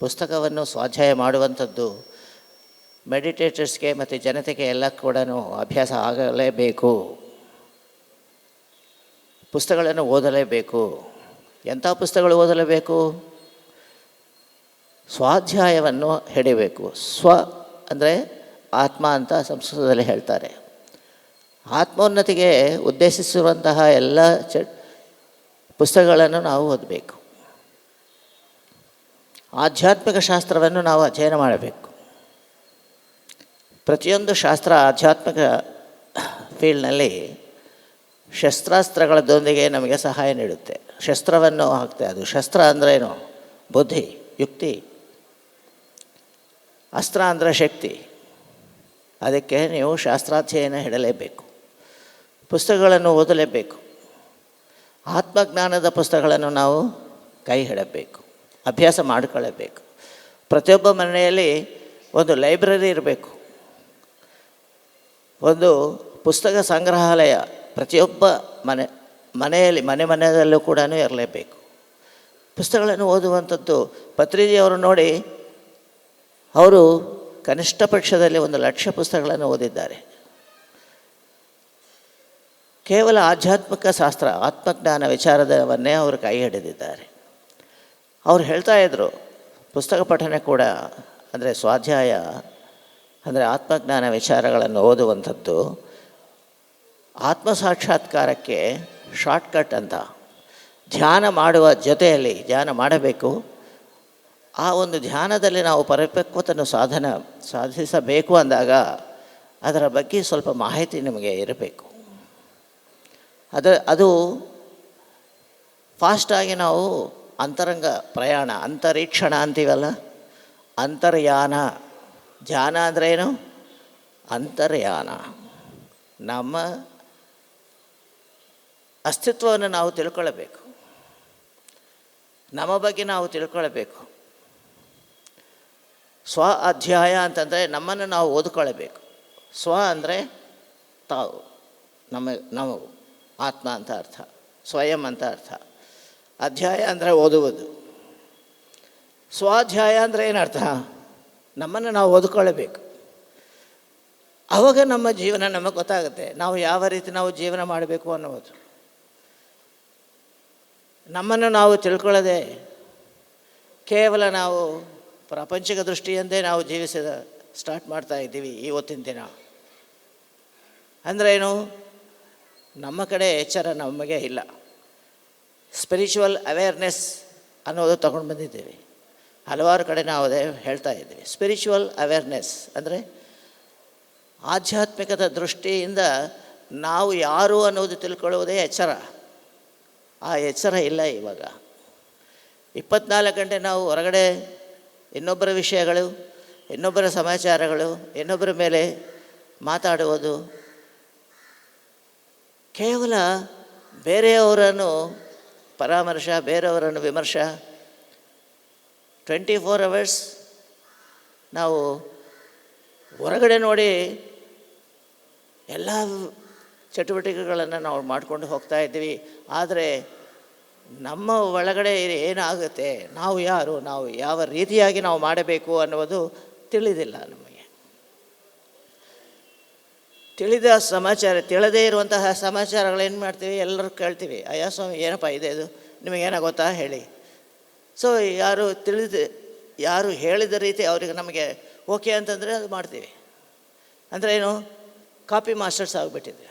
ಪುಸ್ತಕವನ್ನು ಸ್ವಾಧ್ಯಾಯ ಮಾಡುವಂಥದ್ದು ಮೆಡಿಟೇಟರ್ಸ್ಗೆ ಮತ್ತು ಜನತೆಗೆ ಎಲ್ಲ ಕೂಡ ಅಭ್ಯಾಸ ಆಗಲೇಬೇಕು. ಪುಸ್ತಕಗಳನ್ನು ಓದಲೇಬೇಕು. ಎಂಥ ಪುಸ್ತಕಗಳು ಓದಲೇಬೇಕು? ಸ್ವಾಧ್ಯಾಯವನ್ನು ಹಿಡಿಬೇಕು. ಸ್ವ ಅಂದರೆ ಆತ್ಮ ಅಂತ ಸಂಸ್ಕೃತದಲ್ಲಿ ಹೇಳ್ತಾರೆ. ಆತ್ಮೋನ್ನತಿಗೆ ಉದ್ದೇಶಿಸಿರುವಂತಹ ಎಲ್ಲ ಪುಸ್ತಕಗಳನ್ನು ನಾವು ಓದಬೇಕು. ಆಧ್ಯಾತ್ಮಿಕ ಶಾಸ್ತ್ರವನ್ನು ನಾವು ಅಧ್ಯಯನ ಮಾಡಬೇಕು. ಪ್ರತಿಯೊಂದು ಶಾಸ್ತ್ರ ಆಧ್ಯಾತ್ಮಿಕ ಫೀಲ್ಡ್ನಲ್ಲಿ ಶಸ್ತ್ರಾಸ್ತ್ರಗಳದೊಂದಿಗೆ ನಮಗೆ ಸಹಾಯ ನೀಡುತ್ತೆ. ಶಸ್ತ್ರವನ್ನು ಹಾಕ್ತೆ. ಅದು ಶಸ್ತ್ರ ಅಂದ್ರೇನು? ಬುದ್ಧಿ, ಯುಕ್ತಿ. ಅಸ್ತ್ರ ಅಂದರೆ ಶಕ್ತಿ. ಅದಕ್ಕೆ ನೀವು ಶಾಸ್ತ್ರಾಧ್ಯಯನ ಇಡಲೇಬೇಕು, ಪುಸ್ತಕಗಳನ್ನು ಓದಲೇಬೇಕು. ಆತ್ಮಜ್ಞಾನದ ಪುಸ್ತಕಗಳನ್ನು ನಾವು ಕೈ ಹಿಡಬೇಕು, ಅಭ್ಯಾಸ ಮಾಡಿಕೊಳ್ಳಬೇಕು. ಪ್ರತಿಯೊಬ್ಬ ಮನೆಯಲ್ಲಿ ಒಂದು ಲೈಬ್ರರಿ ಇರಬೇಕು, ಒಂದು ಪುಸ್ತಕ ಸಂಗ್ರಹಾಲಯ ಪ್ರತಿಯೊಬ್ಬ ಮನೆಯಲ್ಲೂ ಕೂಡ ಇರಲೇಬೇಕು. ಪುಸ್ತಕಗಳನ್ನು ಓದುವಂಥದ್ದು. ಪತ್ರಿಜಿಯವರು ನೋಡಿ, ಅವರು ಕನಿಷ್ಠ ಪಕ್ಷದಲ್ಲಿ 1,00,000 ಪುಸ್ತಕಗಳನ್ನು ಓದಿದ್ದಾರೆ. ಕೇವಲ ಆಧ್ಯಾತ್ಮಿಕ ಶಾಸ್ತ್ರ, ಆತ್ಮಜ್ಞಾನ ವಿಚಾರದವನ್ನೇ ಅವರು ಕೈ ಹಿಡಿದಿದ್ದಾರೆ. ಅವ್ರು ಹೇಳ್ತಾಯಿದ್ರು, ಪುಸ್ತಕ ಪಠನೆ ಕೂಡ ಅಂದರೆ ಸ್ವಾಧ್ಯಾಯ ಅಂದರೆ ಆತ್ಮಜ್ಞಾನ ವಿಚಾರಗಳನ್ನು ಓದುವಂಥದ್ದು ಆತ್ಮ ಸಾಕ್ಷಾತ್ಕಾರಕ್ಕೆ ಶಾರ್ಟ್ಕಟ್ ಅಂತ. ಧ್ಯಾನ ಮಾಡುವ ಜೊತೆಯಲ್ಲಿ ಧ್ಯಾನ ಮಾಡಬೇಕು. ಆ ಒಂದು ಧ್ಯಾನದಲ್ಲಿ ನಾವು ಪರಿಪಕ್ವತೆಯನ್ನು ಸಾಧಿಸಬೇಕು ಅಂದಾಗ ಅದರ ಬಗ್ಗೆ ಸ್ವಲ್ಪ ಮಾಹಿತಿ ನಿಮಗೆ ಇರಬೇಕು. ಅದು ಫಾಸ್ಟಾಗಿ ನಾವು ಅಂತರಂಗ ಪ್ರಯಾಣ, ಅಂತರೀಕ್ಷಣ ಅಂತೀವಲ್ಲ, ಅಂತರ್ಯಾನ. ಧ್ಯಾನ ಅಂದರೆ ಏನು? ಅಂತರ್ಯಾನ. ನಮ್ಮ ಅಸ್ತಿತ್ವವನ್ನು ನಾವು ತಿಳ್ಕೊಳ್ಳಬೇಕು, ನಮ್ಮ ಬಗ್ಗೆ ನಾವು ತಿಳ್ಕೊಳ್ಳಬೇಕು. ಸ್ವ ಅಧ್ಯಾಯ ಅಂತಂದರೆ ನಮ್ಮನ್ನು ನಾವು ಓದ್ಕೊಳ್ಬೇಕು. ಸ್ವ ಅಂದರೆ ತಾವು, ನಾವು ಆತ್ಮ ಅಂತ ಅರ್ಥ, ಸ್ವಯಂ ಅಂತ ಅರ್ಥ. ಅಧ್ಯಾಯ ಅಂದರೆ ಓದುವುದು. ಸ್ವಾಧ್ಯಾಯ ಅಂದರೆ ಏನರ್ಥ? ನಮ್ಮನ್ನು ನಾವು ಓದ್ಕೊಳ್ಳಬೇಕು. ಆವಾಗ ನಮ್ಮ ಜೀವನ ನಮಗೆ ಗೊತ್ತಾಗುತ್ತೆ, ನಾವು ಯಾವ ರೀತಿ ನಾವು ಜೀವನ ಮಾಡಬೇಕು ಅನ್ನೋದು. ನಮ್ಮನ್ನು ನಾವು ತಿಳ್ಕೊಳ್ಳದೆ ಕೇವಲ ನಾವು ಪ್ರಾಪಂಚಿಕ ದೃಷ್ಟಿಯಂದೇ ನಾವು ಸ್ಟಾರ್ಟ್ ಮಾಡ್ತಾ ಇದ್ದೀವಿ ಇವತ್ತಿನ ದಿನ. ಅಂದ್ರೇನು? ನಮ್ಮ ಕಡೆ ಎಚ್ಚರ ನಮಗೆ ಇಲ್ಲ. ಸ್ಪಿರಿಚುವಲ್ ಅವೇರ್ನೆಸ್ ಅನ್ನೋದು ತಗೊಂಡು ಬಂದಿದ್ದೀವಿ. ಹಲವಾರು ಕಡೆ ನಾವು ಅದೇ ಹೇಳ್ತಾ ಇದ್ದೀವಿ. ಸ್ಪಿರಿಚುವಲ್ ಅವೇರ್ನೆಸ್ ಅಂದರೆ ಆಧ್ಯಾತ್ಮಿಕದ ದೃಷ್ಟಿಯಿಂದ ನಾವು ಯಾರು ಅನ್ನೋದು ತಿಳ್ಕೊಳ್ಳುವುದೇ ಎಚ್ಚರ. ಆ ಎಚ್ಚರ ಇಲ್ಲ ಇವಾಗ. 24 ಗಂಟೆ ನಾವು ಹೊರಗಡೆ ಇನ್ನೊಬ್ಬರ ವಿಷಯಗಳು, ಇನ್ನೊಬ್ಬರ ಸಮಾಚಾರಗಳು, ಇನ್ನೊಬ್ಬರ ಮೇಲೆ ಮಾತಾಡುವುದು, ಕೇವಲ ಬೇರೆಯವರನ್ನು ಪರಾಮರ್ಶ, ಬೇರೆಯವರನ್ನು ವಿಮರ್ಶ. 24 hours ನಾವು ಹೊರಗಡೆ ನೋಡಿ ಎಲ್ಲ ಚಟುವಟಿಕೆಗಳನ್ನು ನಾವು ಮಾಡಿಕೊಂಡು ಹೋಗ್ತಾ ಇದ್ದೀವಿ. ಆದರೆ ನಮ್ಮ ಒಳಗಡೆ ಏನಾಗುತ್ತೆ, ನಾವು ಯಾರು, ನಾವು ಯಾವ ರೀತಿಯಾಗಿ ನಾವು ಮಾಡಬೇಕು ಅನ್ನುವುದು ತಿಳಿದಿಲ್ಲ ನಮಗೆ. ತಿಳಿದ ಸಮಾಚಾರ, ತಿಳಿದೇ ಇರುವಂತಹ ಸಮಾಚಾರಗಳೇನು ಮಾಡ್ತೀವಿ, ಎಲ್ಲರೂ ಕೇಳ್ತೀವಿ, ಅಯ್ಯ ಸ್ವಾಮಿ ಏನಪ್ಪ ಇದೆ ಇದು, ನಿಮಗೇನೋ ಗೊತ್ತಾ ಹೇಳಿ. ಸೊ ಯಾರು ಹೇಳಿದ ರೀತಿ ಅವರಿಗೆ ನಮಗೆ ಓಕೆ ಅಂತಂದರೆ ಅದು ಮಾಡ್ತೀವಿ. ಅಂದರೆ ಏನು? ಕಾಪಿ ಮಾಸ್ಟರ್ಸ್ ಆಗಿಬಿಟ್ಟಿದೆ.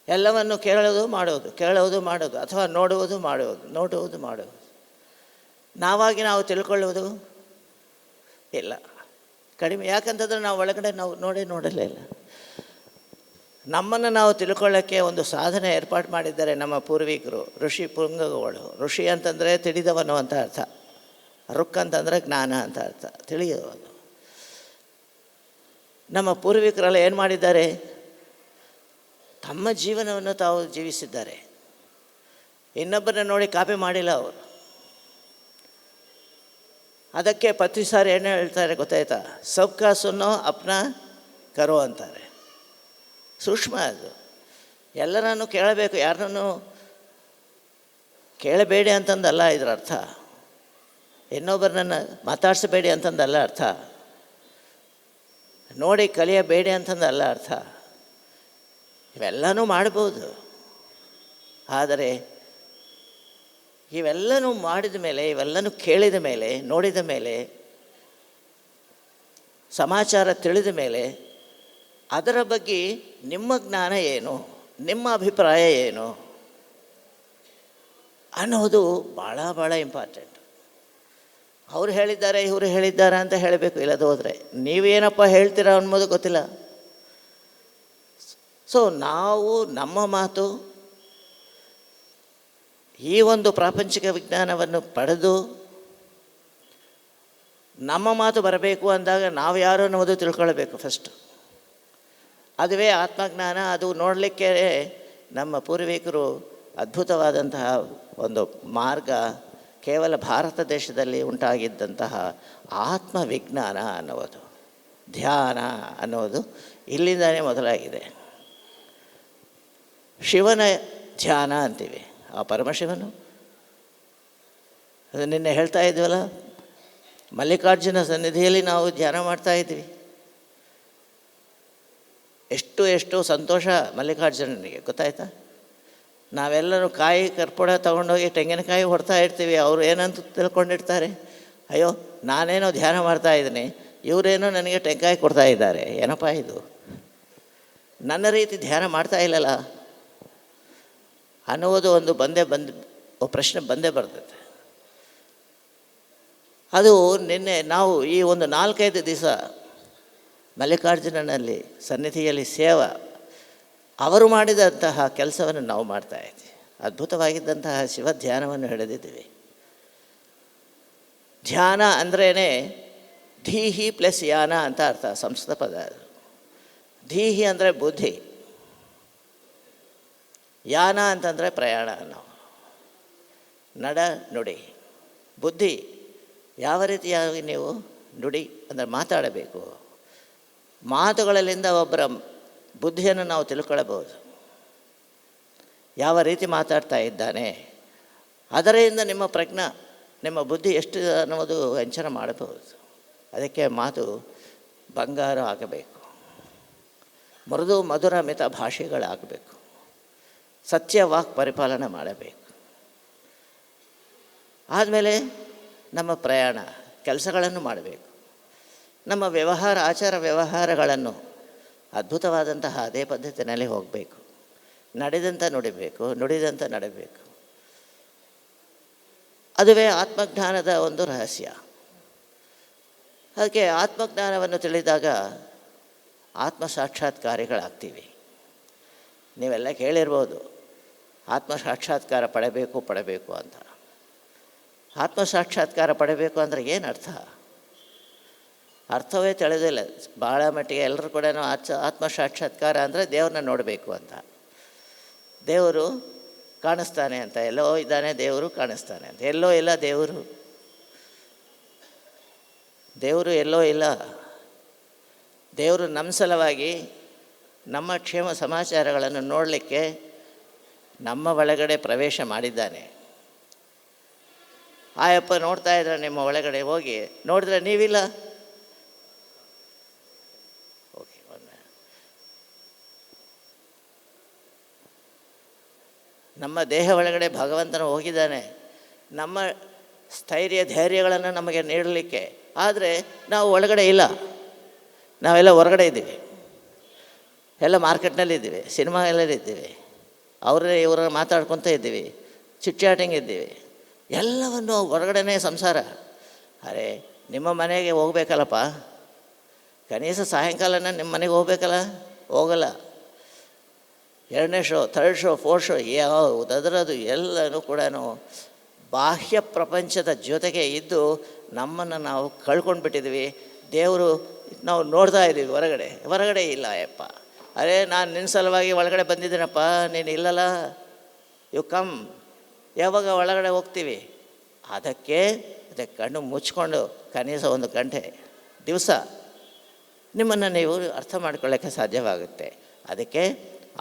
ಎಲ್ಲವನ್ನು ಕೇಳೋದು ಮಾಡೋದು, ಅಥವಾ ನೋಡುವುದು ಮಾಡೋದು. ನಾವಾಗಿ ನಾವು ತಿಳ್ಕೊಳ್ಳುವುದು ಇಲ್ಲ, ಕಡಿಮೆ. ಯಾಕಂತಂದರೆ ನಾವು ಒಳಗಡೆ ನಾವು ನೋಡಲೇ ಇಲ್ಲ. ನಮ್ಮನ್ನು ನಾವು ತಿಳ್ಕೊಳ್ಳೋಕ್ಕೆ ಒಂದು ಸಾಧನೆ ಏರ್ಪಾಡು ಮಾಡಿದ್ದಾರೆ ನಮ್ಮ ಪೂರ್ವಿಕರು, ಋಷಿ ಪುಂಗಗಳು. ಋಷಿ ಅಂತಂದರೆ ತಿಳಿದವನು ಅಂತ ಅರ್ಥ, ರುಕ್ ಅಂತಂದರೆ ಜ್ಞಾನ ಅಂತ ಅರ್ಥ, ತಿಳಿಯುವುದು. ನಮ್ಮ ಪೂರ್ವಿಕರೆಲ್ಲ ಏನು ಮಾಡಿದ್ದಾರೆ? ತಮ್ಮ ಜೀವನವನ್ನು ತಾವು ಜೀವಿಸಿದ್ದಾರೆ. ಇನ್ನೊಬ್ಬರನ್ನ ನೋಡಿ ಕಾಪಿ ಮಾಡಿಲ್ಲ ಅವರು. ಅದಕ್ಕೆ ಪ್ರತಿ ಸಾರಿ ಏನು ಹೇಳ್ತಾರೆ ಗೊತ್ತಾಯ್ತಾ? ಸಬ್ಕಾ ಸುನ್ನೋ ಅಪ್ನಾ ಕರೋ ಅಂತಾರೆ. ಸೂಕ್ಷ್ಮ ಅದು. ಎಲ್ಲರನ್ನು ಕೇಳಬೇಕು, ಯಾರನ್ನೂ ಕೇಳಬೇಡಿ ಅಂತಂದಲ್ಲ ಇದರ ಅರ್ಥ. ಇನ್ನೊಬ್ಬರನ್ನ ಮಾತಾಡಿಸಬೇಡಿ ಅಂತಂದಲ್ಲ ಅರ್ಥ. ನೋಡಿ ಕಲಿಯಬೇಡಿ ಅಂತಂದಲ್ಲ ಅರ್ಥ. ಇವೆಲ್ಲನೂ ಮಾಡ್ಬೋದು. ಆದರೆ ಇವೆಲ್ಲನೂ ಮಾಡಿದ ಮೇಲೆ, ಇವೆಲ್ಲನೂ ಕೇಳಿದ ಮೇಲೆ, ನೋಡಿದ ಮೇಲೆ, ಸಮಾಚಾರ ತಿಳಿದ ಮೇಲೆ ಅದರ ಬಗ್ಗೆ ನಿಮ್ಮ ಜ್ಞಾನ ಏನು, ನಿಮ್ಮ ಅಭಿಪ್ರಾಯ ಏನು ಅನ್ನೋದು ಭಾಳ ಇಂಪಾರ್ಟೆಂಟ್. ಅವ್ರು ಹೇಳಿದ್ದಾರೆ ಇವರು ಹೇಳಿದ್ದಾರೆ ಅಂತ ಹೇಳಬೇಕು, ಇಲ್ಲದ ಹೋದರೆ ನೀವೇನಪ್ಪ ಹೇಳ್ತೀರಾ ಅನ್ನೋದು ಗೊತ್ತಿಲ್ಲ. ಸೊ ನಾವು ನಮ್ಮ ಮಾತು ಈ ಒಂದು ಪ್ರಾಪಂಚಿಕ ವಿಜ್ಞಾನವನ್ನು ಪಡೆದು ನಮ್ಮ ಮಾತು ಬರಬೇಕು ಅಂದಾಗ ನಾವು ಯಾರು ಅನ್ನೋದು ತಿಳ್ಕೊಳ್ಬೇಕು ಫಸ್ಟ್. ಅದುವೇ ಆತ್ಮಜ್ಞಾನ. ಅದು ನೋಡಲಿಕ್ಕೆ ನಮ್ಮ ಪೂರ್ವಿಕರು ಅದ್ಭುತವಾದಂತಹ ಒಂದು ಮಾರ್ಗ. ಕೇವಲ ಭಾರತ ದೇಶದಲ್ಲಿ ಉಂಟಾಗಿದ್ದಂತಹ ಆತ್ಮವಿಜ್ಞಾನ ಅನ್ನೋದು, ಧ್ಯಾನ ಅನ್ನೋದು ಇಲ್ಲಿಂದಲೇ ಮೊದಲಾಗಿದೆ. ಶಿವನ ಧ್ಯಾನ ಅಂತೀವಿ. ಆ ಪರಮಶಿವನು ಅದು ನಿನ್ನೆ ಹೇಳ್ತಾ ಇದ್ವಲ್ಲ, ಮಲ್ಲಿಕಾರ್ಜುನ ಸನ್ನಿಧಿಯಲ್ಲಿ ನಾವು ಧ್ಯಾನ ಮಾಡ್ತಾ ಇದ್ವಿ. ಎಷ್ಟು ಸಂತೋಷ ಮಲ್ಲಿಕಾರ್ಜುನನಿಗೆ ಗೊತ್ತಾಯ್ತಾ. ನಾವೆಲ್ಲರೂ ಕಾಯಿ ಕರ್ಪೂರ ತೊಗೊಂಡೋಗಿ ತೆಂಗಿನಕಾಯಿ ಹೊಡ್ತಾ ಇರ್ತೀವಿ. ಅವರು ಏನಂತ ತಿಳ್ಕೊಂಡಿರ್ತಾರೆ, ಅಯ್ಯೋ ನಾನೇನೋ ಧ್ಯಾನ ಮಾಡ್ತಾ ಇದ್ದೀನಿ, ಇವರೇನೋ ನನಗೆ ತೆಂಗಿನಕಾಯಿ ಕೊಡ್ತಾ ಇದ್ದಾರೆ, ಏನಪ್ಪ ಇದು, ನನ್ನ ರೀತಿ ಧ್ಯಾನ ಮಾಡ್ತಾ ಇಲ್ಲಲ್ಲ ಅನ್ನುವುದು ಒಂದು ಪ್ರಶ್ನೆ ಬಂದೇ ಬರ್ತದೆ. ಅದು ನಿನ್ನೆ ನಾವು ಈ ಒಂದು 4-5 ದಿವಸ ಮಲ್ಲಿಕಾರ್ಜುನನಲ್ಲಿ ಸನ್ನಿಧಿಯಲ್ಲಿ ಅವರು ಮಾಡಿದಂತಹ ಕೆಲಸವನ್ನು ನಾವು ಮಾಡ್ತಾಯಿದ್ವಿ. ಅದ್ಭುತವಾಗಿದ್ದಂತಹ ಶಿವ ಧ್ಯಾನವನ್ನು ಹಿಡಿದಿದ್ದೀವಿ. ಧ್ಯಾನ ಅಂದ್ರೇ ಧೀಹಿ ಪ್ಲಸ್ ಯಾನ ಅಂತ ಅರ್ಥ, ಸಂಸ್ಕೃತ ಪದ ಅದು. ಧೀಹಿ ಅಂದರೆ ಬುದ್ಧಿ, ಯಾನ ಅಂತಂದರೆ ಪ್ರಯಾಣ, ನಡ ನುಡಿ. ಬುದ್ಧಿ ಯಾವ ರೀತಿಯಾಗಿ ನೀವು ನುಡಿ ಅಂದರೆ ಮಾತಾಡಬೇಕು, ಮಾತುಗಳಲ್ಲಿಂದ ಒಬ್ಬರ ಬುದ್ಧಿಯನ್ನು ನಾವು ತಿಳ್ಕೊಳ್ಳಬಹುದು. ಯಾವ ರೀತಿ ಮಾತಾಡ್ತಾ ಇದ್ದಾನೆ ಅದರಿಂದ ನಿಮ್ಮ ಬುದ್ಧಿ ಎಷ್ಟು ಅನ್ನೋದು ಅಂಚನ ಮಾಡಬಹುದು. ಅದಕ್ಕೆ ಮಾತು ಬಂಗಾರ ಆಗಬೇಕು, ಮೃದು ಮಧುರ ಮಿತ ಭಾಷೆಗಳಾಗಬೇಕು, ಸತ್ಯ ವಾಕ್ ಪರಿಪಾಲನೆ ಮಾಡಬೇಕು. ಆದಮೇಲೆ ನಮ್ಮ ಪ್ರಯಾಣ ಕೆಲಸಗಳನ್ನು ಮಾಡಬೇಕು. ನಮ್ಮ ಆಚಾರ ವ್ಯವಹಾರಗಳನ್ನು ಅದ್ಭುತವಾದಂತಹ ಅದೇ ಪದ್ಧತಿಯಲ್ಲಿ ಹೋಗಬೇಕು. ನಡೆದಂಥ ನುಡಿಬೇಕು, ನುಡಿದಂಥ ನಡಬೇಕು. ಅದುವೇ ಆತ್ಮಜ್ಞಾನದ ಒಂದು ರಹಸ್ಯ. ಅದಕ್ಕೆ ಆತ್ಮಜ್ಞಾನವನ್ನು ತಿಳಿದಾಗ ಆತ್ಮ ಸಾಕ್ಷಾತ್ಕಾರಿಗಳಾಗ್ತೀವಿ. ನೀವೆಲ್ಲ ಕೇಳಿರ್ಬೋದು ಆತ್ಮ ಸಾಕ್ಷಾತ್ಕಾರ ಪಡಬೇಕು ಅಂತ. ಆತ್ಮ ಸಾಕ್ಷಾತ್ಕಾರ ಪಡಬೇಕು ಅಂದರೆ ಏನು ಅರ್ಥವೇ ತಿಳಿದಿಲ್ಲ ಭಾಳ ಮಟ್ಟಿಗೆ. ಎಲ್ಲರೂ ಕೂಡ ಆತ್ಮ ಸಾಕ್ಷಾತ್ಕಾರ ಅಂದರೆ ದೇವ್ರನ್ನ ನೋಡಬೇಕು ಅಂತ. ದೇವರು ಕಾಣಿಸ್ತಾನೆ ಅಂತ, ಎಲ್ಲೋ ಇದ್ದಾನೆ ದೇವರು ಕಾಣಿಸ್ತಾನೆ ಅಂತ. ಎಲ್ಲೋ ಇಲ್ಲ ದೇವರು ಎಲ್ಲೋ ಇಲ್ಲ. ದೇವರು ನಮ್ಮ ಸಲುವಾಗಿ ನಮ್ಮ ಕ್ಷೇಮ ಸಮಾಚಾರಗಳನ್ನು ನೋಡಲಿಕ್ಕೆ ನಮ್ಮ ಒಳಗಡೆ ಪ್ರವೇಶ ಮಾಡಿದ್ದಾನೆ. ಆಯಪ್ಪ ನೋಡ್ತಾ ಇದ್ರೆ ನಿಮ್ಮ ಒಳಗಡೆ ಹೋಗಿ ನೋಡಿದ್ರೆ ನೀವಿಲ್ಲ. ಓಕೆ, ನಮ್ಮ ದೇಹ ಒಳಗಡೆ ಭಗವಂತನು ಹೋಗಿದ್ದಾನೆ ನಮ್ಮ ಸ್ಥೈರ್ಯ ಧೈರ್ಯಗಳನ್ನು ನಮಗೆ ನೀಡಲಿಕ್ಕೆ. ಆದರೆ ನಾವು ಒಳಗಡೆ ಇಲ್ಲ, ನಾವೆಲ್ಲ ಹೊರಗಡೆ ಇದ್ದೀವಿ, ಎಲ್ಲ ಮಾರ್ಕೆಟ್ನಲ್ಲಿದ್ದೀವಿ, ಸಿನಿಮಾ ಎಲ್ಲರಿದ್ದೀವಿ, ಇವ್ರನ್ನ ಮಾತಾಡ್ಕೊತ ಇದ್ದೀವಿ, ಚಿಟ್ಚಾಟಿಂಗ್ ಇದ್ದೀವಿ, ಎಲ್ಲವನ್ನು ಹೊರಗಡೆನೇ ಸಂಸಾರ. ಅರೆ ನಿಮ್ಮ ಮನೆಗೆ ಹೋಗ್ಬೇಕಲ್ಲಪ್ಪ, ಕನೀಸ ಸಾಯಂಕಾಲನ ನಿಮ್ಮ ಮನೆಗೆ ಹೋಗ್ಬೇಕಲ್ಲ, ಹೋಗಲ್ಲ. 2ನೇ show, 3rd show, 4th show ಯಾವುದಾದ್ರದು ಎಲ್ಲನೂ ಕೂಡ ಬಾಹ್ಯ ಪ್ರಪಂಚದ ಜೊತೆಗೆ ಇದ್ದು ನಮ್ಮನ್ನು ನಾವು ಕಳ್ಕೊಂಡು ಬಿಟ್ಟಿದ್ವಿ. ದೇವರು ನಾವು ನೋಡ್ತಾ ಇದ್ದೀವಿ, ಹೊರಗಡೆ ಇಲ್ಲ. ಅಯ್ಯಪ್ಪ ಅರೆ ನಾನು ನಿನ್ನ ಸಲುವಾಗಿ ಒಳಗಡೆ ಬಂದಿದ್ದೀನಪ್ಪ, ನೀನು ಇಲ್ಲಲ್ಲ, ಯು ಕಮ್. ಯಾವಾಗ ಒಳಗಡೆ ಹೋಗ್ತೀವಿ ಅದಕ್ಕೆ ಕಣ್ಣು ಮುಚ್ಕೊಂಡು ಕನೀಸ 1 ಗಂಟೆ ದಿವಸ ನಿಮ್ಮನ್ನು ನೀವು ಅರ್ಥ ಮಾಡ್ಕೊಳ್ಳೋಕ್ಕೆ ಸಾಧ್ಯವಾಗುತ್ತೆ. ಅದಕ್ಕೆ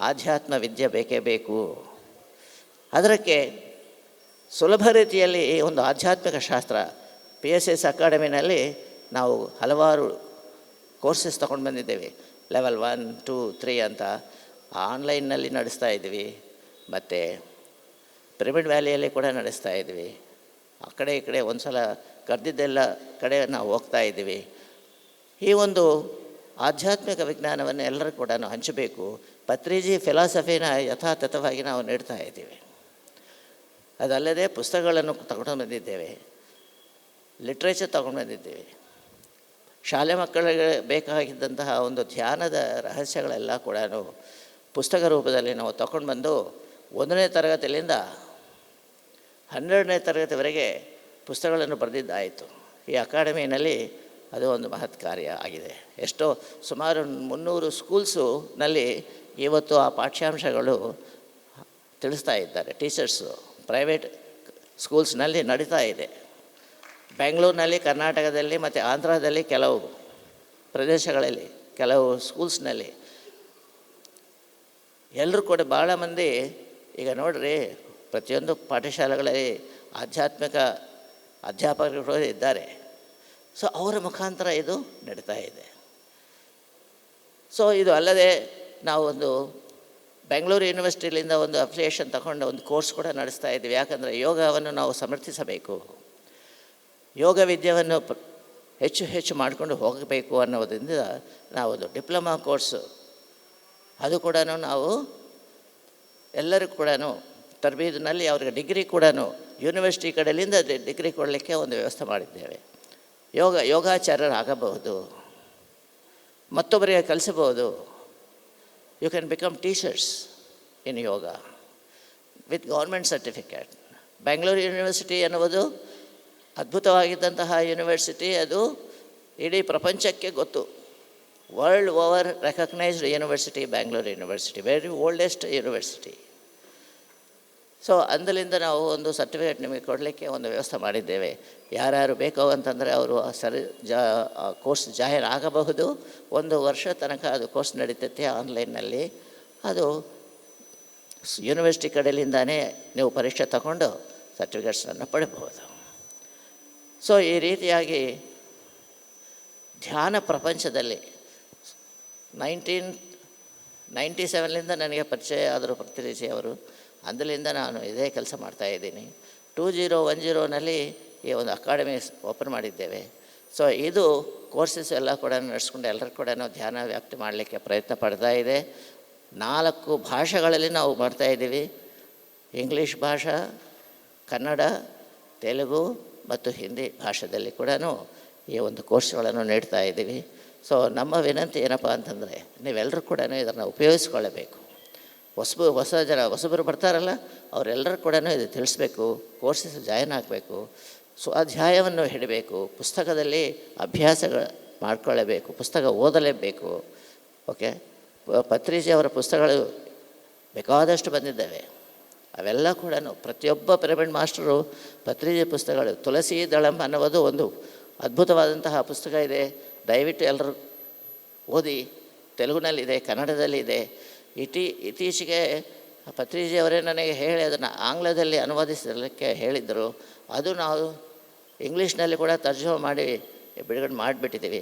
ಆಧ್ಯಾತ್ಮ ವಿದ್ಯೆ ಬೇಕೇ ಬೇಕು. ಅದಕ್ಕೆ ಸುಲಭ ರೀತಿಯಲ್ಲಿ ಒಂದು ಆಧ್ಯಾತ್ಮಿಕ ಶಾಸ್ತ್ರ PSS ಅಕಾಡೆಮಿನಲ್ಲಿ ನಾವು ಹಲವಾರು ಕೋರ್ಸಸ್ ತೊಗೊಂಡು ಬಂದಿದ್ದೇವೆ. ಲೆವೆಲ್ 1, 2, 3 ಅಂತ ಆನ್ಲೈನ್ನಲ್ಲಿ ನಡೆಸ್ತಾ ಇದ್ವಿ. ಮತ್ತು ಪಿರಮಿಡ್ ವ್ಯಾಲಿಯಲ್ಲಿ ಕೂಡ ನಡೆಸ್ತಾ ಇದ್ವಿ. ಆ ಕಡೆ ಈ ಕಡೆ ಒಂದು ಸಲ ಕರೆದಿದ್ದೆಲ್ಲ ಕಡೆ ನಾವು ಹೋಗ್ತಾ ಇದ್ದೀವಿ. ಈ ಒಂದು ಆಧ್ಯಾತ್ಮಿಕ ವಿಜ್ಞಾನವನ್ನು ಎಲ್ಲರೂ ಕೂಡ ಹಂಚಬೇಕು. ಪತ್ರಿಜಿ ಫಿಲಾಸಫಿನ ಯಥಾತಥವಾಗಿ ನಾವು ನೀಡ್ತಾ ಇದ್ದೀವಿ. ಅದಲ್ಲದೆ ಪುಸ್ತಕಗಳನ್ನು ತಗೊಂಡು ಬಂದಿದ್ದೇವೆ. ಲಿಟ್ರೇಚರ್ ತೊಗೊಂಡು ಬಂದಿದ್ದೀವಿ. ಶಾಲೆ ಮಕ್ಕಳಿಗೆ ಬೇಕಾಗಿದ್ದಂತಹ ಒಂದು ಧ್ಯಾನದ ರಹಸ್ಯಗಳೆಲ್ಲ ಕೂಡ ಪುಸ್ತಕ ರೂಪದಲ್ಲಿ ನಾವು ತಗೊಂಡು ಬಂದು 1ನೇ ತರಗತಿಯಿಂದ 12ನೇ ತರಗತಿವರೆಗೆ ಪುಸ್ತಕಗಳನ್ನು ಬರೆದಿದ್ದಾಯಿತು. ಈ ಅಕಾಡೆಮಿನಲ್ಲಿ ಅದು ಒಂದು ಮಹತ್ ಕಾರ್ಯ ಆಗಿದೆ. ಎಷ್ಟೋ ಸುಮಾರು 300 ಸ್ಕೂಲ್ಸ್ನಲ್ಲಿ ಇವತ್ತು ಆ ಪಾಠ್ಯಾಂಶಗಳು ತಿಳಿಸ್ತಾ ಇದ್ದಾರೆ. ಟೀಚರ್ಸು ಪ್ರೈವೇಟ್ ಸ್ಕೂಲ್ಸ್ನಲ್ಲಿ ನಡೀತಾ ಇದೆ. ಬೆಂಗಳೂರಿನಲ್ಲಿ, ಕರ್ನಾಟಕದಲ್ಲಿ ಮತ್ತು ಆಂಧ್ರದಲ್ಲಿ ಕೆಲವು ಪ್ರದೇಶಗಳಲ್ಲಿ ಕೆಲವು ಸ್ಕೂಲ್ಸ್ನಲ್ಲಿ ಎಲ್ಲರೂ ಕೂಡ ಭಾಳ ಮಂದಿ ಈಗ ನೋಡ್ರಿ, ಪ್ರತಿಯೊಂದು ಪಾಠಶಾಲೆಗಳಲ್ಲಿ ಆಧ್ಯಾತ್ಮಿಕ ಅಧ್ಯಾಪಕರು ಇದ್ದಾರೆ. ಸೊ ಅವರ ಮುಖಾಂತರ ಇದು ನಡೀತಾ ಇದೆ. ಸೊ ಇದು ಅಲ್ಲದೆ ನಾವು ಒಂದು ಬೆಂಗಳೂರು ಯೂನಿವರ್ಸಿಟಿಲಿಂದ ಒಂದು ಅಫಿಲಿಯೇಷನ್ ತಗೊಂಡು ಒಂದು ಕೋರ್ಸ್ ಕೂಡ ನಡೆಸ್ತಾ ಇದ್ದೀವಿ. ಯಾಕಂದರೆ ಯೋಗವನ್ನು ನಾವು ಸಮರ್ಥಿಸಬೇಕು, ಯೋಗ ವಿದ್ಯೆಯನ್ನು ಹೆಚ್ಚು ಹೆಚ್ಚು ಮಾಡಿಕೊಂಡು ಹೋಗಬೇಕು ಅನ್ನೋದರಿಂದ ನಾವು ಒಂದು ಡಿಪ್ಲೊಮಾ ಕೋರ್ಸು ಅದು ಕೂಡ ನಾವು ಎಲ್ಲರಿಗೂ ಕೂಡ ತರಬೇತಿನಲ್ಲಿ ಅವ್ರಿಗೆ ಡಿಗ್ರಿ ಕೂಡ ಯೂನಿವರ್ಸಿಟಿ ಕಡೆಯಿಂದ ಡಿಗ್ರಿ ಕೊಡಲಿಕ್ಕೆ ಒಂದು ವ್ಯವಸ್ಥೆ ಮಾಡಿದ್ದೇವೆ. ಯೋಗಾಚಾರ್ಯರಾಗಬಹುದು, ಮತ್ತೊಬ್ಬರಿಗೆ ಕಲಿಸಬಹುದು. You can become teachers in yoga with government certificate. Bengaluru university ಎನ್ನುವುದು ಅದ್ಭುತವಾಗಿದ್ದಂತಹ ಯೂನಿವರ್ಸಿಟಿ. ಅದು ಇಡೀ ಪ್ರಪಂಚಕ್ಕೆ ಗೊತ್ತು. World over recognised university Bengaluru university, very oldest university. So ಅಂದಲಿಂದ ನಾವು ಒಂದು ಸರ್ಟಿಫಿಕೇಟ್ ನಿಮಗೆ ಕೊಡಲಿಕ್ಕೆ ಒಂದು ವ್ಯವಸ್ಥೆ ಮಾಡಿದ್ದೇವೆ. ಯಾರ್ಯಾರು ಬೇಕು ಅಂತಂದರೆ ಅವರು ಕೋರ್ಸ್ ಜಾಯಿನ್ ಆಗಬಹುದು. 1 ವರ್ಷ ತನಕ ಅದು ಕೋರ್ಸ್ ನಡೀತೈತೆ ಆನ್ಲೈನ್ನಲ್ಲಿ. ಅದು ಯೂನಿವರ್ಸಿಟಿ ಕಡೆಯಿಂದಾನೇ ನೀವು ಪರೀಕ್ಷೆ ತಗೊಂಡು ಸರ್ಟಿಫಿಕೇಟ್ಸನ್ನು ಪಡಿಬಹುದು. ಸೊ ಈ ರೀತಿಯಾಗಿ ಧ್ಯಾನ ಪ್ರಪಂಚದಲ್ಲಿ 1997ಲಿಂದ ನನಗೆ ಪರಿಚಯ ಆದರು ಪತ್ರಿಜಿ ಅವರು. ಅಂದಲಿಂದ ನಾನು ಇದೇ ಕೆಲಸ ಮಾಡ್ತಾಯಿದ್ದೀನಿ. 2010ನಲ್ಲಿ ಈ ಒಂದು ಅಕಾಡೆಮಿ ಓಪನ್ ಮಾಡಿದ್ದೇವೆ. ಸೊ ಇದು ಕೋರ್ಸಸ್ ಎಲ್ಲ ಕೂಡ ನಡೆಸ್ಕೊಂಡು ಎಲ್ಲರೂ ಕೂಡ ಧ್ಯಾನ ವ್ಯಾಪ್ತಿ ಮಾಡಲಿಕ್ಕೆ ಪ್ರಯತ್ನ ಪಡ್ತಾ ಇದೆ. 4 ಭಾಷೆಗಳಲ್ಲಿ ನಾವು ಮಾಡ್ತಾಯಿದ್ದೀವಿ. ಇಂಗ್ಲೀಷ್ ಭಾಷಾ, ಕನ್ನಡ, ತೆಲುಗು ಮತ್ತು ಹಿಂದಿ ಭಾಷೆಯಲ್ಲಿ ಕೂಡ ಈ ಒಂದು ಕೋರ್ಸ್ಗಳನ್ನು ನೀಡ್ತಾ ಇದ್ದೀವಿ. ಸೊ ನಮ್ಮ ವಿನಂತಿ ಏನಪ್ಪ ಅಂತಂದರೆ ನೀವೆಲ್ಲರೂ ಕೂಡ ಇದನ್ನು ಉಪಯೋಗಿಸ್ಕೊಳ್ಳಬೇಕು. ಹೊಸಬರು ಬರ್ತಾರಲ್ಲ ಅವರೆಲ್ಲರೂ ಕೂಡ ಇದು ತಿಳಿಸ್ಬೇಕು, ಕೋರ್ಸಸ್ ಜಾಯಿನ್ ಆಗಬೇಕು, ಸ್ವಾಧ್ಯಾಯವನ್ನು ಹಿಡಬೇಕು, ಪುಸ್ತಕದಲ್ಲಿ ಅಭ್ಯಾಸಗಳು ಮಾಡಿಕೊಳ್ಳಬೇಕು, ಪುಸ್ತಕ ಓದಲೇಬೇಕು. ಓಕೆ, ಪತ್ರಿಜಿ ಅವರ ಪುಸ್ತಕಗಳು ಬೇಕಾದಷ್ಟು ಬಂದಿದ್ದಾವೆ. ಅವೆಲ್ಲ ಕೂಡ ಪ್ರತಿಯೊಬ್ಬ ಪಿರಮಿಡ್ ಮಾಸ್ಟರು ಪತ್ರಿಜಿ ಪುಸ್ತಕಗಳು, ತುಳಸಿ ದಳಂ ಅನ್ನೋದು ಒಂದು ಅದ್ಭುತವಾದಂತಹ ಪುಸ್ತಕ ಇದೆ. ದಯವಿಟ್ಟು ಎಲ್ಲರೂ ಓದಿ. ತೆಲುಗಿನಲ್ಲಿದೆ, ಕನ್ನಡದಲ್ಲಿದೆ. ಇತ್ತೀಚೆಗೆ ಪತ್ರಿಜಿಯವರೇ ನನಗೆ ಹೇಳಿ ಅದನ್ನು ಆಂಗ್ಲದಲ್ಲಿ ಅನುವಾದಿಸಲಿಕ್ಕೆ ಹೇಳಿದ್ದರು. ಅದು ನಾವು ಇಂಗ್ಲೀಷ್ನಲ್ಲಿ ಕೂಡ ತರ್ಜುಮೆ ಮಾಡಿ ಬಿಡುಗಡೆ ಮಾಡಿಬಿಟ್ಟಿದ್ದೀವಿ.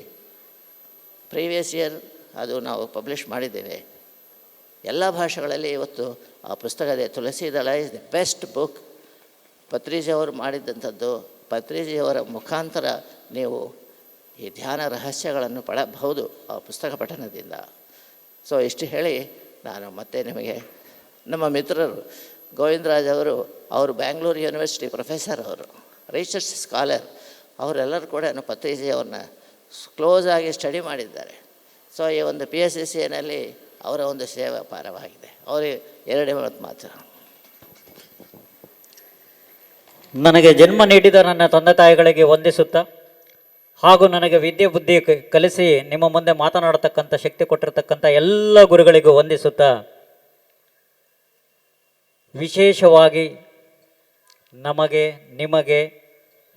ಪ್ರೀವಿಯಸ್ ಇಯರ್ ಅದು ನಾವು ಪಬ್ಲಿಷ್ ಮಾಡಿದ್ದೇವೆ. ಎಲ್ಲ ಭಾಷೆಗಳಲ್ಲಿ ಇವತ್ತು ಆ ಪುಸ್ತಕ ಇದೆ. ತುಳಸಿ ದಳ ಇಸ್ ದಿ ಬೆಸ್ಟ್ ಬುಕ್. ಪತ್ರಿಜಿಯವರು ಮಾಡಿದ್ದಂಥದ್ದು. ಪತ್ರಿಜಿಯವರ ಮುಖಾಂತರ ನೀವು ಈ ಧ್ಯಾನ ರಹಸ್ಯಗಳನ್ನು ಪಡಬಹುದು ಆ ಪುಸ್ತಕ ಪಠಣದಿಂದ. ಸೊ ಇಷ್ಟು ಹೇಳಿ ನಾನು ಮತ್ತೆ ನಿಮಗೆ ನಮ್ಮ ಮಿತ್ರರು ಗೋವಿಂದರಾಜ್ ಅವರು ಬ್ಯಾಂಗ್ಳೂರು ಯೂನಿವರ್ಸಿಟಿ ಪ್ರೊಫೆಸರ್, ಅವರು ರಿಸರ್ಚ್ ಸ್ಕಾಲರ್. ಅವರೆಲ್ಲರೂ ಕೂಡ ಪತ್ರಿಜಿಯವ್ರನ್ನ ಕ್ಲೋಸ್ ಆಗಿ ಸ್ಟಡಿ ಮಾಡಿದ್ದಾರೆ. ಸೊ ಈ ಒಂದು PSCನಲ್ಲಿ ಅವರ ಒಂದು ಸೇವೆ ಅಪಾರವಾಗಿದೆ. ಅವರಿಗೆ 2 ಮಾತ್ರ. ನನಗೆ ಜನ್ಮ ನೀಡಿದ ನನ್ನ ತಂದೆ ತಾಯಿಗಳಿಗೆ ವಂದಿಸುತ್ತಾ, ಹಾಗೂ ನನಗೆ ವಿದ್ಯೆ ಬುದ್ಧಿ ಕಲಿಸಿ ನಿಮ್ಮ ಮುಂದೆ ಮಾತನಾಡತಕ್ಕಂಥ ಶಕ್ತಿ ಕೊಟ್ಟಿರತಕ್ಕಂಥ ಎಲ್ಲ ಗುರುಗಳಿಗೂ ವಂದಿಸುತ್ತಾ, ವಿಶೇಷವಾಗಿ ನಮಗೆ, ನಿಮಗೆ,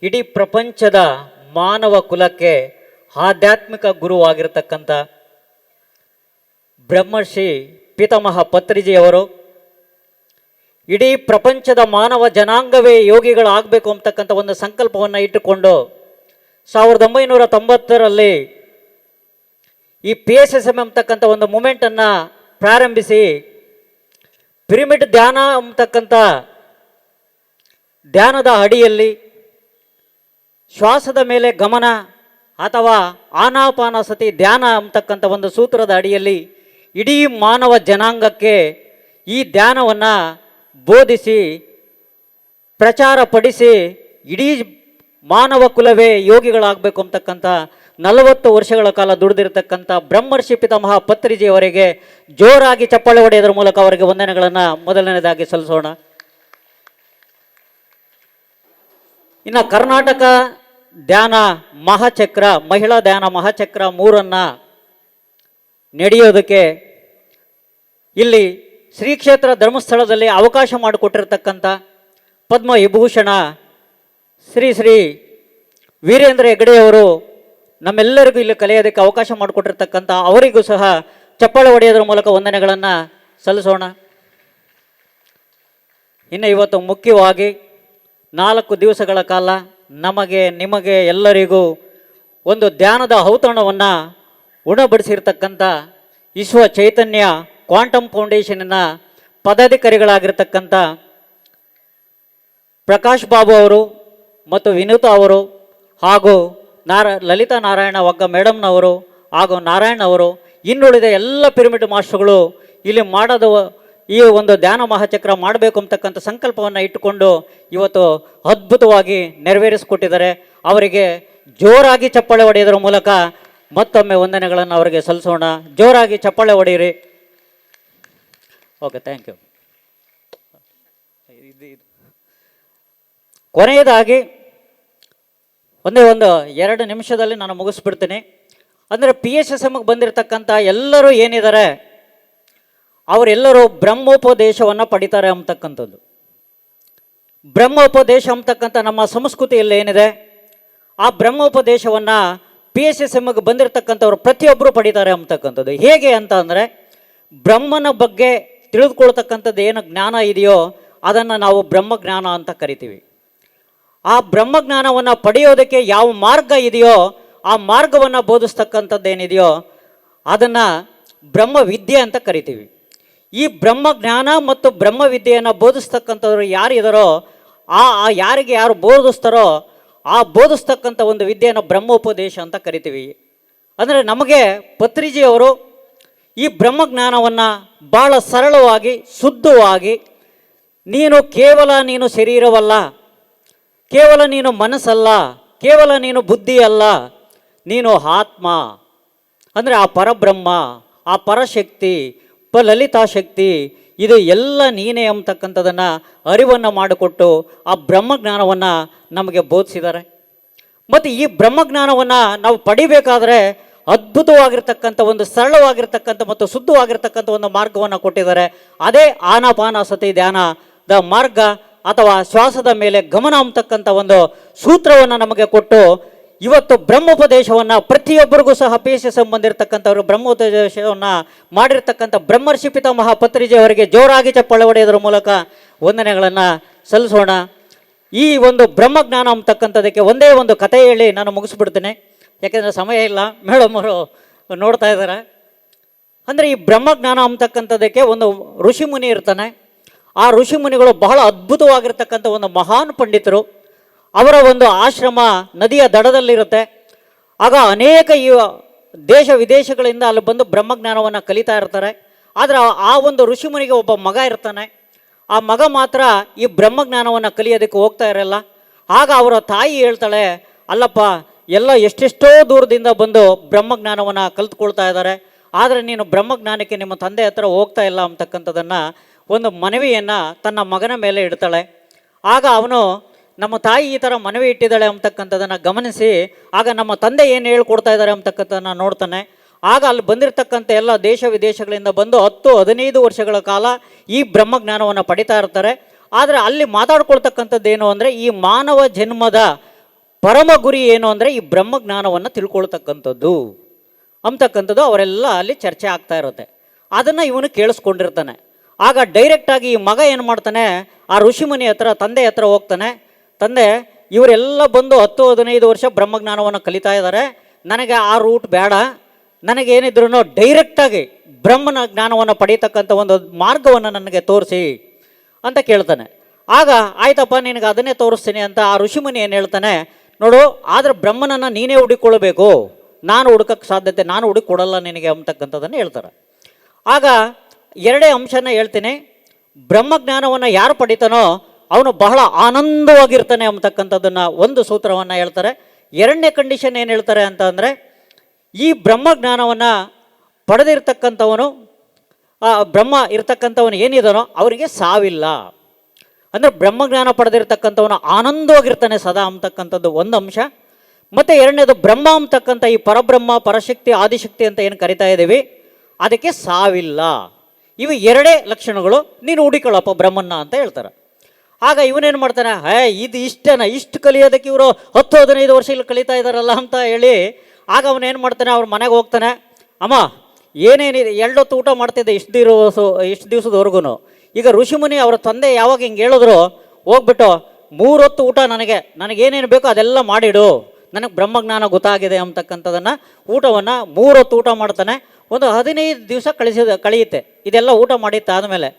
ಇಡೀ ಪ್ರಪಂಚದ ಮಾನವ ಕುಲಕ್ಕೆ ಆಧ್ಯಾತ್ಮಿಕ ಗುರುವಾಗಿರತಕ್ಕಂಥ ಬ್ರಹ್ಮರ್ಷಿ ಪಿತಾಮಹ ಪತ್ರಿಜಿಯವರು ಇಡೀ ಪ್ರಪಂಚದ ಮಾನವ ಜನಾಂಗವೇ ಯೋಗಿಗಳಾಗಬೇಕು ಅಂತಕ್ಕಂಥ ಒಂದು ಸಂಕಲ್ಪವನ್ನು ಇಟ್ಟುಕೊಂಡು 1990ರಲ್ಲಿ ಈ PSSM ಅಂತಕ್ಕಂಥ ಒಂದು ಮೂಮೆಂಟನ್ನು ಪ್ರಾರಂಭಿಸಿ ಪಿರಮಿಡ್ ಧ್ಯಾನ ಅಂತಕ್ಕಂಥ ಧ್ಯಾನದ ಅಡಿಯಲ್ಲಿ ಶ್ವಾಸದ ಮೇಲೆ ಗಮನ ಅಥವಾ ಆನಾಪಾನಸತಿ ಧ್ಯಾನ ಅಂತಕ್ಕಂಥ ಒಂದು ಸೂತ್ರದ ಅಡಿಯಲ್ಲಿ ಇಡೀ ಮಾನವ ಜನಾಂಗಕ್ಕೆ ಈ ಧ್ಯಾನವನ್ನು ಬೋಧಿಸಿ ಪ್ರಚಾರಪಡಿಸಿ ಇಡೀ ಮಾನವ ಕುಲವೇ ಯೋಗಿಗಳಾಗಬೇಕು ಅಂತಕ್ಕಂಥ 40 ವರ್ಷಗಳ ಕಾಲ ದುಡಿದಿರ್ತಕ್ಕಂಥ ಬ್ರಹ್ಮರ್ಷಿ ಪಿತಾಮಹ ಪತ್ರಿಜಿಯವರಿಗೆ ಜೋರಾಗಿ ಚಪ್ಪಾಳೆ ಹೊಡೆಯೋದ್ರ ಮೂಲಕ ಅವರಿಗೆ ವಂದನೆಗಳನ್ನು ಮೊದಲನೇದಾಗಿ ಸಲ್ಲಿಸೋಣ. ಇನ್ನು ಕರ್ನಾಟಕ ಧ್ಯಾನ ಮಹಾಚಕ್ರ, ಮಹಿಳಾ ಧ್ಯಾನ ಮಹಾಚಕ್ರ 3 ನಡೆಯೋದಕ್ಕೆ ಇಲ್ಲಿ ಶ್ರೀ ಕ್ಷೇತ್ರ ಧರ್ಮಸ್ಥಳದಲ್ಲಿ ಅವಕಾಶ ಮಾಡಿಕೊಟ್ಟಿರ್ತಕ್ಕಂಥ ಪದ್ಮ ವಿಭೂಷಣ ಶ್ರೀ ಶ್ರೀ ವೀರೇಂದ್ರ ಹೆಗಡೆಯವರು ನಮ್ಮೆಲ್ಲರಿಗೂ ಇಲ್ಲಿ ಕಲಿಯೋದಕ್ಕೆ ಅವಕಾಶ ಮಾಡಿಕೊಟ್ಟಿರ್ತಕ್ಕಂಥ ಅವರಿಗೂ ಸಹ ಚಪ್ಪಾಳೆ ಹೊಡೆಯೋದ್ರ ಮೂಲಕ ವಂದನೆಗಳನ್ನು ಸಲ್ಲಿಸೋಣ. ಇನ್ನು ಇವತ್ತು ಮುಖ್ಯವಾಗಿ 4 ದಿವಸಗಳ ಕಾಲ ನಮಗೆ ನಿಮಗೆ ಎಲ್ಲರಿಗೂ ಒಂದು ಧ್ಯಾನದ ಔತಣವನ್ನು ಉಣಬಡಿಸಿರ್ತಕ್ಕಂಥ ವಿಶ್ವ ಚೈತನ್ಯ ಕ್ವಾಂಟಮ್ ಫೌಂಡೇಶನಿನ ಪದಾಧಿಕಾರಿಗಳಾಗಿರ್ತಕ್ಕಂಥ ಪ್ರಕಾಶ್ ಬಾಬು ಅವರು ಮತ್ತು ವಿನೂತಾ ಅವರು ಹಾಗೂ ಲಲಿತಾ ನಾರಾಯಣ ಒಗ್ಗ ಮೇಡಮ್ನವರು ಹಾಗೂ ನಾರಾಯಣ್ ಅವರು, ಇನ್ನುಳಿದ ಎಲ್ಲ ಪಿರಮಿಡ್ ಮಾಸ್ಟರ್ಗಳು ಇಲ್ಲಿ ಮಾಡೋದು ಈ ಒಂದು ಧ್ಯಾನ ಮಹಾಚಕ್ರ ಮಾಡಬೇಕು ಅಂತಕ್ಕಂಥ ಸಂಕಲ್ಪವನ್ನು ಇಟ್ಟುಕೊಂಡು ಇವತ್ತು ಅದ್ಭುತವಾಗಿ ನೆರವೇರಿಸಿಕೊಟ್ಟಿದ್ದಾರೆ. ಅವರಿಗೆ ಜೋರಾಗಿ ಚಪ್ಪಾಳೆ ಹೊಡೆಯೋದ್ರ ಮೂಲಕ ಮತ್ತೊಮ್ಮೆ ವಂದನೆಗಳನ್ನು ಅವರಿಗೆ ಸಲ್ಲಿಸೋಣ. ಜೋರಾಗಿ ಚಪ್ಪಾಳೆ ಹೊಡೆಯಿರಿ. Okay, thank you. ಕೊನೆಯದಾಗಿ ಒಂದು 2 ನಿಮಿಷದಲ್ಲಿ ನಾನು ಮುಗಿಸ್ಬಿಡ್ತೀನಿ. ಅಂದರೆ PSSMಗೆ ಬಂದಿರತಕ್ಕಂಥ ಎಲ್ಲರೂ ಏನಿದ್ದಾರೆ ಅವರೆಲ್ಲರೂ ಬ್ರಹ್ಮೋಪದೇಶವನ್ನು ಪಡಿತಾರೆ ಅಂತಕ್ಕಂಥದ್ದು. ಬ್ರಹ್ಮೋಪದೇಶ ಅಂತಕ್ಕಂಥ ನಮ್ಮ ಸಂಸ್ಕೃತಿಯಲ್ಲಿ ಏನಿದೆ, ಆ ಬ್ರಹ್ಮೋಪದೇಶವನ್ನು PSSMಗೆ ಬಂದಿರತಕ್ಕಂಥವ್ರು ಪ್ರತಿಯೊಬ್ಬರು ಪಡಿತಾರೆ ಅಂತಕ್ಕಂಥದ್ದು. ಹೇಗೆ ಅಂತ ಅಂದರೆ, ಬ್ರಹ್ಮನ ಬಗ್ಗೆ ತಿಳಿದುಕೊಳ್ತಕ್ಕಂಥದ್ದು ಏನು ಜ್ಞಾನ ಇದೆಯೋ ಅದನ್ನು ನಾವು ಬ್ರಹ್ಮಜ್ಞಾನ ಅಂತ ಕರಿತೀವಿ. ಆ ಬ್ರಹ್ಮಜ್ಞಾನವನ್ನು ಪಡೆಯೋದಕ್ಕೆ ಯಾವ ಮಾರ್ಗ ಇದೆಯೋ ಆ ಮಾರ್ಗವನ್ನು ಬೋಧಿಸ್ತಕ್ಕಂಥದ್ದೇನಿದೆಯೋ ಅದನ್ನು ಬ್ರಹ್ಮವಿದ್ಯೆ ಅಂತ ಕರಿತೀವಿ. ಈ ಬ್ರಹ್ಮಜ್ಞಾನ ಮತ್ತು ಬ್ರಹ್ಮವಿದ್ಯೆಯನ್ನು ಬೋಧಿಸ್ತಕ್ಕಂಥವ್ರು ಯಾರಿದ್ದಾರೋ ಯಾರಿಗೆ ಯಾರು ಬೋಧಿಸ್ತಾರೋ ಆ ಬೋಧಿಸ್ತಕ್ಕಂಥ ಒಂದು ವಿದ್ಯೆಯನ್ನು ಬ್ರಹ್ಮೋಪದೇಶ ಅಂತ ಕರಿತೀವಿ. ಅಂದರೆ ನಮಗೆ ಪತ್ರಿಜಿಯವರು ಈ ಬ್ರಹ್ಮಜ್ಞಾನವನ್ನು ಭಾಳ ಸರಳವಾಗಿ ಶುದ್ಧವಾಗಿ, ನೀನು ಶರೀರವಲ್ಲ, ಕೇವಲ ನೀನು ಮನಸ್ಸಲ್ಲ, ಕೇವಲ ನೀನು ಬುದ್ಧಿ ಅಲ್ಲ, ನೀನು ಆತ್ಮ ಅಂದರೆ ಆ ಪರಬ್ರಹ್ಮ, ಆ ಪರಶಕ್ತಿ, ಲಲಿತಾ ಶಕ್ತಿ, ಇದು ಎಲ್ಲ ನೀನೇ ಅಂತಕ್ಕಂಥದ್ದನ್ನು ಅರಿವನ್ನು ಮಾಡಿಕೊಟ್ಟು ಆ ಬ್ರಹ್ಮಜ್ಞಾನವನ್ನು ನಮಗೆ ಬೋಧಿಸಿದ್ದಾರೆ. ಮತ್ತು ಈ ಬ್ರಹ್ಮಜ್ಞಾನವನ್ನು ನಾವು ಪಡಿಬೇಕಾದ್ರೆ ಅದ್ಭುತವಾಗಿರ್ತಕ್ಕಂಥ ಒಂದು ಸರಳವಾಗಿರ್ತಕ್ಕಂಥ ಮತ್ತು ಶುದ್ಧವಾಗಿರ್ತಕ್ಕಂಥ ಒಂದು ಮಾರ್ಗವನ್ನು ಕೊಟ್ಟಿದ್ದಾರೆ. ಅದೇ ಆನಾಪಾನಸತಿ ಧ್ಯಾನದ ಮಾರ್ಗ ಅಥವಾ ಶ್ವಾಸದ ಮೇಲೆ ಗಮನ ಅಂತಕ್ಕಂಥ ಒಂದು ಸೂತ್ರವನ್ನು ನಮಗೆ ಕೊಟ್ಟು ಇವತ್ತು ಬ್ರಹ್ಮೋಪದೇಶವನ್ನು ಪ್ರತಿಯೊಬ್ಬರಿಗೂ ಸಹ PSSM ಬಂದಿರತಕ್ಕಂಥವ್ರು ಬ್ರಹ್ಮೋಪದೇಶವನ್ನು ಮಾಡಿರ್ತಕ್ಕಂಥ ಬ್ರಹ್ಮರ್ಷಿ ಪಿತಾಮಹ ಪತ್ರಿಜಿ ಅವರಿಗೆ ಜೋರಾಗಿ ಚಪ್ಪಾಳೆ ಹೊಡೆಯೋದ್ರ ಮೂಲಕ ವಂದನೆಗಳನ್ನು ಸಲ್ಲಿಸೋಣ. ಈ ಒಂದು ಬ್ರಹ್ಮಜ್ಞಾನ ಅಂತಕ್ಕಂಥದ್ದಕ್ಕೆ ಒಂದೇ ಒಂದು ಕಥೆ ಹೇಳಿ ನಾನು ಮುಗಿಸ್ಬಿಡ್ತೇನೆ, ಯಾಕೆಂದರೆ ಸಮಯ ಇಲ್ಲ, ಮೇಡಮ್ ಅವರು ನೋಡ್ತಾ ಇದ್ದಾರೆ. ಅಂದರೆ ಈ ಬ್ರಹ್ಮಜ್ಞಾನ ಅಂತಕ್ಕಂಥದ್ದಕ್ಕೆ ಒಂದು ಋಷಿಮುನಿ ಇರ್ತಾನೆ. ಆ ಋಷಿಮುನಿಗಳು ಬಹಳ ಅದ್ಭುತವಾಗಿರ್ತಕ್ಕಂಥ ಒಂದು ಮಹಾನ್ ಪಂಡಿತರು. ಅವರ ಒಂದು ಆಶ್ರಮ ನದಿಯ ದಡದಲ್ಲಿರುತ್ತೆ. ಆಗ ಅನೇಕ ಈ ದೇಶ ವಿದೇಶಗಳಿಂದ ಅಲ್ಲಿ ಬಂದು ಬ್ರಹ್ಮಜ್ಞಾನವನ್ನು ಕಲಿತಾ ಇರ್ತಾರೆ. ಆದರೆ ಆ ಒಂದು ಋಷಿಮುನಿಗೆ ಒಬ್ಬ ಮಗ ಇರ್ತಾನೆ. ಆ ಮಗ ಮಾತ್ರ ಈ ಬ್ರಹ್ಮಜ್ಞಾನವನ್ನು ಕಲಿಯೋದಕ್ಕೆ ಹೋಗ್ತಾ ಇರಲ್ಲ. ಆಗ ಅವರ ತಾಯಿ ಹೇಳ್ತಾಳೆ, ಅಲ್ಲಪ್ಪ, ಎಲ್ಲ ಎಷ್ಟೆಷ್ಟೋ ದೂರದಿಂದ ಬಂದು ಬ್ರಹ್ಮಜ್ಞಾನವನ್ನು ಕಲಿತ್ಕೊಳ್ತಾ ಇದ್ದಾರೆ, ಆದರೆ ನೀನು ಬ್ರಹ್ಮಜ್ಞಾನಕ್ಕೆ ನಿಮ್ಮ ತಂದೆ ಹತ್ರ ಹೋಗ್ತಾ ಇಲ್ಲ ಅಂತಕ್ಕಂಥದ್ದನ್ನು ಒಂದು ಮನವಿಯನ್ನು ತನ್ನ ಮಗನ ಮೇಲೆ ಇಡ್ತಾಳೆ. ಆಗ ಅವನು ನಮ್ಮ ತಾಯಿ ಈ ಥರ ಮನವಿ ಇಟ್ಟಿದ್ದಾಳೆ ಅಂತಕ್ಕಂಥದ್ದನ್ನು ಗಮನಿಸಿ ಆಗ ನಮ್ಮ ತಂದೆ ಏನು ಹೇಳ್ಕೊಡ್ತಾ ಇದ್ದಾರೆ ಅಂತಕ್ಕಂಥದ್ದನ್ನು ನೋಡ್ತಾನೆ. ಆಗ ಅಲ್ಲಿ ಬಂದಿರತಕ್ಕಂಥ ಎಲ್ಲ ದೇಶ ವಿದೇಶಗಳಿಂದ ಬಂದು 10-15 ವರ್ಷಗಳ ಕಾಲ ಈ ಬ್ರಹ್ಮಜ್ಞಾನವನ್ನು ಪಡಿತಾ ಇರ್ತಾರೆ. ಆದರೆ ಅಲ್ಲಿ ಮಾತಾಡ್ಕೊಳ್ತಕ್ಕಂಥದ್ದು ಏನು ಅಂದರೆ, ಈ ಮಾನವ ಜನ್ಮದ ಪರಮ ಗುರಿ ಏನು ಅಂದರೆ ಈ ಬ್ರಹ್ಮಜ್ಞಾನವನ್ನು ತಿಳ್ಕೊಳ್ತಕ್ಕಂಥದ್ದು ಅಂತಕ್ಕಂಥದ್ದು ಅವರೆಲ್ಲ ಅಲ್ಲಿ ಚರ್ಚೆ ಆಗ್ತಾ ಇರುತ್ತೆ. ಅದನ್ನು ಇವನು ಕೇಳಿಸ್ಕೊಂಡಿರ್ತಾನೆ. ಆಗ ಡೈರೆಕ್ಟಾಗಿ ಈ ಮಗ ಏನು ಮಾಡ್ತಾನೆ, ಆ ಋಷಿಮುನಿ ಹತ್ರ ತಂದೆ ಹತ್ರ ಹೋಗ್ತಾನೆ. ತಂದೆ, ಇವರೆಲ್ಲ ಬಂದು 10-15 ವರ್ಷ ಬ್ರಹ್ಮಜ್ಞಾನವನ್ನು ಕಲಿತಾ ಇದ್ದಾರೆ, ನನಗೆ ಆ ರೂಟ್ ಬೇಡ, ನನಗೇನಿದ್ರು ಡೈರೆಕ್ಟಾಗಿ ಬ್ರಹ್ಮನ ಜ್ಞಾನವನ್ನು ಪಡೀತಕ್ಕಂಥ ಒಂದು ಮಾರ್ಗವನ್ನು ನನಗೆ ತೋರಿಸಿ ಅಂತ ಕೇಳ್ತಾನೆ. ಆಗ ಆಯ್ತಪ್ಪ, ನಿನಗೆ ಅದನ್ನೇ ತೋರಿಸ್ತೀನಿ ಅಂತ ಆ ಋಷಿಮುನಿ ಏನು ಹೇಳ್ತಾನೆ, ನೋಡು, ಆದರೆ ಬ್ರಹ್ಮನನ್ನು ನೀನೇ ಹುಡುಕೊಳ್ಳಬೇಕು, ನಾನು ಹುಡುಕಕ್ಕೆ ಸಾಧ್ಯತೆ, ನಾನು ಹುಡುಕೊಡಲ್ಲ ನಿನಗೆ ಅಂತಕ್ಕಂಥದ್ದನ್ನು ಹೇಳ್ತಾರೆ. ಆಗ 2 ಅಂಶನ ಹೇಳ್ತೀನಿ. ಬ್ರಹ್ಮಜ್ಞಾನವನ್ನು ಯಾರು ಪಡಿತಾನೋ ಅವನು ಬಹಳ ಆನಂದವಾಗಿರ್ತಾನೆ ಅಂತಕ್ಕಂಥದ್ದನ್ನು ಒಂದು ಸೂತ್ರವನ್ನು ಹೇಳ್ತಾರೆ. ಎರಡನೇ ಕಂಡೀಷನ್ ಏನು ಹೇಳ್ತಾರೆ ಅಂತ ಅಂದರೆ, ಈ ಬ್ರಹ್ಮಜ್ಞಾನವನ್ನು ಪಡೆದಿರ್ತಕ್ಕಂಥವನು, ಆ ಬ್ರಹ್ಮ ಇರ್ತಕ್ಕಂಥವನು ಏನಿದಾನೋ ಅವರಿಗೆ ಸಾವಿಲ್ಲ. ಅಂದರೆ ಬ್ರಹ್ಮಜ್ಞಾನ ಪಡೆದಿರ್ತಕ್ಕಂಥವನು ಆನಂದವಾಗಿರ್ತಾನೆ ಸದಾ ಅಂತಕ್ಕಂಥದ್ದು ಒಂದು ಅಂಶ. ಮತ್ತು ಎರಡನೇದು ಬ್ರಹ್ಮ ಅಂತಕ್ಕಂಥ ಈ ಪರಬ್ರಹ್ಮ, ಪರಶಕ್ತಿ, ಆದಿಶಕ್ತಿ ಅಂತ ಏನು ಕರಿತಾ ಇದ್ದೀವಿ, ಅದಕ್ಕೆ ಸಾವಿಲ್ಲ. ಇವು ಎರಡೇ ಲಕ್ಷಣಗಳು, ನೀನು ಹುಡುಕೊಳ್ಳಪ್ಪ ಬ್ರಹ್ಮನ್ನ ಅಂತ ಹೇಳ್ತಾರೆ. ಆಗ ಇವನೇನು ಮಾಡ್ತಾನೆ, ಇದು ಇಷ್ಟೇನ, ಇಷ್ಟು ಕಲಿಯೋದಕ್ಕೆ ಇವರು 10-15 ವರ್ಷ ಇಲ್ಲಿ ಕಲಿತಾ ಇದ್ದಾರಲ್ಲ ಅಂತ ಹೇಳಿ, ಆಗ ಅವನೇನು ಮಾಡ್ತಾನೆ, ಅವ್ರ ಮನೆಗೆ ಹೋಗ್ತಾನೆ. ಅಮ್ಮ ಏನೇನಿದೆ, 2 ಹೊತ್ತು ಊಟ ಮಾಡ್ತಿದ್ದೆ ಇಷ್ಟು ದಿವಸದವರೆಗೂ. ಈಗ ಋಷಿಮುನಿ ಅವರ ತಂದೆ ಯಾವಾಗ ಹಿಂಗೆ ಹೇಳಿದ್ರು, ಹೋಗ್ಬಿಟ್ಟು 3 ಹೊತ್ತು ಊಟ ನನಗೇನೇನು ಬೇಕೋ ಅದೆಲ್ಲ ಮಾಡಿಡು, ನನಗೆ ಬ್ರಹ್ಮಜ್ಞಾನ ಗೊತ್ತಾಗಿದೆ ಅಂತಕ್ಕಂಥದ್ದನ್ನು ಊಟವನ್ನು 3 ಹೊತ್ತು ಊಟ ಮಾಡ್ತಾನೆ. ಒಂದು 15 ದಿವಸ ಕಳೆಯುತ್ತೆ. ಇದೆಲ್ಲ ಊಟ ಮಾಡಿತ್ತಾದಮೇಲೆ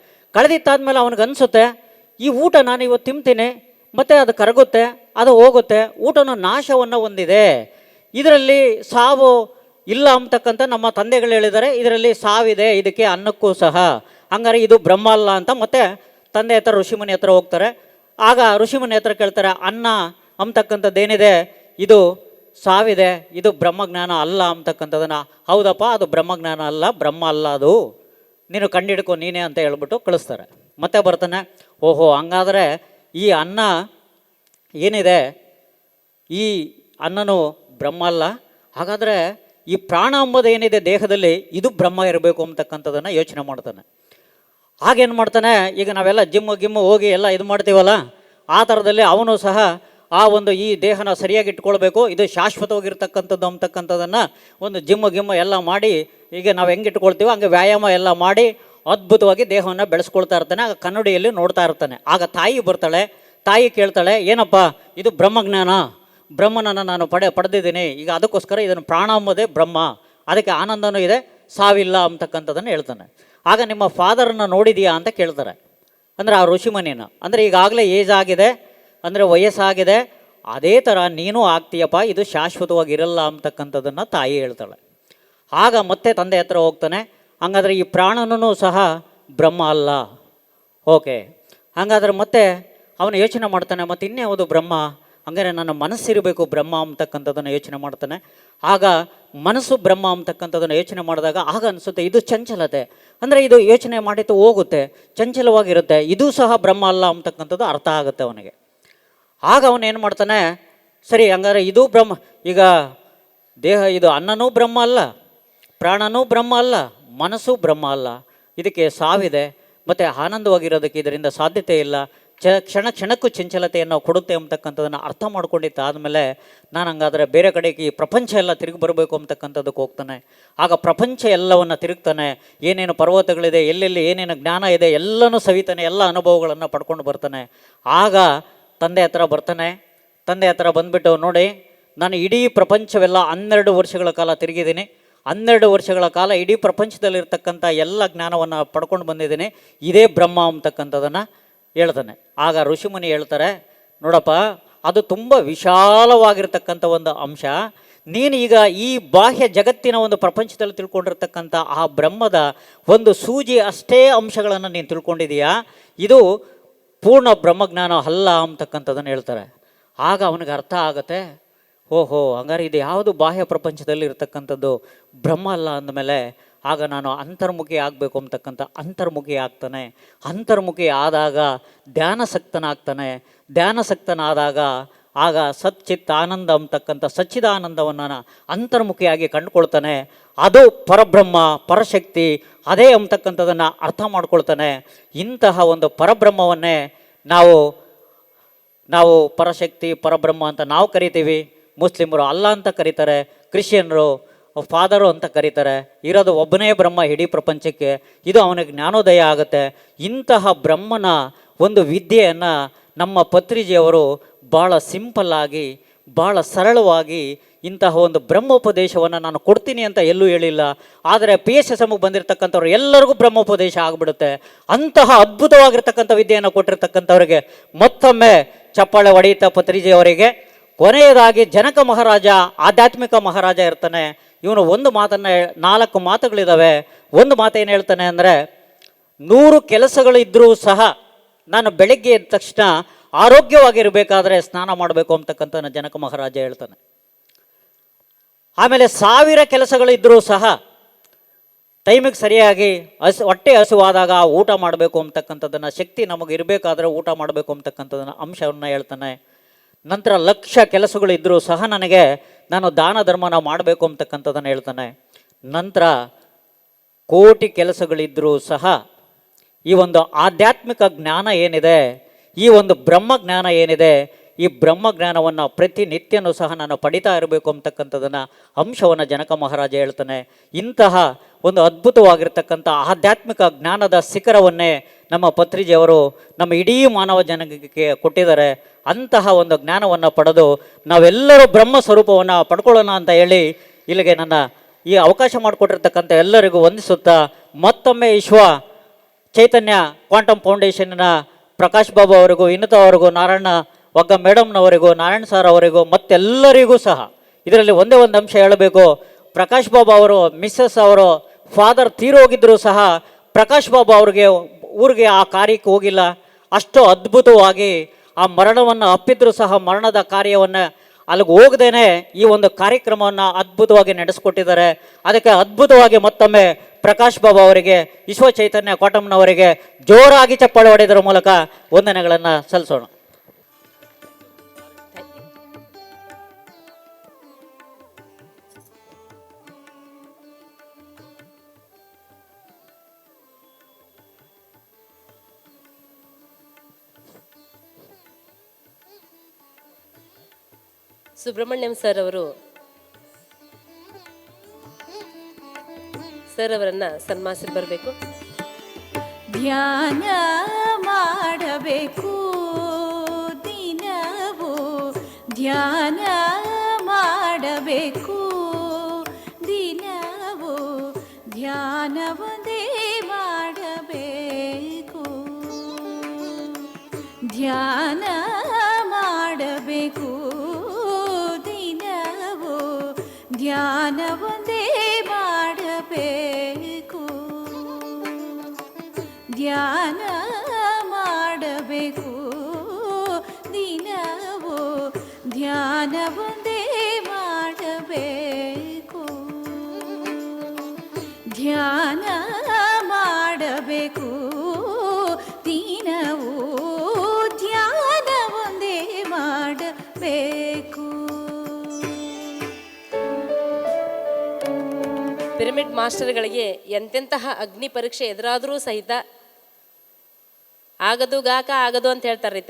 ಅವನಿಗೆ ಅನಿಸುತ್ತೆ, ಈ ಊಟ ನಾನು ಇವತ್ತು ತಿಂತೀನಿ, ಮತ್ತು ಅದು ಕರಗುತ್ತೆ, ಅದು ಹೋಗುತ್ತೆ, ಊಟನ ನಾಶವನ್ನು ಹೊಂದಿದೆ, ಇದರಲ್ಲಿ ಸಾವು ಇಲ್ಲ ಅಂತಕ್ಕಂಥ ನಮ್ಮ ತಂದೆಗಳು ಹೇಳಿದ್ದಾರೆ, ಇದರಲ್ಲಿ ಸಾವಿದೆ, ಇದಕ್ಕೆ ಅನ್ನಕ್ಕೂ ಸಹ, ಹಂಗಾರೆ ಇದು ಬ್ರಹ್ಮ ಅಲ್ಲ ಅಂತ ಮತ್ತೆ ತಂದೆ ಹತ್ರ ಋಷಿಮುನಿ ಹತ್ರ ಹೋಗ್ತಾರೆ. ಆಗ ಋಷಿಮುನಿ ಹತ್ರ ಕೇಳ್ತಾರೆ, ಅನ್ನ ಅಂತಕ್ಕಂಥದ್ದೇನಿದೆ ಇದು ಸಾವಿದೆ, ಇದು ಬ್ರಹ್ಮಜ್ಞಾನ ಅಲ್ಲ ಅಂತಕ್ಕಂಥದ್ದನ್ನು. ಹೌದಪ್ಪ, ಅದು ಬ್ರಹ್ಮಜ್ಞಾನ ಅಲ್ಲ, ಬ್ರಹ್ಮ ಅಲ್ಲ ಅದು, ನೀನು ಕಂಡಿಡ್ಕೊ ನೀನೇ ಅಂತ ಹೇಳ್ಬಿಟ್ಟು ಕಳಿಸ್ತಾರೆ. ಮತ್ತೆ ಬರ್ತಾನೆ, ಓಹೋ ಹಂಗಾದರೆ ಈ ಅನ್ನ ಏನಿದೆ, ಈ ಅನ್ನನು ಬ್ರಹ್ಮ ಅಲ್ಲ, ಹಾಗಾದರೆ ಈ ಪ್ರಾಣ ಅಂಬುದು ಏನಿದೆ ದೇಹದಲ್ಲಿ, ಇದು ಬ್ರಹ್ಮ ಇರಬೇಕು ಅಂತಕ್ಕಂಥದ್ದನ್ನು ಯೋಚನೆ ಮಾಡ್ತಾನೆ. ಹಾಗೇನು ಮಾಡ್ತಾನೆ, ಈಗ ನಾವೆಲ್ಲ ಜಿಮ್ಮು ಹೋಗಿ ಎಲ್ಲ ಇದು ಮಾಡ್ತೀವಲ್ಲ, ಆ ಥರದಲ್ಲಿ ಅವನು ಸಹ ಆ ಒಂದು ಈ ದೇಹನ ಸರಿಯಾಗಿ ಇಟ್ಕೊಳ್ಬೇಕು, ಇದು ಶಾಶ್ವತವಾಗಿರ್ತಕ್ಕಂಥದ್ದು ಅಂತಕ್ಕಂಥದ್ದನ್ನು ಒಂದು ಜಿಮ್ಮು ಎಲ್ಲ ಮಾಡಿ, ಈಗ ನಾವು ಹೆಂಗೆ ಇಟ್ಕೊಳ್ತೀವೋ ಹಂಗೆ ವ್ಯಾಯಾಮ ಎಲ್ಲ ಮಾಡಿ ಅದ್ಭುತವಾಗಿ ದೇಹವನ್ನು ಬೆಳೆಸ್ಕೊಳ್ತಾ ಇರ್ತಾನೆ. ಆಗ ಕನ್ನಡಿಯಲ್ಲಿ ನೋಡ್ತಾ ಇರ್ತಾನೆ. ಆಗ ತಾಯಿ ಬರ್ತಾಳೆ, ತಾಯಿ ಕೇಳ್ತಾಳೆ, ಏನಪ್ಪ ಇದು ಬ್ರಹ್ಮಜ್ಞಾನ, ಬ್ರಹ್ಮನನ್ನು ನಾನು ಪಡೆದಿದ್ದೀನಿ, ಈಗ ಅದಕ್ಕೋಸ್ಕರ ಇದನ್ನು ಪ್ರಾಣ ಅಂಬೋದೇ ಬ್ರಹ್ಮ, ಅದಕ್ಕೆ ಆನಂದನೂ ಇದೆ, ಸಾವಿಲ್ಲ ಅಂತಕ್ಕಂಥದ್ದನ್ನು ಹೇಳ್ತಾನೆ. ಆಗ ನಿಮ್ಮ ಫಾದರನ್ನು ನೋಡಿದೀಯಾ ಅಂತ ಕೇಳ್ತಾರೆ, ಅಂದರೆ ಆ ಋಷಿಮುನಿನ. ಅಂದರೆ ಈಗಾಗಲೇ ಏಜ್ ಆಗಿದೆ, ಅಂದರೆ ವಯಸ್ಸಾಗಿದೆ, ಅದೇ ಥರ ನೀನು ಆಗ್ತೀಯಪ್ಪ, ಇದು ಶಾಶ್ವತವಾಗಿರಲ್ಲ ಅಂತಕ್ಕಂಥದ್ದನ್ನು ತಾಯಿ ಹೇಳ್ತಾಳೆ. ಆಗ ಮತ್ತೆ ತಂದೆ ಹತ್ರ ಹೋಗ್ತಾನೆ, ಹಾಗಾದರೆ ಈ ಪ್ರಾಣನೂ ಸಹ ಬ್ರಹ್ಮ ಅಲ್ಲ. ಓಕೆ, ಹಾಗಾದರೆ ಮತ್ತೆ ಅವನು ಯೋಚನೆ ಮಾಡ್ತಾನೆ, ಮತ್ತು ಇನ್ಯಾವುದು ಬ್ರಹ್ಮ, ಹಂಗಾರೆ ನನ್ನ ಮನಸ್ಸಿರಬೇಕು ಬ್ರಹ್ಮ ಅಂತಕ್ಕಂಥದ್ದನ್ನು ಯೋಚನೆ ಮಾಡ್ತಾನೆ. ಆಗ ಮನಸ್ಸು ಬ್ರಹ್ಮ ಅಂತಕ್ಕಂಥದ್ದನ್ನು ಯೋಚನೆ ಮಾಡಿದಾಗ ಆಗ ಅನಿಸುತ್ತೆ, ಇದು ಚಂಚಲತೆ, ಅಂದರೆ ಇದು ಯೋಚನೆ ಮಾಡಿತ್ತು ಹೋಗುತ್ತೆ, ಚಂಚಲವಾಗಿರುತ್ತೆ, ಇದೂ ಸಹ ಬ್ರಹ್ಮ ಅಲ್ಲ ಅಂತಕ್ಕಂಥದ್ದು ಅರ್ಥ ಆಗುತ್ತೆ ಅವನಿಗೆ. ಆಗ ಅವನೇನು ಮಾಡ್ತಾನೆ, ಸರಿ ಹಂಗಾರೆ ಇದು ಬ್ರಹ್ಮ, ಈಗ ದೇಹ ಇದು ಅನ್ನನೂ ಬ್ರಹ್ಮ ಅಲ್ಲ, ಪ್ರಾಣನೂ ಬ್ರಹ್ಮ ಅಲ್ಲ, ಮನಸ್ಸು ಬ್ರಹ್ಮ ಅಲ್ಲ, ಇದಕ್ಕೆ ಸಾವಿದೆ, ಮತ್ತು ಆನಂದವಾಗಿರೋದಕ್ಕೆ ಇದರಿಂದ ಸಾಧ್ಯತೆ ಇಲ್ಲ, ಕ್ಷಣಕ್ಕೂ ಚಂಚಲತೆಯನ್ನು ಕೊಡುತ್ತೆ ಅಂತಕ್ಕಂಥದ್ದನ್ನು ಅರ್ಥ ಮಾಡ್ಕೊಂಡಿದ್ದಾದಮೇಲೆ, ನಾನು ಹಂಗಾದರೆ ಬೇರೆ ಕಡೆಗೆ ಈ ಪ್ರಪಂಚ ಎಲ್ಲ ತಿರುಗಿ ಬರಬೇಕು ಅಂತಕ್ಕಂಥದ್ದಕ್ಕೆ ಹೋಗ್ತಾನೆ. ಆಗ ಪ್ರಪಂಚ ಎಲ್ಲವನ್ನು ತಿರುಗ್ತಾನೆ, ಏನೇನು ಪರ್ವತಗಳಿದೆ, ಎಲ್ಲೆಲ್ಲಿ ಏನೇನು ಜ್ಞಾನ ಇದೆ ಎಲ್ಲನೂ ಸವಿತಾನೆ, ಎಲ್ಲ ಅನುಭವಗಳನ್ನು ಪಡ್ಕೊಂಡು ಬರ್ತಾನೆ. ಆಗ ತಂದೆ ಹತ್ರ ಬರ್ತಾನೆ. ತಂದೆ ಹತ್ರ ಬಂದುಬಿಟ್ಟು, ನೋಡಿ ನಾನು ಇಡೀ ಪ್ರಪಂಚವೆಲ್ಲ 12 ವರ್ಷಗಳ ಕಾಲ ತಿರುಗಿದ್ದೀನಿ, 12 ವರ್ಷಗಳ ಕಾಲ ಇಡೀ ಪ್ರಪಂಚದಲ್ಲಿರ್ತಕ್ಕಂಥ ಎಲ್ಲ ಜ್ಞಾನವನ್ನು ಪಡ್ಕೊಂಡು ಬಂದಿದ್ದೀನಿ, ಇದೇ ಬ್ರಹ್ಮ ಅಂತಕ್ಕಂಥದ್ದನ್ನು ಹೇಳ್ತಾನೆ. ಆಗ ಋಷಿಮುನಿ ಹೇಳ್ತಾರೆ, ನೋಡಪ್ಪ ಅದು ತುಂಬ ವಿಶಾಲವಾಗಿರ್ತಕ್ಕಂಥ ಒಂದು ಅಂಶ, ನೀನು ಈಗ ಈ ಬಾಹ್ಯ ಜಗತ್ತಿನ ಒಂದು ಪ್ರಪಂಚದಲ್ಲಿ ತಿಳ್ಕೊಂಡಿರ್ತಕ್ಕಂಥ ಆ ಬ್ರಹ್ಮದ ಒಂದು ಸೂಜಿ ಅಷ್ಟೇ ಅಂಶಗಳನ್ನು ನೀನು ತಿಳ್ಕೊಂಡಿದೀಯಾ, ಇದು ಪೂರ್ಣ ಬ್ರಹ್ಮಜ್ಞಾನ ಅಲ್ಲ ಅಂತಕ್ಕಂಥದ್ದನ್ನು ಹೇಳ್ತಾರೆ. ಆಗ ಅವನಿಗೆ ಅರ್ಥ ಆಗುತ್ತೆ, ಓಹೋ ಹಂಗಾರೆ ಇದು ಯಾವುದು ಬಾಹ್ಯ ಪ್ರಪಂಚದಲ್ಲಿ ಇರ್ತಕ್ಕಂಥದ್ದು ಬ್ರಹ್ಮ ಅಲ್ಲ ಅಂದಮೇಲೆ, ಆಗ ನಾನು ಅಂತರ್ಮುಖಿ ಆಗಬೇಕು ಅಂತಕ್ಕಂಥ ಅಂತರ್ಮುಖಿ ಆಗ್ತಾನೆ. ಅಂತರ್ಮುಖಿ ಆದಾಗ ಧ್ಯಾನಸಕ್ತನಾದಾಗ ಆಗ ಸಚ್ಚಿತ್ ಆನಂದ ಅಂತಕ್ಕಂಥ ಸಚ್ಚಿದಾನಂದವನ್ನು ಅಂತರ್ಮುಖಿಯಾಗಿ ಕಂಡುಕೊಳ್ತಾನೆ. ಅದು ಪರಬ್ರಹ್ಮ, ಪರಶಕ್ತಿ ಅದೇ ಅಂತಕ್ಕಂಥದ್ದನ್ನು ಅರ್ಥ ಮಾಡ್ಕೊಳ್ತಾನೆ. ಇಂತಹ ಒಂದು ಪರಬ್ರಹ್ಮವನ್ನೇ ನಾವು ಪರಶಕ್ತಿ ಪರಬ್ರಹ್ಮ ಅಂತ ನಾವು ಕರಿತೀವಿ. ಮುಸ್ಲಿಮರು ಅಲ್ಲ ಅಂತ ಕರೀತಾರೆ, ಕ್ರಿಶ್ಚಿಯನ್ರು ಫಾದರು ಅಂತ ಕರೀತಾರೆ. ಇರೋದು ಒಬ್ಬನೇ ಬ್ರಹ್ಮ ಇಡೀ ಪ್ರಪಂಚಕ್ಕೆ, ಇದು ಅವನಿಗೆ ಜ್ಞಾನೋದಯ ಆಗುತ್ತೆ. ಇಂತಹ ಬ್ರಹ್ಮನ ಒಂದು ವಿದ್ಯೆಯನ್ನು ನಮ್ಮ ಪತ್ರಿಜಿಯವರು ಭಾಳ ಸಿಂಪಲ್ಲಾಗಿ, ಭಾಳ ಸರಳವಾಗಿ ಇಂತಹ ಒಂದು ಬ್ರಹ್ಮೋಪದೇಶವನ್ನು ನಾನು ಕೊಡ್ತೀನಿ ಅಂತ ಎಲ್ಲೂ ಹೇಳಿಲ್ಲ. ಆದರೆ PSSMಗೆ ಬಂದಿರತಕ್ಕಂಥವ್ರು ಎಲ್ಲರಿಗೂ ಬ್ರಹ್ಮೋಪದೇಶ ಆಗಿಬಿಡುತ್ತೆ. ಅಂತಹ ಅದ್ಭುತವಾಗಿರ್ತಕ್ಕಂಥ ವಿದ್ಯೆಯನ್ನು ಕೊಟ್ಟಿರ್ತಕ್ಕಂಥವ್ರಿಗೆ ಮತ್ತೊಮ್ಮೆ ಚಪ್ಪಾಳೆ ಹೊಡೆಯುತ್ತಾ ಪತ್ರಿಜಿಯವರಿಗೆ. ಕೊನೆಯದಾಗಿ ಜನಕ ಮಹಾರಾಜ, ಆಧ್ಯಾತ್ಮಿಕ ಮಹಾರಾಜ ಇರ್ತಾನೆ. ಇವನು ಒಂದು ಮಾತನ್ನು, 4 ಮಾತುಗಳಿದ್ದಾವೆ. ಒಂದು ಮಾತೇನು ಹೇಳ್ತಾನೆ ಅಂದರೆ, 100 ಕೆಲಸಗಳಿದ್ದರೂ ಸಹ ನಾನು ಬೆಳಗ್ಗೆ ಎದ್ದ ತಕ್ಷಣ ಆರೋಗ್ಯವಾಗಿರಬೇಕಾದ್ರೆ ಸ್ನಾನ ಮಾಡಬೇಕು ಅಂತಕ್ಕಂಥ ಜನಕ ಮಹಾರಾಜ ಹೇಳ್ತಾನೆ. ಆಮೇಲೆ 1000 ಕೆಲಸಗಳಿದ್ದರೂ ಸಹ ಟೈಮಿಗೆ ಸರಿಯಾಗಿ ಹೊಟ್ಟೆ ಹಸುವಾದಾಗ ಊಟ ಮಾಡಬೇಕು ಅಂತಕ್ಕಂಥದ್ದನ್ನು, ಶಕ್ತಿ ನಮಗೆ ಇರಬೇಕಾದ್ರೆ ಊಟ ಮಾಡಬೇಕು ಅಂತಕ್ಕಂಥದ್ದನ್ನು ಅಂಶವನ್ನು ಹೇಳ್ತಾನೆ. ನಂತರ 1,00,000 ಕೆಲಸಗಳಿದ್ದರೂ ಸಹ ನಾನು ದಾನ ಧರ್ಮನ ಮಾಡಬೇಕು ಅಂತಕ್ಕಂಥದ್ದನ್ನು ಹೇಳ್ತಾನೆ. ನಂತರ 1,000,000 ಕೆಲಸಗಳಿದ್ದರೂ ಸಹ ಈ ಒಂದು ಆಧ್ಯಾತ್ಮಿಕ ಜ್ಞಾನ ಏನಿದೆ, ಈ ಒಂದು ಬ್ರಹ್ಮಜ್ಞಾನ ಏನಿದೆ, ಈ ಬ್ರಹ್ಮಜ್ಞಾನವನ್ನು ಪ್ರತಿನಿತ್ಯನೂ ಸಹ ನಾನು ಪಡಿತಾ ಇರಬೇಕು ಅಂತಕ್ಕಂಥದ್ದನ್ನು ಅಂಶವನ್ನು ಜನಕ ಮಹಾರಾಜ ಹೇಳ್ತಾನೆ. ಇಂತಹ ಒಂದು ಅದ್ಭುತವಾಗಿರ್ತಕ್ಕಂಥ ಆಧ್ಯಾತ್ಮಿಕ ಜ್ಞಾನದ ಶಿಖರವನ್ನೇ ನಮ್ಮ ಪತ್ರಿಜಿಯವರು ನಮ್ಮ ಇಡೀ ಮಾನವ ಜನಾಂಗಕ್ಕೆ ಕೊಟ್ಟಿದ್ದಾರೆ. ಅಂತಹ ಒಂದು ಜ್ಞಾನವನ್ನು ಪಡೆದು ನಾವೆಲ್ಲರೂ ಬ್ರಹ್ಮ ಸ್ವರೂಪವನ್ನು ಪಡ್ಕೊಳ್ಳೋಣ ಅಂತ ಹೇಳಿ ಇಲ್ಲಿಗೆ ನನ್ನ ಈ ಅವಕಾಶ ಮಾಡಿಕೊಟ್ಟಿರ್ತಕ್ಕಂಥ ಎಲ್ಲರಿಗೂ ವಂದಿಸುತ್ತಾ, ಮತ್ತೊಮ್ಮೆ ವಿಶ್ವ ಚೈತನ್ಯ ಕ್ವಾಂಟಮ್ ಫೌಂಡೇಶನ್ನ ಪ್ರಕಾಶ್ ಬಾಬು ಅವರಿಗೂ, ಇನ್ನಿತವರಿಗೂ, ನಾರಾಯಣ ಒಗ್ಗ ಮೇಡಮ್ನವರಿಗೂ, ನಾರಾಯಣ್ ಸರ್ ಅವರಿಗೂ ಮತ್ತೆಲ್ಲರಿಗೂ ಸಹ ಇದರಲ್ಲಿ ಒಂದೇ ಒಂದು ಅಂಶ ಹೇಳಬೇಕು. ಪ್ರಕಾಶ್ ಬಾಬು ಅವರು ಮಿಸ್ಸಸ್ ಅವರು ಫಾದರ್ ತೀರೋಗಿದ್ದರೂ ಸಹ ಪ್ರಕಾಶ್ ಬಾಬು ಅವ್ರಿಗೆ ಊರಿಗೆ ಆ ಕಾರ್ಯಕ್ಕೆ ಹೋಗಿಲ್ಲ. ಅಷ್ಟು ಅದ್ಭುತವಾಗಿ ಆ ಮರಣವನ್ನು ಅಪ್ಪಿದ್ರೂ ಸಹ ಮರಣದ ಕಾರ್ಯವನ್ನು ಅಲ್ಲಿಗೆ ಹೋಗದೇನೆ ಈ ಒಂದು ಕಾರ್ಯಕ್ರಮವನ್ನು ಅದ್ಭುತವಾಗಿ ನಡೆಸ್ಕೊಟ್ಟಿದ್ದಾರೆ. ಅದಕ್ಕೆ ಅದ್ಭುತವಾಗಿ ಮತ್ತೊಮ್ಮೆ ಪ್ರಕಾಶ್ ಬಾಬು ಅವರಿಗೆ, ವಿಶ್ವ ಚೈತನ್ಯ ಕ್ವಾಂಟಮ್ನವರಿಗೆ ಜೋರಾಗಿ ಚಪ್ಪಾಳೆ ಹೊಡೆಯೋದ್ರ ಮೂಲಕ ವಂದನೆಗಳನ್ನು ಸಲ್ಲಿಸೋಣ. ಸುಬ್ರಹ್ಮಣ್ಯಂ ಸರ್ ಅವರನ್ನ ಸನ್ಮಾನಿಸಿ ಬರಬೇಕು. ಧ್ಯಾನ ಮಾಡಬೇಕು ದಿನವೂ, ಧ್ಯಾನ ಮಾಡಬೇಕು ದಿನವೂ, ಧ್ಯಾನವೊಂದೇ ಮಾಡಬೇಕು, ಧ್ಯಾನ ಮಾಡಬೇಕು ದಿನವೂ, ಧ್ಯಾನವೊಂದೇ ಮಾಡಬೇಕು, ಧ್ಯಾನ ಮಾಡಬೇಕು ದಿನವೂ, ಧ್ಯಾನವೊಂದೇ ಮಾಡಬೇಕು, ಧ್ಯಾನ ಮಾಡಬೇಕು ದಿನವೂ, ಧ್ಯಾನವೊಂದೇ ಮಾಡಬೇಕು. ಪಿರಮಿಡ್ ಮಾಸ್ಟರ್ಗಳಿಗೆ ಎಂತೆಂತಹ ಅಗ್ನಿ ಪರೀಕ್ಷೆ ಎದುರಾದರೂ ಸಹಿತ ಆಗದು ಗಾಕ ಆಗದು ಅಂತ ಹೇಳ್ತಾರೆ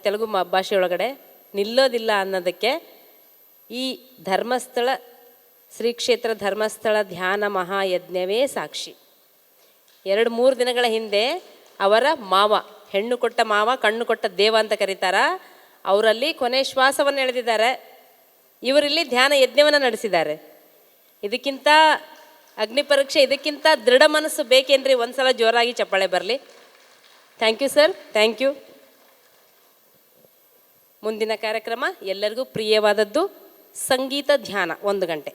ತೆಲುಗು ಭಾಷೆಯೊಳಗಡೆ, ನಿಲ್ಲೋದಿಲ್ಲ ಅನ್ನೋದಕ್ಕೆ ಈ ಧರ್ಮಸ್ಥಳ ಶ್ರೀ ಕ್ಷೇತ್ರ ಧರ್ಮಸ್ಥಳ ಧ್ಯಾನ ಮಹಾಯಜ್ಞವೇ ಸಾಕ್ಷಿ. 2-3 ದಿನಗಳ ಹಿಂದೆ ಅವರ ಮಾವ, ಹೆಣ್ಣು ಕೊಟ್ಟ ಮಾವ ಕಣ್ಣು ಕೊಟ್ಟ ದೇವ ಅಂತ ಕರೀತಾರ, ಅವರಲ್ಲಿ ಕೊನೆ ಶ್ವಾಸವನ್ನು ಎಳೆದಿದ್ದಾರೆ. ಇವರಲ್ಲಿ ಧ್ಯಾನ ಯಜ್ಞವನ್ನು ನಡೆಸಿದ್ದಾರೆ. ಇದಕ್ಕಿಂತ ಅಗ್ನಿ ಪರೀಕ್ಷೆ, ಇದಕ್ಕಿಂತ ದೃಢ ಮನಸ್ಸು ಬೇಕೇನ್ರಿ? ಒಂದ್ಸಲ ಜೋರಾಗಿ ಚಪ್ಪಾಳೆ ಬರಲಿ. Thank you sir, thank you. ಮುಂದಿನ ಕಾರ್ಯಕ್ರಮ ಎಲ್ಲರಿಗೂ ಪ್ರಿಯವಾದದ್ದು ಸಂಗೀತ ಧ್ಯಾನ 1 ಗಂಟೆ.